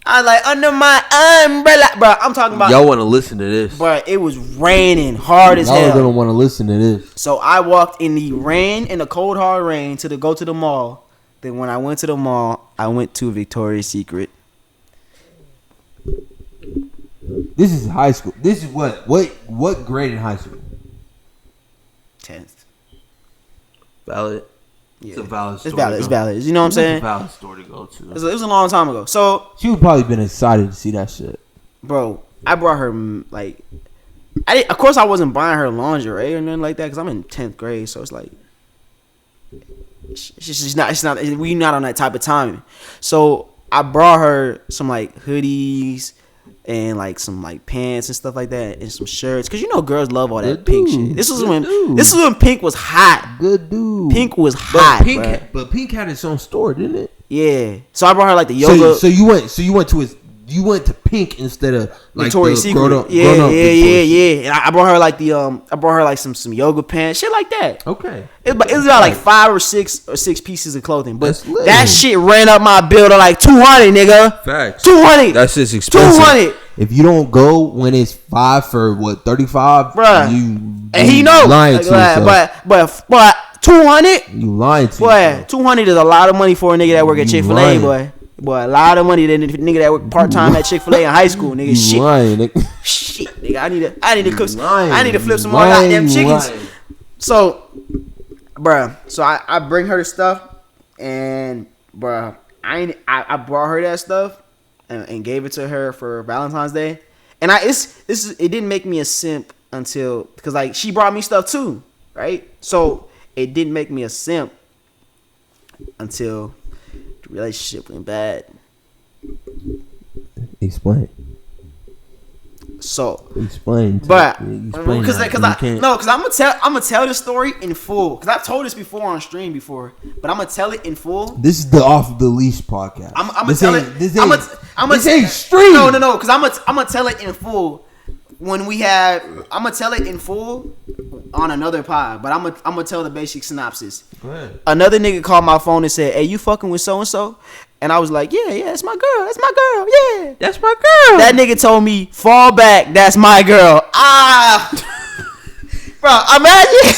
I was like, under my umbrella, bro. I'm talking about. Y'all want to listen to this, bro? It was raining hard as hell. Y'all gonna want to listen to this. So I walked in the rain, in the cold hard rain, to go to the mall. Then when I went to the mall, I went to Victoria's Secret. This is high school. This is what grade in high school? 10th. Valid. Yeah. It's a valid story. It's valid. You know what I'm saying? It's a valid story to go to. It was a long time ago. So she would probably been excited to see that shit. Bro, I brought her like, of course I wasn't buying her lingerie or nothing like that because I'm in 10th grade. So it's like, it's not. We not on that type of timing. So I brought her some like hoodies and like some like pants and stuff like that and some shirts because you know girls love all that pink shit. This was when Pink was hot. Good dude. Pink was hot. But Pink had its own store, didn't it? Yeah. So I brought her like the yoga. So you went to Pink instead of like Victoria's Secret. Grown up Yeah. And I brought her like some yoga pants, shit like that. Okay. It was about like 5 or 6 pieces of clothing, but that shit ran up my bill to like $200, nigga. Facts. $200. That's just expensive. $200. If you don't go when it's 5 for what 35, bruh, and he knows. Lying to yourself. But 200. You lying to boy. yourself. 200 is a lot of money for a nigga that work at Chick-fil-A, boy. Boy, a lot of money than a nigga that work part time at Chick-fil-A in high school, nigga. You shit. Lying, nigga. Shit, nigga. I need to cook. I need to flip some more goddamn chickens. Lying. So, bruh. So I bring her the stuff, and bruh, I brought her that stuff and gave it to her for Valentine's Day, and it didn't make me a simp until because like she brought me stuff too, right? So it didn't make me a simp until the relationship went bad. Explain. So explain, but because I'm gonna tell this story in full because I've told this before on stream before, but I'm gonna tell it in full. This is the Off the Leash podcast. I'm gonna tell it. This ain't stream. No, because I'm gonna tell it in full when we have. I'm gonna tell it in full on another pod, but I'm gonna tell the basic synopsis. Go ahead. Another nigga called my phone and said, "Hey, you fucking with so and so?" And I was like, yeah, that's my girl. That's my girl. Yeah, that's my girl. That nigga told me, fall back. That's my girl. Bro, imagine.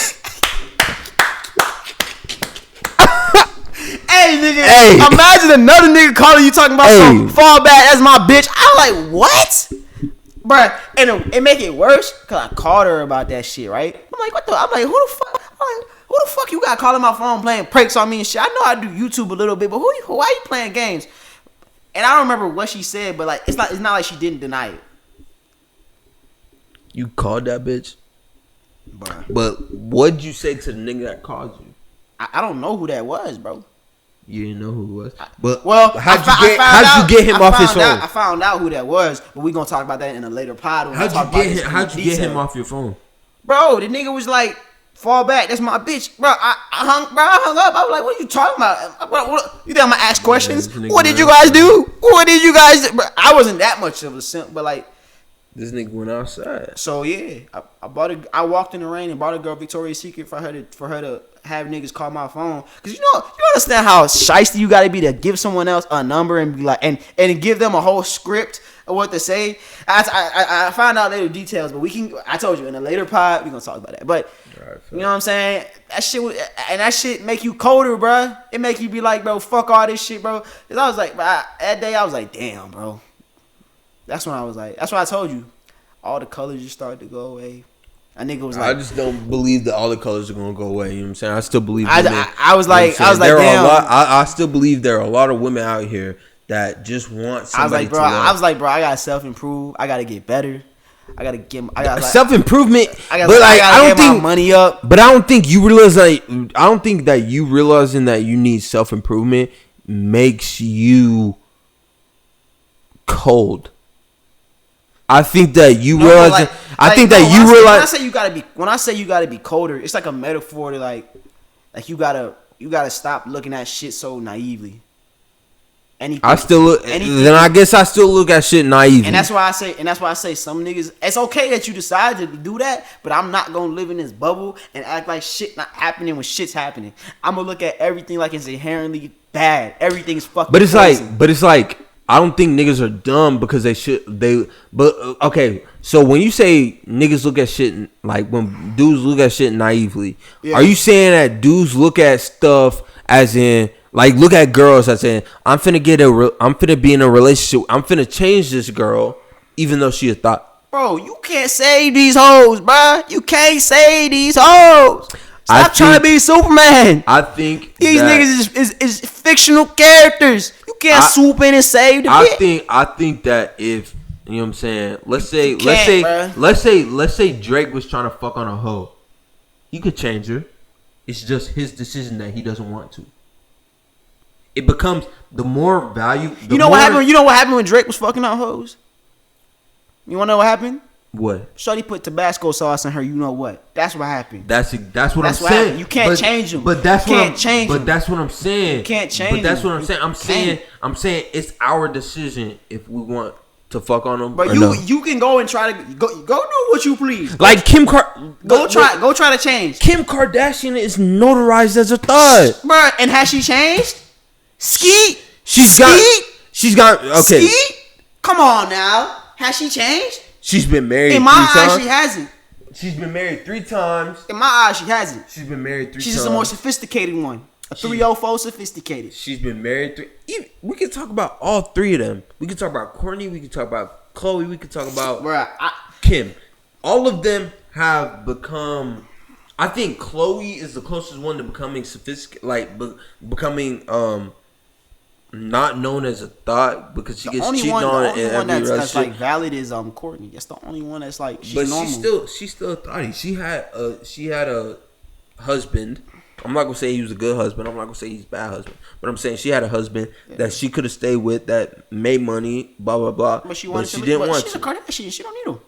Hey, nigga. Hey. Imagine another nigga calling you talking about some fall back. That's my bitch. I'm like, what? Bro, and it make it worse because I called her about that shit, right? I'm like, what the? I'm like, who the fuck? I'm like, who the fuck you got calling my phone playing pranks on me and shit? I know I do YouTube a little bit, but why you playing games? And I don't remember what she said, but like it's not like she didn't deny it. You called that bitch? Bruh. But what'd you say to the nigga that called you? I don't know who that was, bro. You didn't know who it was? But how'd you get him off his phone? I found out who that was, but we gonna talk about that in a later pod. How'd you get him off your phone? Bro, the nigga was like, fall back, that's my bitch. Bro, I hung up. I was like, what are you talking about? What, you think I'm gonna ask questions? What did you guys do? What did you guys do? Bro, I wasn't that much of a simp, but like, this nigga went outside. So yeah, I walked in the rain and bought a girl Victoria's Secret for her to have niggas call my phone. Cause you understand how shiesty you gotta be to give someone else a number and be like and give them a whole script of what to say. I found out later details, but I told you in a later pod we gonna talk about that. But you know what I'm saying? That shit make you colder, bro. It make you be like, bro, fuck all this shit, bro. Cause I was like, that day I was like, damn, bro. That's when I was like, that's why I told you, all the colors just started to go away. A nigga was like, I just don't believe that all the colors are gonna go away. You know what I'm saying? I still believe. I was like, damn. I still believe there are a lot of women out here that just want somebody to love. I was like, bro, I gotta self improve. I gotta get better. I gotta self improvement. I don't think my money up. But I don't think you realize I don't think that you realizing that you need self improvement makes you cold. I think that you realize. When I say you gotta be colder, it's like a metaphor to like you gotta stop looking at shit so naively. Anything, I guess I still look at shit naively. And that's why I say some niggas, it's okay that you decide to do that, but I'm not gonna live in this bubble and act like shit not happening when shit's happening. I'm gonna look at everything like it's inherently bad. Everything's fucking But it's crazy. like I don't think niggas are dumb because okay, so when you say niggas look at shit, like when dudes look at shit naively, are you saying that dudes look at stuff as in, like, look at girls as in, I'm finna be in a relationship, I'm finna change this girl, even though she a thought? Bro, you can't save these hoes, bro. You can't save these hoes. Stop trying to be Superman. I think these niggas is fictional characters. You can't swoop in and save the bitch. I think that if, you know what I'm saying, let's say Drake was trying to fuck on a hoe, he could change her. It's just his decision that he doesn't want to. It becomes the more value. You know what happened? You know what happened when Drake was fucking on hoes? You wanna know what happened? What? Shorty put Tabasco sauce in her. You know what? That's what happened. That's what I'm saying. Happened. You can't change them. But that's what I'm saying. You can't change. But that's what I'm saying. I'm saying it's our decision if we want to fuck on them. But you can go and try to go do what you please. Like Kim go try to change. Kim Kardashian is notarized as a thug. Bro, and has she changed? Skeet. She's got okay. Skeet? Come on now. Has she changed? She's been married 3 times. In my eyes, she hasn't. She's been married 3 times. In my eyes, she hasn't. She's been married 3 times. She's just a more sophisticated one. A 304 sophisticated. She's been married 3. We can talk about all 3 of them. We can talk about Courtney. We can talk about Chloe. We can talk about Kim. All of them have become. I think Chloe is the closest one to becoming sophisticated, like becoming not known as a thought because she gets cheated on. The only one that's like valid is Courtney. That's the only one that's like she's normal. She's still a thotty. She had a husband. I'm not gonna say he was a good husband. I'm not gonna say he's a bad husband. But I'm saying she had a husband that she could have stayed with that made money. Blah blah blah. But she didn't want to. She's a Kardashian. She don't need him.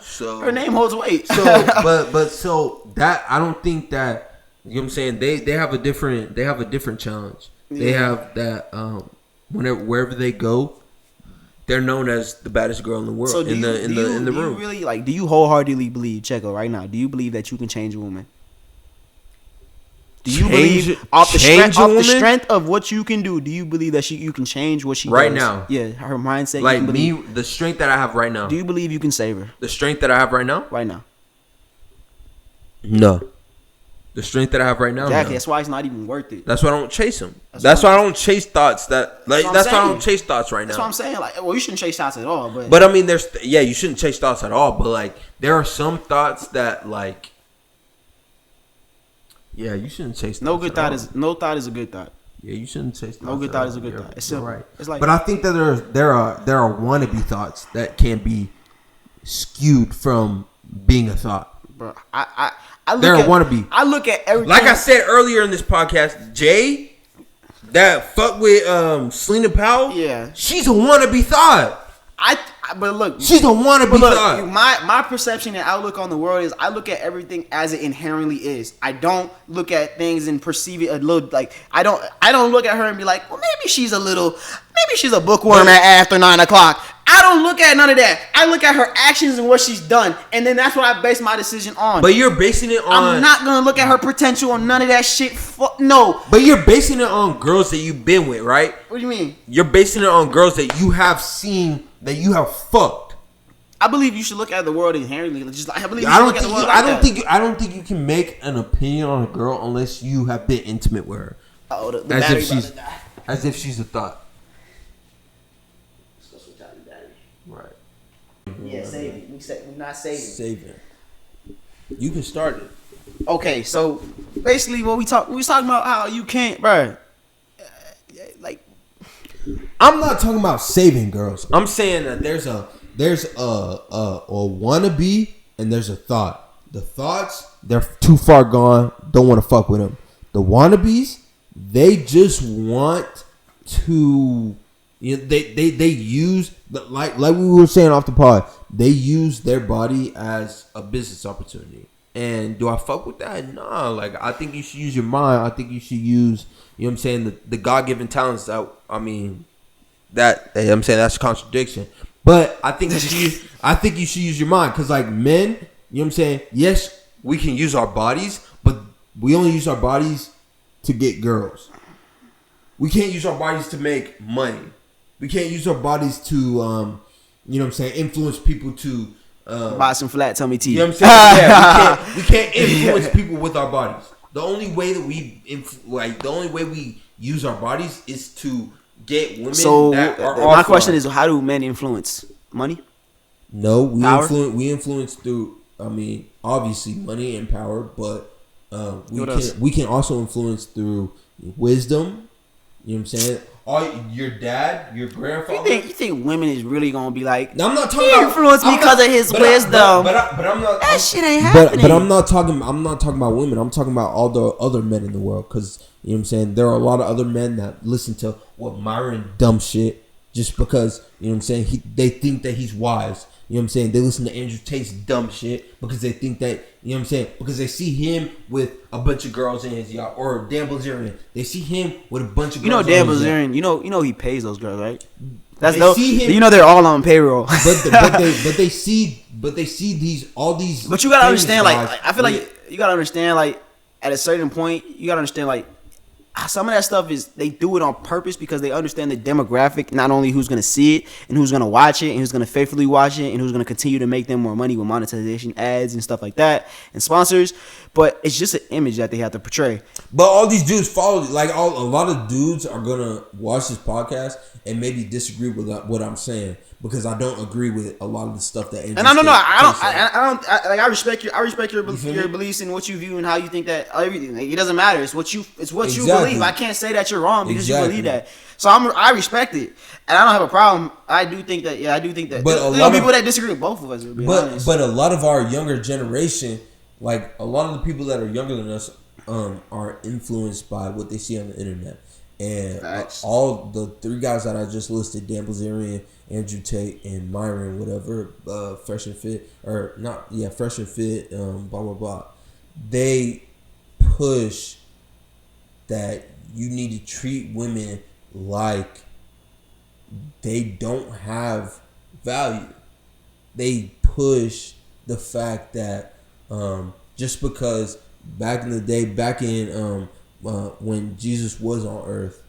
So her name holds weight. So so that I don't think that, you know what I'm saying, they have a different challenge. They have that wherever they go, they're known as the baddest girl in the world. So in the room. Do you really do you wholeheartedly believe, Checko, right now? Do you believe that you can change a woman? Do you believe off the strength of what you can do? Do you believe that you can change what she does right now? Yeah, her mindset. Like me, the strength that I have right now. Do you believe you can save her? The strength that I have right now. Right now. No. The strength that I have right now. Exactly. No. That's why it's not even worth it. That's why I don't chase them. That's why I don't chase thoughts that like. That's why I don't chase thoughts right now. That's what I'm saying. Like, well, you shouldn't chase thoughts at all. But I mean, you shouldn't chase thoughts at all. But like, there are some thoughts that like. Yeah, you shouldn't chase. No thought is a good thought. Yeah, you shouldn't chase thoughts. No good thought is a good thought. It's simple. Right. It's like. But I think that there are wannabe thoughts that can be skewed from being a thought. Bro, I look at everything. Like I said earlier in this podcast, Jay, that fuck with Selena Powell. Yeah, she's a wannabe thought. But look, she's a wannabe thought. My perception and outlook on the world is I look at everything as it inherently is. I don't look at things and perceive it a little like I don't look at her and be like, well, maybe she's a bookworm after 9 o'clock. I don't look at none of that. I look at her actions and what she's done, and then that's what I base my decision on. But you're basing it on. I'm not gonna look at her potential on none of that shit. No. But you're basing it on girls that you've been with, right? What do you mean? You're basing it on girls that you have seen, that you have fucked. I believe you should look at the world inherently. I don't think you can make an opinion on a girl unless you have been intimate with her. Oh, the battery about to die. As if she's a thought. Right. Yeah, saving. We're not saving. Saving. You can start it. Okay, so basically, we was talking about how you can't, bro. Like, I'm not talking about saving girls. I'm saying that there's a wannabe and there's a thought. The thoughts, they're too far gone. Don't want to fuck with them. The wannabes, they just want to You know, they use like we were saying off the pod. They use their body as a business opportunity. And do I fuck with that? Nah. Like I think you should use your mind. I think you should use, you know what I'm saying, the God given talents that I'm saying that's a contradiction. But I think you should use your mind, because like men, you know what I'm saying, yes, we can use our bodies, but we only use our bodies to get girls. We can't use our bodies to make money. We can't use our bodies to you know what I'm saying, influence people to buy some flat tummy tea. You know what I'm saying? Yeah, we can't influence people with our bodies. The only way that the only way we use our bodies is to get women. So that are my question is, how do men influence? Money? No, Power? we influence through, obviously money and power, but we can also influence through wisdom. You know what I'm saying? Your dad, your grandfather. You think women is really gonna be like? No, I'm not talking he about influenced me because of his wisdom. But I'm not. That shit ain't happening. But I'm not talking about women. I'm talking about all the other men in the world. Because you know what I'm saying, there are a lot of other men that listen to Myron dumb shit just because, you know what I'm saying, they think that he's wise. You know what I'm saying? They listen to Andrew Tate's dumb shit because they think that, you know what I'm saying, because they see him with a bunch of girls in his yacht, or Dan Bilzerian. They see him with a bunch of girls. You know Dan Bilzerian, you know he pays those girls, right? That's no. You know they're all on payroll. but they see all these. But you gotta understand, like I feel like you gotta understand, like at a certain point, you gotta understand, like some of that stuff is they do it on purpose because they understand the demographic, not only who's going to see it and who's going to watch it and who's going to faithfully watch it and who's going to continue to make them more money with monetization, ads and stuff like that, and sponsors, but it's just an image that they have to portray. But all these dudes follow, like a lot of dudes are going to watch this podcast and maybe disagree with what I'm saying, because I don't agree with a lot of the stuff that. And I respect your beliefs and what you view and how you think that everything. Like, it doesn't matter. It's what you believe. I can't say that you're wrong because you believe that. So I respect it, and I don't have a problem. I do think that. But there's people that disagree with both of us. But a lot of our younger generation, like a lot of the people that are younger than us, are influenced by what they see on the internet. And all the three guys that I just listed, Dan Bilzerian, Andrew Tate, and Myron, whatever, Fresh and Fit, or not, yeah, Fresh and Fit, blah, blah, blah. They push that you need to treat women like they don't have value. They push the fact that just because back in the day, when Jesus was on earth,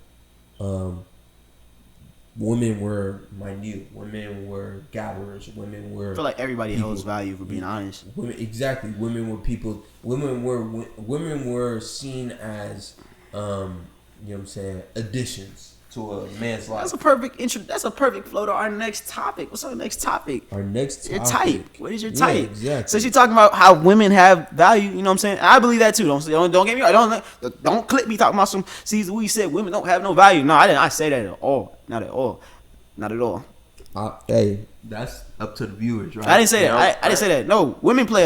women were minute, women were gatherers, women were. I feel like everybody holds value, for being honest. Exactly, women were people. Women were seen as, you know what I'm saying, additions to a man's life. That's a perfect That's a perfect flow to our next topic. What's our next topic? Our next topic. Your type. What is your type? Yeah, exactly. So she's talking about how women have value. You know what I'm saying? I believe that too. Don't get me wrong. Don't clip me talking about some. See, we said women don't have no value. No, I didn't. I say that at all. Not at all. Not at all. Hey, that's up to the viewers, right? I didn't say that. I didn't say that. No, women play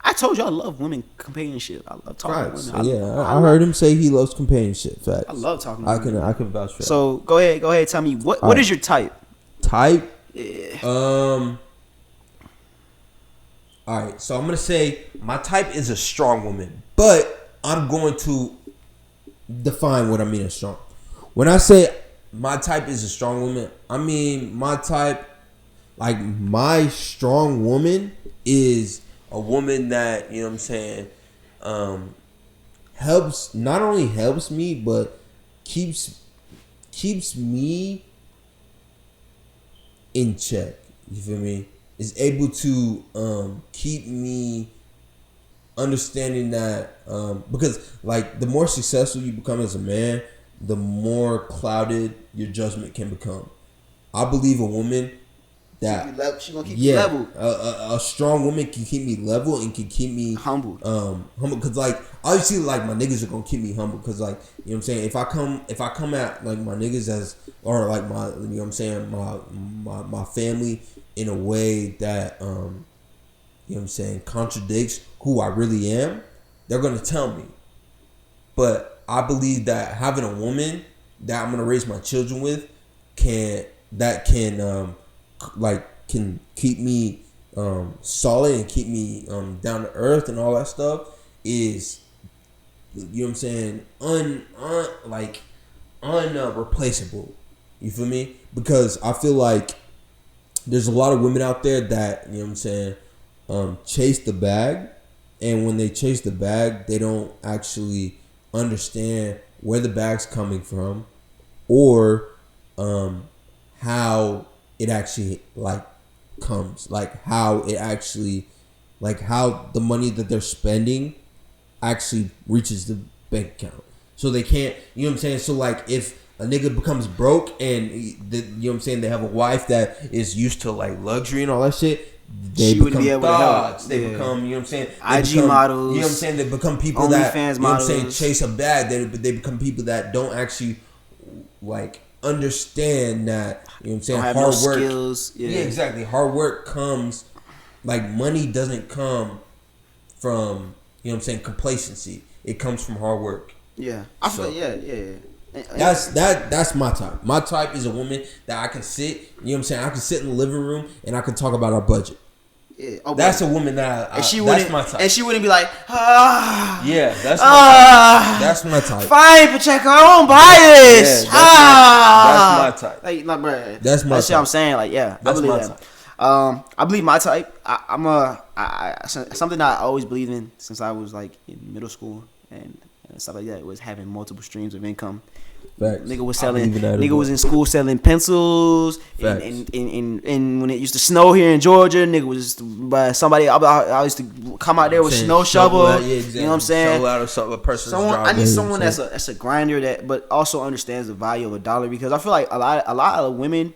I told you I love women companionship. I love talking to women. I heard him say he loves companionship. Facts. I love talking to women. I can vouch for that. So go ahead. Tell me what is your type? Type? Yeah. All right. So I'm gonna say my type is a strong woman, but I'm going to define what I mean as strong. When I say my type is a strong woman, I mean my type, like my strong woman is a woman that, you know what I'm saying, not only helps me, but keeps me in check. You feel me? Is able to keep me understanding that, because like the more successful you become as a man, the more clouded your judgment can become. I believe a woman that she gonna keep you level. A strong woman can keep me level and can keep me humble. Humble, because like obviously like my niggas are gonna keep me humble, because like, you know what I'm saying, if I come at like my niggas as, or like my, you know what I'm saying, my family in a way that you know what I'm saying, contradicts who I really am, they're gonna tell me. But I believe that having a woman that I'm gonna raise my children with can can keep me solid and keep me down to earth and all that stuff is, you know what I'm saying, unreplaceable. You feel me? Because I feel like there's a lot of women out there that, you know what I'm saying, chase the bag, and when they chase the bag, they don't actually understand where the bag's coming from, or how it actually comes, how the money that they're spending actually reaches the bank account. So they can't, you know what I'm saying? So if a nigga becomes broke and you know what I'm saying, they have a wife that is used to luxury and all that shit, they become thugs. They become, you know what I'm saying, IG models. You know what I'm saying? They become people that, you know what I'm saying, chase a bag. They become people that don't actually understand that, you know what I'm saying, hard work. Skills. Yeah, exactly. Hard work comes, money doesn't come from, you know what I'm saying, complacency. It comes from hard work. Yeah. I feel yeah. That's my type. My type is a woman that I can sit, you know what I'm saying, I can sit in the living room and I can talk about our budget. Yeah. That's a woman that that's my type. And she wouldn't be like, yeah, that's my type. That's my type. Fine, Checko, I won't buy this. Yeah, that's my type. Bro, that's my type. That's what I'm saying. That's my type. I believe my type. Something I always believed in since I was in middle school and stuff like that was having multiple streams of income. Facts. Nigga was in school selling pencils, and when it used to snow here in Georgia, nigga was somebody. I used to come out there with snow shovel. You know what I'm saying? Shovel out a person's driveway. I need someone that's a grinder but also understands the value of a dollar, because I feel like a lot of women,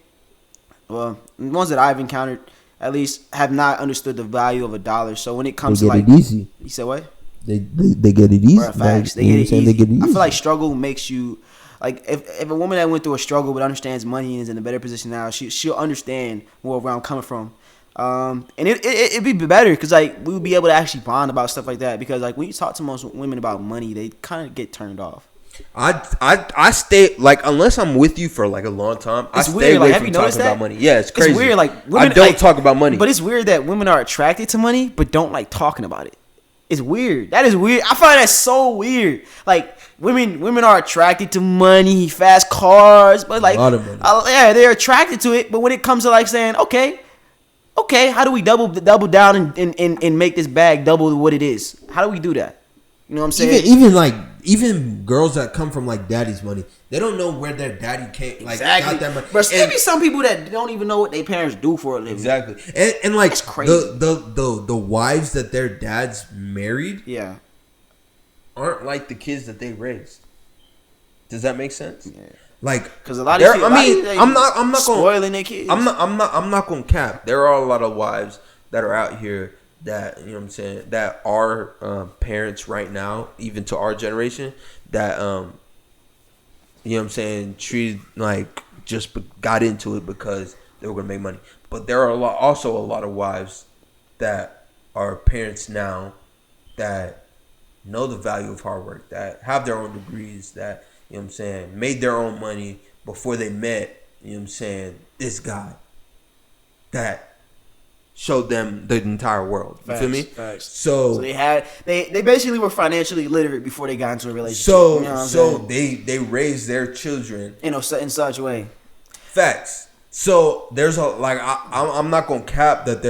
well, the ones that I've encountered at least, have not understood the value of a dollar. So when it comes to it easy. You said what? They get it easy. Facts. They get it easy. I feel like struggle makes you. If a woman that went through a struggle but understands money and is in a better position now, she'll understand more of where I'm coming from. And it'd be better because we would be able to actually bond about stuff like that, because when you talk to most women about money, they kind of get turned off. I stay unless I'm with you for a long time. I stay away from talking about money. Yeah, it's crazy. It's weird. Women, I don't talk about money. But it's weird that women are attracted to money but don't like talking about it. It's weird. That is weird. I find that so weird. Women are attracted to money, fast cars, but a lot of money. They're attracted to it. But when it comes to saying, okay, how do we double down and make this bag double what it is? How do we do that? You know what I'm saying? Even girls that come from daddy's money, they don't know where their daddy came. Exactly. Got that money. But there be some people that don't even know what their parents do for a living. Exactly. And it's crazy. The wives that their dads married, aren't like the kids that they raised. Does that make sense? Yeah. Because a lot of people, I'm not spoiling their kids. I'm not gonna cap. There are a lot of wives that are out here that, you know what I'm saying, that are parents right now, even to our generation, that you know what I'm saying, treated just got into it because they were gonna make money. But there are also a lot of wives that are parents now that know the value of hard work, that have their own degrees, that, you know what I'm saying, made their own money before they met, you know what I'm saying, this guy that showed them the entire world. You feel me? Facts. So they basically were financially literate before they got into a relationship. So they raised their children in such a way. Facts. So there's I'm not gonna cap that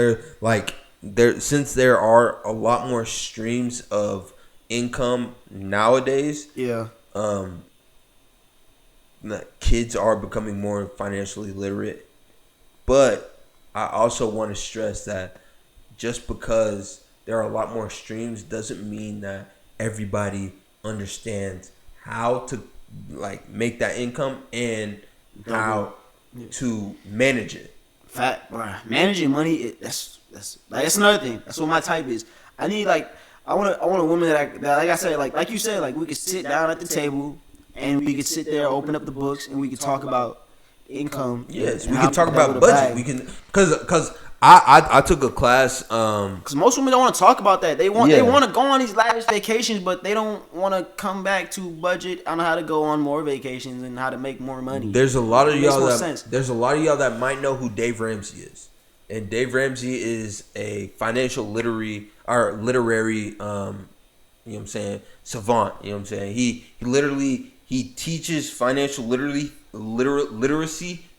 since there are a lot more streams of income nowadays. Yeah. Kids are becoming more financially literate, but I also want to stress that just because there are a lot more streams doesn't mean that everybody understands how to make that income and how to manage it. Managing money, that's another thing. That's what my type is. I need I want a woman that like I said, like you said, we could sit down at the table and we could sit there, open up the books, and we could talk about income. Yes, we can talk about budget. We can, because I took a class. Because most women don't want to talk about that. They want Yeah. they want to go on these lavish vacations, but they don't want to come back to budget on how to go on more vacations and how to make more money. There's a lot of It makes y'all more that sense. there's a lot of y'all that might know who Dave Ramsey is, and Dave Ramsey is a financial literary, you know what I'm saying, savant. You know what I'm saying. He literally teaches financial literacy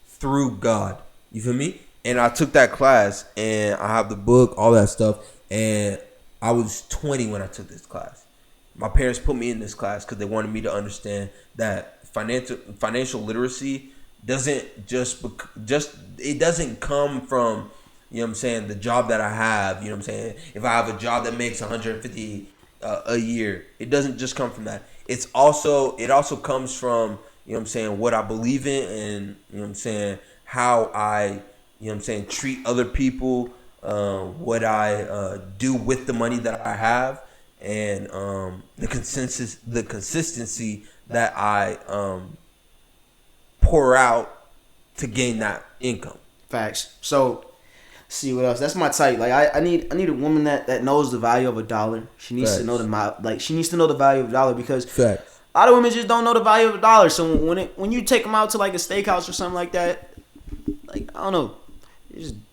through God. You feel me? And I took that class, and I have the book, all that stuff. And I was 20 when I took this class. My parents put me in this class because they wanted me to understand that financial literacy doesn't it doesn't come from, you know what I'm saying, the job that I have. You know what I'm saying? If I have a job that makes $150 a year, it doesn't just come from that. It also comes from, you know what I'm saying, what I believe in, and, you know what I'm saying, how I, you know what I'm saying, treat other people, what I do with the money that I have, and the consistency that I pour out to gain that income. Facts. So, see what else? That's my type. Like I need a woman that knows the value of a dollar. She needs to know she needs to know the value of a dollar, because Facts. a lot of women just don't know the value of a dollar. So when you take them out to like a steakhouse or something like that, like, I don't know,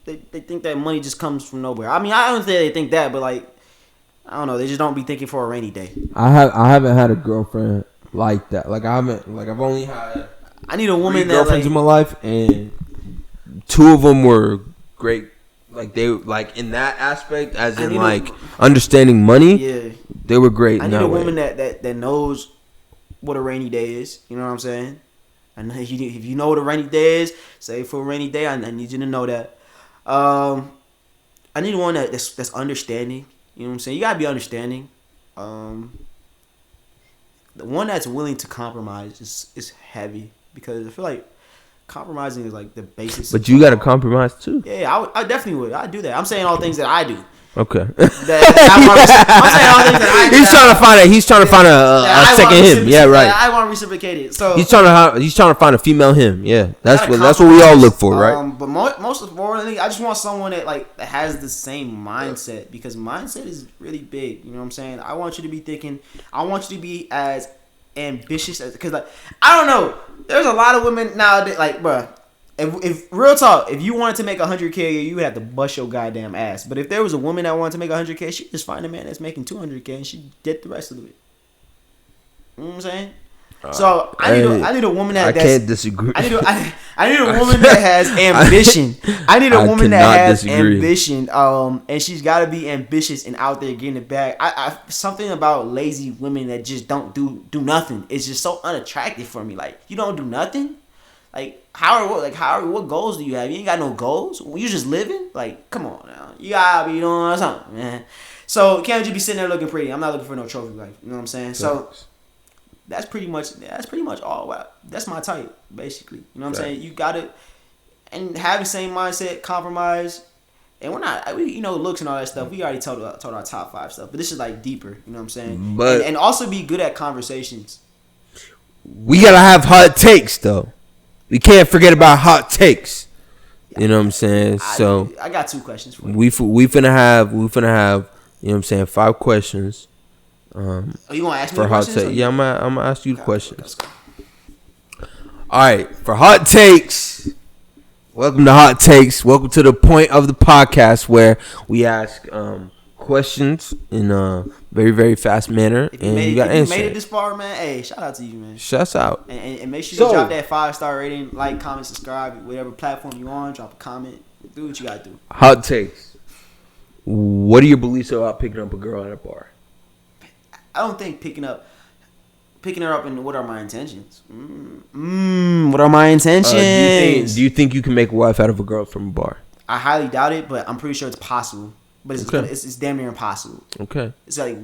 they think that money just comes from nowhere. I mean, I don't think they think that, but like, I don't know, they just don't be thinking for a rainy day. I haven't had a girlfriend like that. Like I've only had. I need a woman that girlfriends like, in my life, and 2 of them were great. Like they like in that aspect, as in like understanding money. Yeah, they were great. I need a woman that knows what a rainy day is. You know what I'm saying? And if you know what a rainy day is, say for a rainy day, I need you to know that. I need one that's understanding. You know what I'm saying? You gotta be understanding. The one that's willing to compromise is heavy, because I feel like compromising is like the basis. But you got to compromise too. Yeah, I definitely would. I'd do that. I'm saying all things that I do. Okay. I'm saying all things that I do. He's trying to find a second him. Yeah, right. I want to reciprocate it. So he's trying to find a female him. Yeah, that's what we all look for, right? But most importantly, I just want someone that has the same mindset, because mindset is really big. You know what I'm saying? I want you to be thinking. I want you to be as ambitious as, because like, I don't know. There's a lot of women nowadays, like, bruh. If real talk, if you wanted to make $100K a year, you would have to bust your goddamn ass. But if there was a woman that wanted to make $100K, she'd just find a man that's making $200K and she'd get the rest of it. You know what I'm saying? So I need a woman that can't disagree. I need a woman that has ambition. I need a woman that has ambition. And she's got to be ambitious and out there getting it back. I something about lazy women that just don't do nothing. It's just so unattractive for me. Like, you don't do nothing. Like, what goals do you have? You ain't got no goals. You just living. Like, come on now. You gotta be doing something, man. So you can't just be sitting there looking pretty. I'm not looking for no trophy wife. You know what I'm saying? So that's pretty much all. That's my type, basically. You know what I'm saying? You gotta, and have the same mindset, compromise. And we're not, looks and all that stuff. We already told our top 5 stuff, but this is like deeper. You know what I'm saying? But and also be good at conversations. We gotta have hot takes though. We can't forget about hot takes. You know what I'm saying? So I got 2 questions for you. We finna have, you know what I'm saying, 5 questions. You want to ask me for hot questions? takes? Yeah, I'm gonna ask you the questions. All right, for hot takes. Welcome to Hot Takes. Welcome to the point of the podcast where we ask questions in a very, very fast manner, and you got to answer. If you made it this far, man, hey, shout out to you, man. Shouts out. And make sure you drop that 5-star rating, like, comment, subscribe, whatever platform you on. Drop a comment. Do what you got to do. Hot Takes. What are your beliefs about picking up a girl at a bar? I don't think picking her up, and what are my intentions? What are my intentions? Do you think you can make a wife out of a girl from a bar? I highly doubt it, but I'm pretty sure it's possible. But it's damn near impossible. Okay. It's like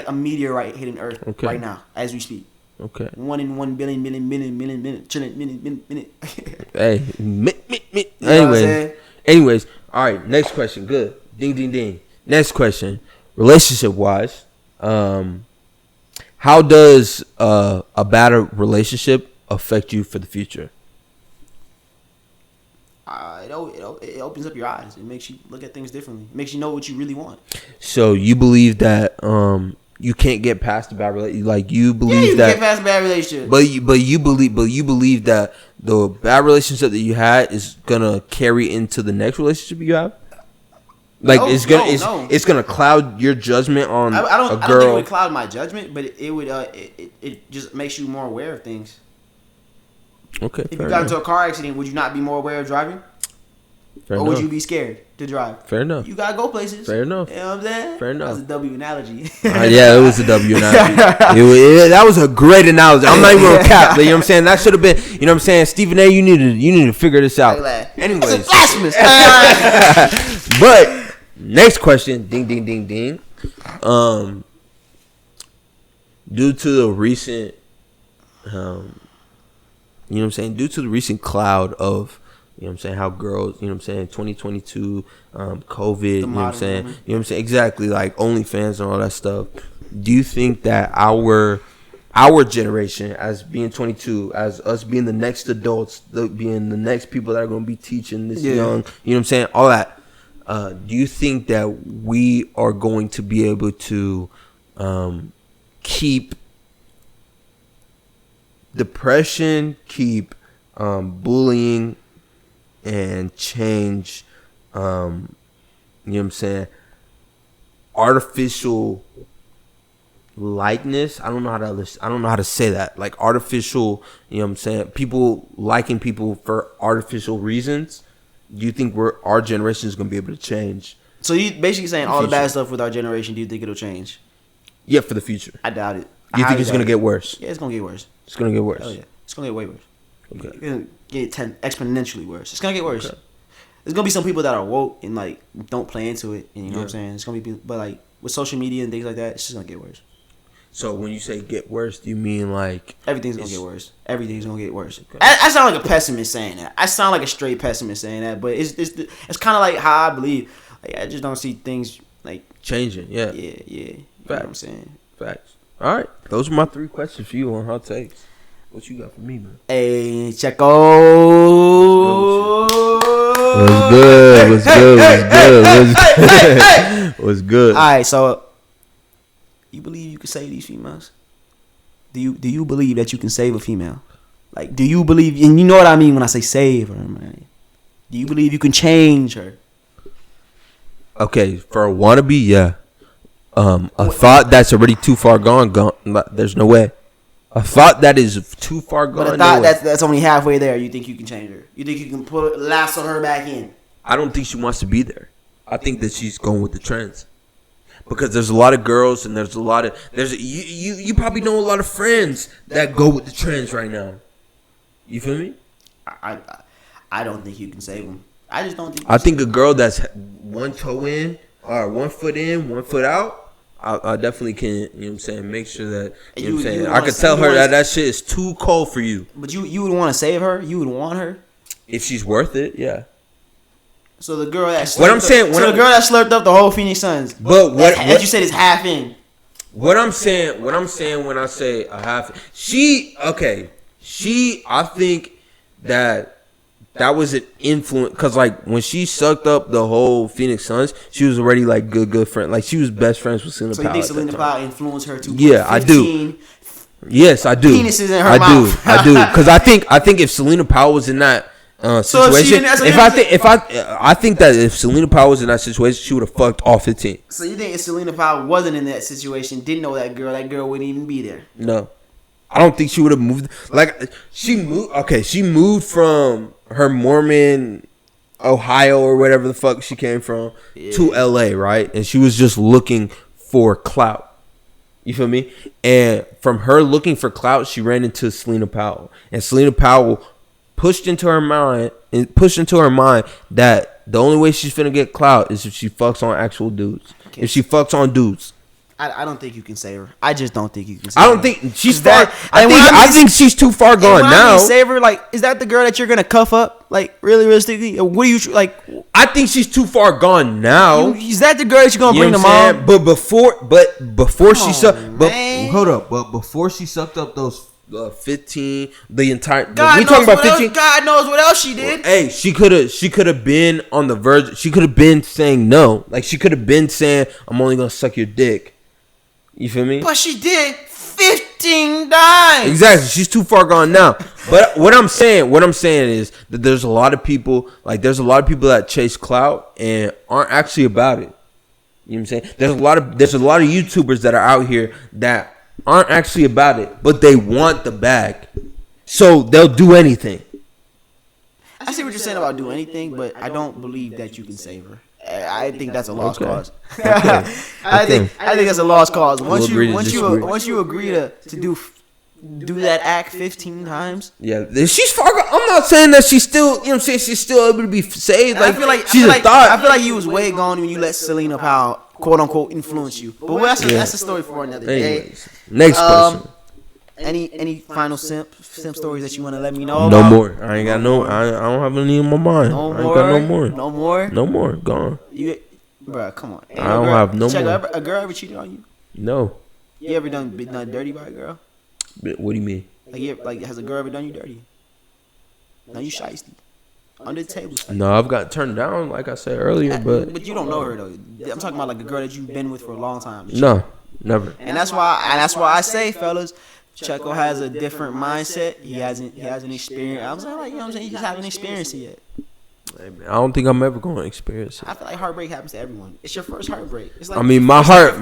a meteorite hitting Earth right now as we speak. Okay. 1 in 1 billion minute. Hey, anyways, all right. Next question. Good. Ding, ding, ding. Next question. Relationship wise, how does a bad relationship affect you for the future? it opens up your eyes. It makes you look at things differently. It makes you know what you really want. So you believe that you can't get past the bad relationship? Like you believe you that can get past a bad relationship. But you believe that the bad relationship that you had is gonna carry into the next relationship you have? Like it's gonna cloud your judgment on a girl. I don't think it would cloud my judgment, but it would it just makes you more aware of things. Okay. If you got into a car accident, would you not be more aware of driving? Fair or enough. would you be scared to drive? Fair enough. You gotta go places. Fair enough. You know what I'm saying? Fair enough. That was a W analogy. Yeah, it was a W analogy. That was a great analogy. I'm not even gonna cap. You know what I'm saying? That should have been. You know what I'm saying? Stephen A. You need to figure this out. Anyways, it's blasphemous. But next question. Ding ding ding ding. Due to the recent, you know what I'm saying? Due to the recent cloud of, you know what I'm saying, how girls, you know what I'm saying, 2022, COVID, you know what I'm saying? You know what I'm saying? Exactly, like OnlyFans and all that stuff. Do you think that our generation, as being 22, as us being the next adults, being the next people that are going to be teaching this young, you know what I'm saying, all that, do you think that we are going to be able to keep depression, keep bullying, and change, you know what I'm saying, artificial likeness? I don't know how to say that. Like artificial, you know what I'm saying, people liking people for artificial reasons. Do you think our generation is going to be able to change? So you basically saying all the bad stuff with our generation, do you think it'll change? Yeah, for the future. I doubt it. Do you think it's going to get worse? Yeah, it's going to get worse. It's going to get worse. Hell yeah. It's going to get way worse. Okay. It's going to get exponentially worse. It's going to get worse. Okay. There's going to be some people that are woke and like don't play into it. And you know what I'm saying? It's going to be, but like with social media and things like that, it's just going to get worse. So when you say get worse, do you mean like everything's gonna get worse? Everything's gonna get worse. Okay. I sound like a pessimist saying that. I sound like a straight pessimist saying that. But it's kind of like how I believe. Like I just don't see things like changing. Yeah. Yeah. Facts. You know what I'm saying? Facts. All right. Those are my 3 questions for you on Hot Takes. What you got for me, man? Hey, Checko. What's good? What's good? What's good? All right, so you believe you can save these females? Do you believe that you can save a female? Like, do you believe? And you know what I mean when I say save her, man. Do you believe you can change her? Okay, for a wannabe, yeah. A thought that's already too far gone. There's no way. A thought that is too far gone. But a thought that's only halfway there. You think you can change her? You think you can lasso her back in? I don't think she wants to be there. I think that she's going with the trends. Because there's a lot of girls and you probably know a lot of friends that go with the trends right now. You feel me? I don't think you can save them. I just don't think. I think a girl that's one toe in or 1 foot in, 1 foot out, I definitely can, you know what I'm saying, make sure that, you know what I'm saying, I could tell her that shit is too cold for you. But you would want to save her? You would want her? If she's worth it, yeah. So the girl that what I'm saying, the girl that slurped up the whole Phoenix Suns. But what you said is half in. What I'm saying when I say a half, I think that was an influence, because like when she sucked up the whole Phoenix Suns, she was already like good friend, like she was best friends with Selena Powell. So you think Selena Powell influenced her to? Yeah, I do. Yes, I do. Penises in her mouth. I do, because I think if Selena Powell was in that situation, I think that if Selena Powell was in that situation, she would have fucked all 15. So you think if Selena Powell wasn't in that situation, didn't know that girl wouldn't even be there? No, I don't think she would have moved. Like she moved. Okay, she moved from her Mormon, Ohio or whatever the fuck she came from to LA, right? And she was just looking for clout. You feel me? And from her looking for clout, she ran into Selena Powell, and Selena Powell pushed into her mind that the only way she's finna get clout is if she fucks on actual dudes. If she fucks on dudes. I don't think you can save her. I just don't think you can save her. I don't think she's far. I think she's too far gone now. Save her, like, is that the girl that you're gonna cuff up? Like, really, realistically, what do you like? I think she's too far gone now. Is that the girl that you're gonna bring to mom? But before she sucked up those 15. The entire. God We knows talking about what else- 15. God knows what else she did. Hey, she could have been on the verge. She could have been saying no. Like she could have been saying, "I'm only gonna suck your dick." You feel me? But she did 15 times. Exactly. She's too far gone now. But what I'm saying is that there's a lot of people that chase clout and aren't actually about it. You know what I'm saying? There's a lot of YouTubers that are out here that aren't actually about it, but they want the bag. So they'll do anything. I see what you're saying about do anything, but I don't believe that you can save her. I think that's a lost cause. I think that's a lost cause. Once you agree to do that act 15 times. Yeah, she's far gone. I'm not saying that she's still, you know what I'm saying, she's still able to be saved. Like, I feel like you was way gone when you let Selena Powell, quote unquote, influence you. But that's a story for another day. Anyways, next question. Any final simp stories that you want to let me know? No about? more. I ain't got no. I don't have any in my mind. I ain't got no more. No more. No more. Gone. Bruh, come on. I don't have no more. A girl ever cheated on you? No. You ever been done dirty by a girl? What do you mean? Like has a girl ever done you dirty? No, you shiesty. Under the table. No, I've got turned down, like I said earlier, but you don't know her though. I'm talking about like a girl that you've been with for a long time. No, never. And that's why I say, fellas, Checko has a different mindset. He hasn't experienced. I'm saying, like, you know what I'm saying, he just haven't experienced it yet. Hey, man, I don't think I'm ever going to experience it. I feel like heartbreak happens to everyone. It's your first heartbreak. It's like, I mean, my heart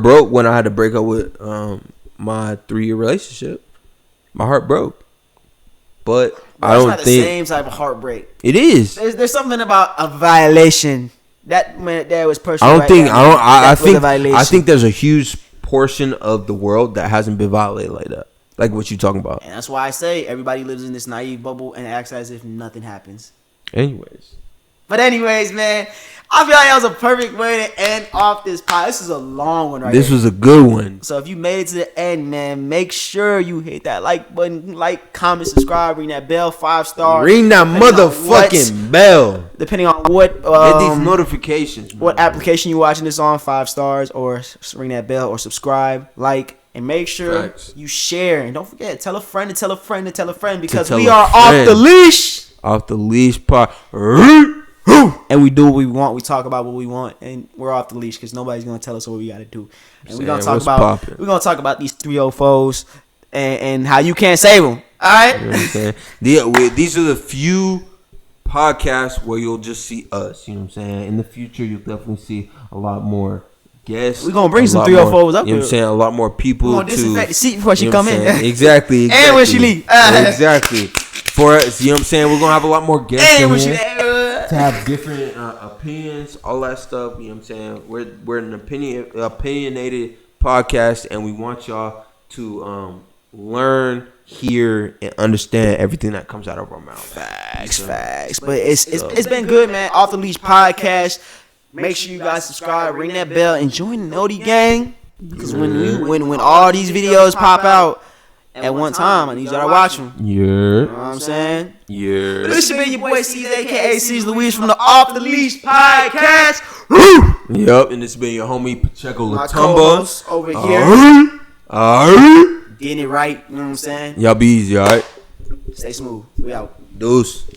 broke when I had to break up with my 3-year relationship. My heart broke, but I don't not think the same type of heartbreak. It is. There's something about a violation that was personal. I think there's a huge portion of the world that hasn't been violated like that. Like what you talking about. And that's why I say everybody lives in this naive bubble and acts as if nothing happens. But anyways, man, I feel like that was a perfect way to end off this pod. This is a long one This was a good one. So if you made it to the end, man, make sure you hit that like button, comment, subscribe, ring that bell, 5-star. Ring that motherfucking bell. Depending on what get these notifications. What application you watching this on, 5 stars, or ring that bell, or subscribe, and make sure you share. And don't forget, tell a friend to tell a friend to tell a friend, because we are off the leash. Off the leash pod. And we do what we want. We talk about what we want, and we're off the leash because nobody's gonna tell us what we gotta do. And we're gonna talk about these 304s and how you can't save them. All right. You know what I'm saying? These are the few podcasts where you'll just see us. You know what I'm saying? In the future, you'll definitely see a lot more guests. We're gonna bring some 304s up. You know what I'm saying? A lot more people. We're gonna disinfect the seat before she come in. Exactly. And when she leave. Exactly. For us, you know what I'm saying? We're gonna have a lot more guests. And when she to have different opinions, all that stuff. You know what I'm saying? We're an opinionated podcast, and we want y'all to learn, hear, and understand everything that comes out of our mouth. Facts. But it's been good, man. Off the Leash podcast. Make sure you guys subscribe, ring that bell, and join the Noti gang. Because when all these videos pop out at one time, I need y'all to watch them. Yeah. You know what I'm saying? Yeah. But this should be your boy ceaz, aka ceaz Louise from the Off the Leash podcast. Yep, and this been your homie Checko My Latumba co-host over here. Getting it right, you know what I'm saying? Y'all be easy, alright? Stay smooth. We out. Deuce.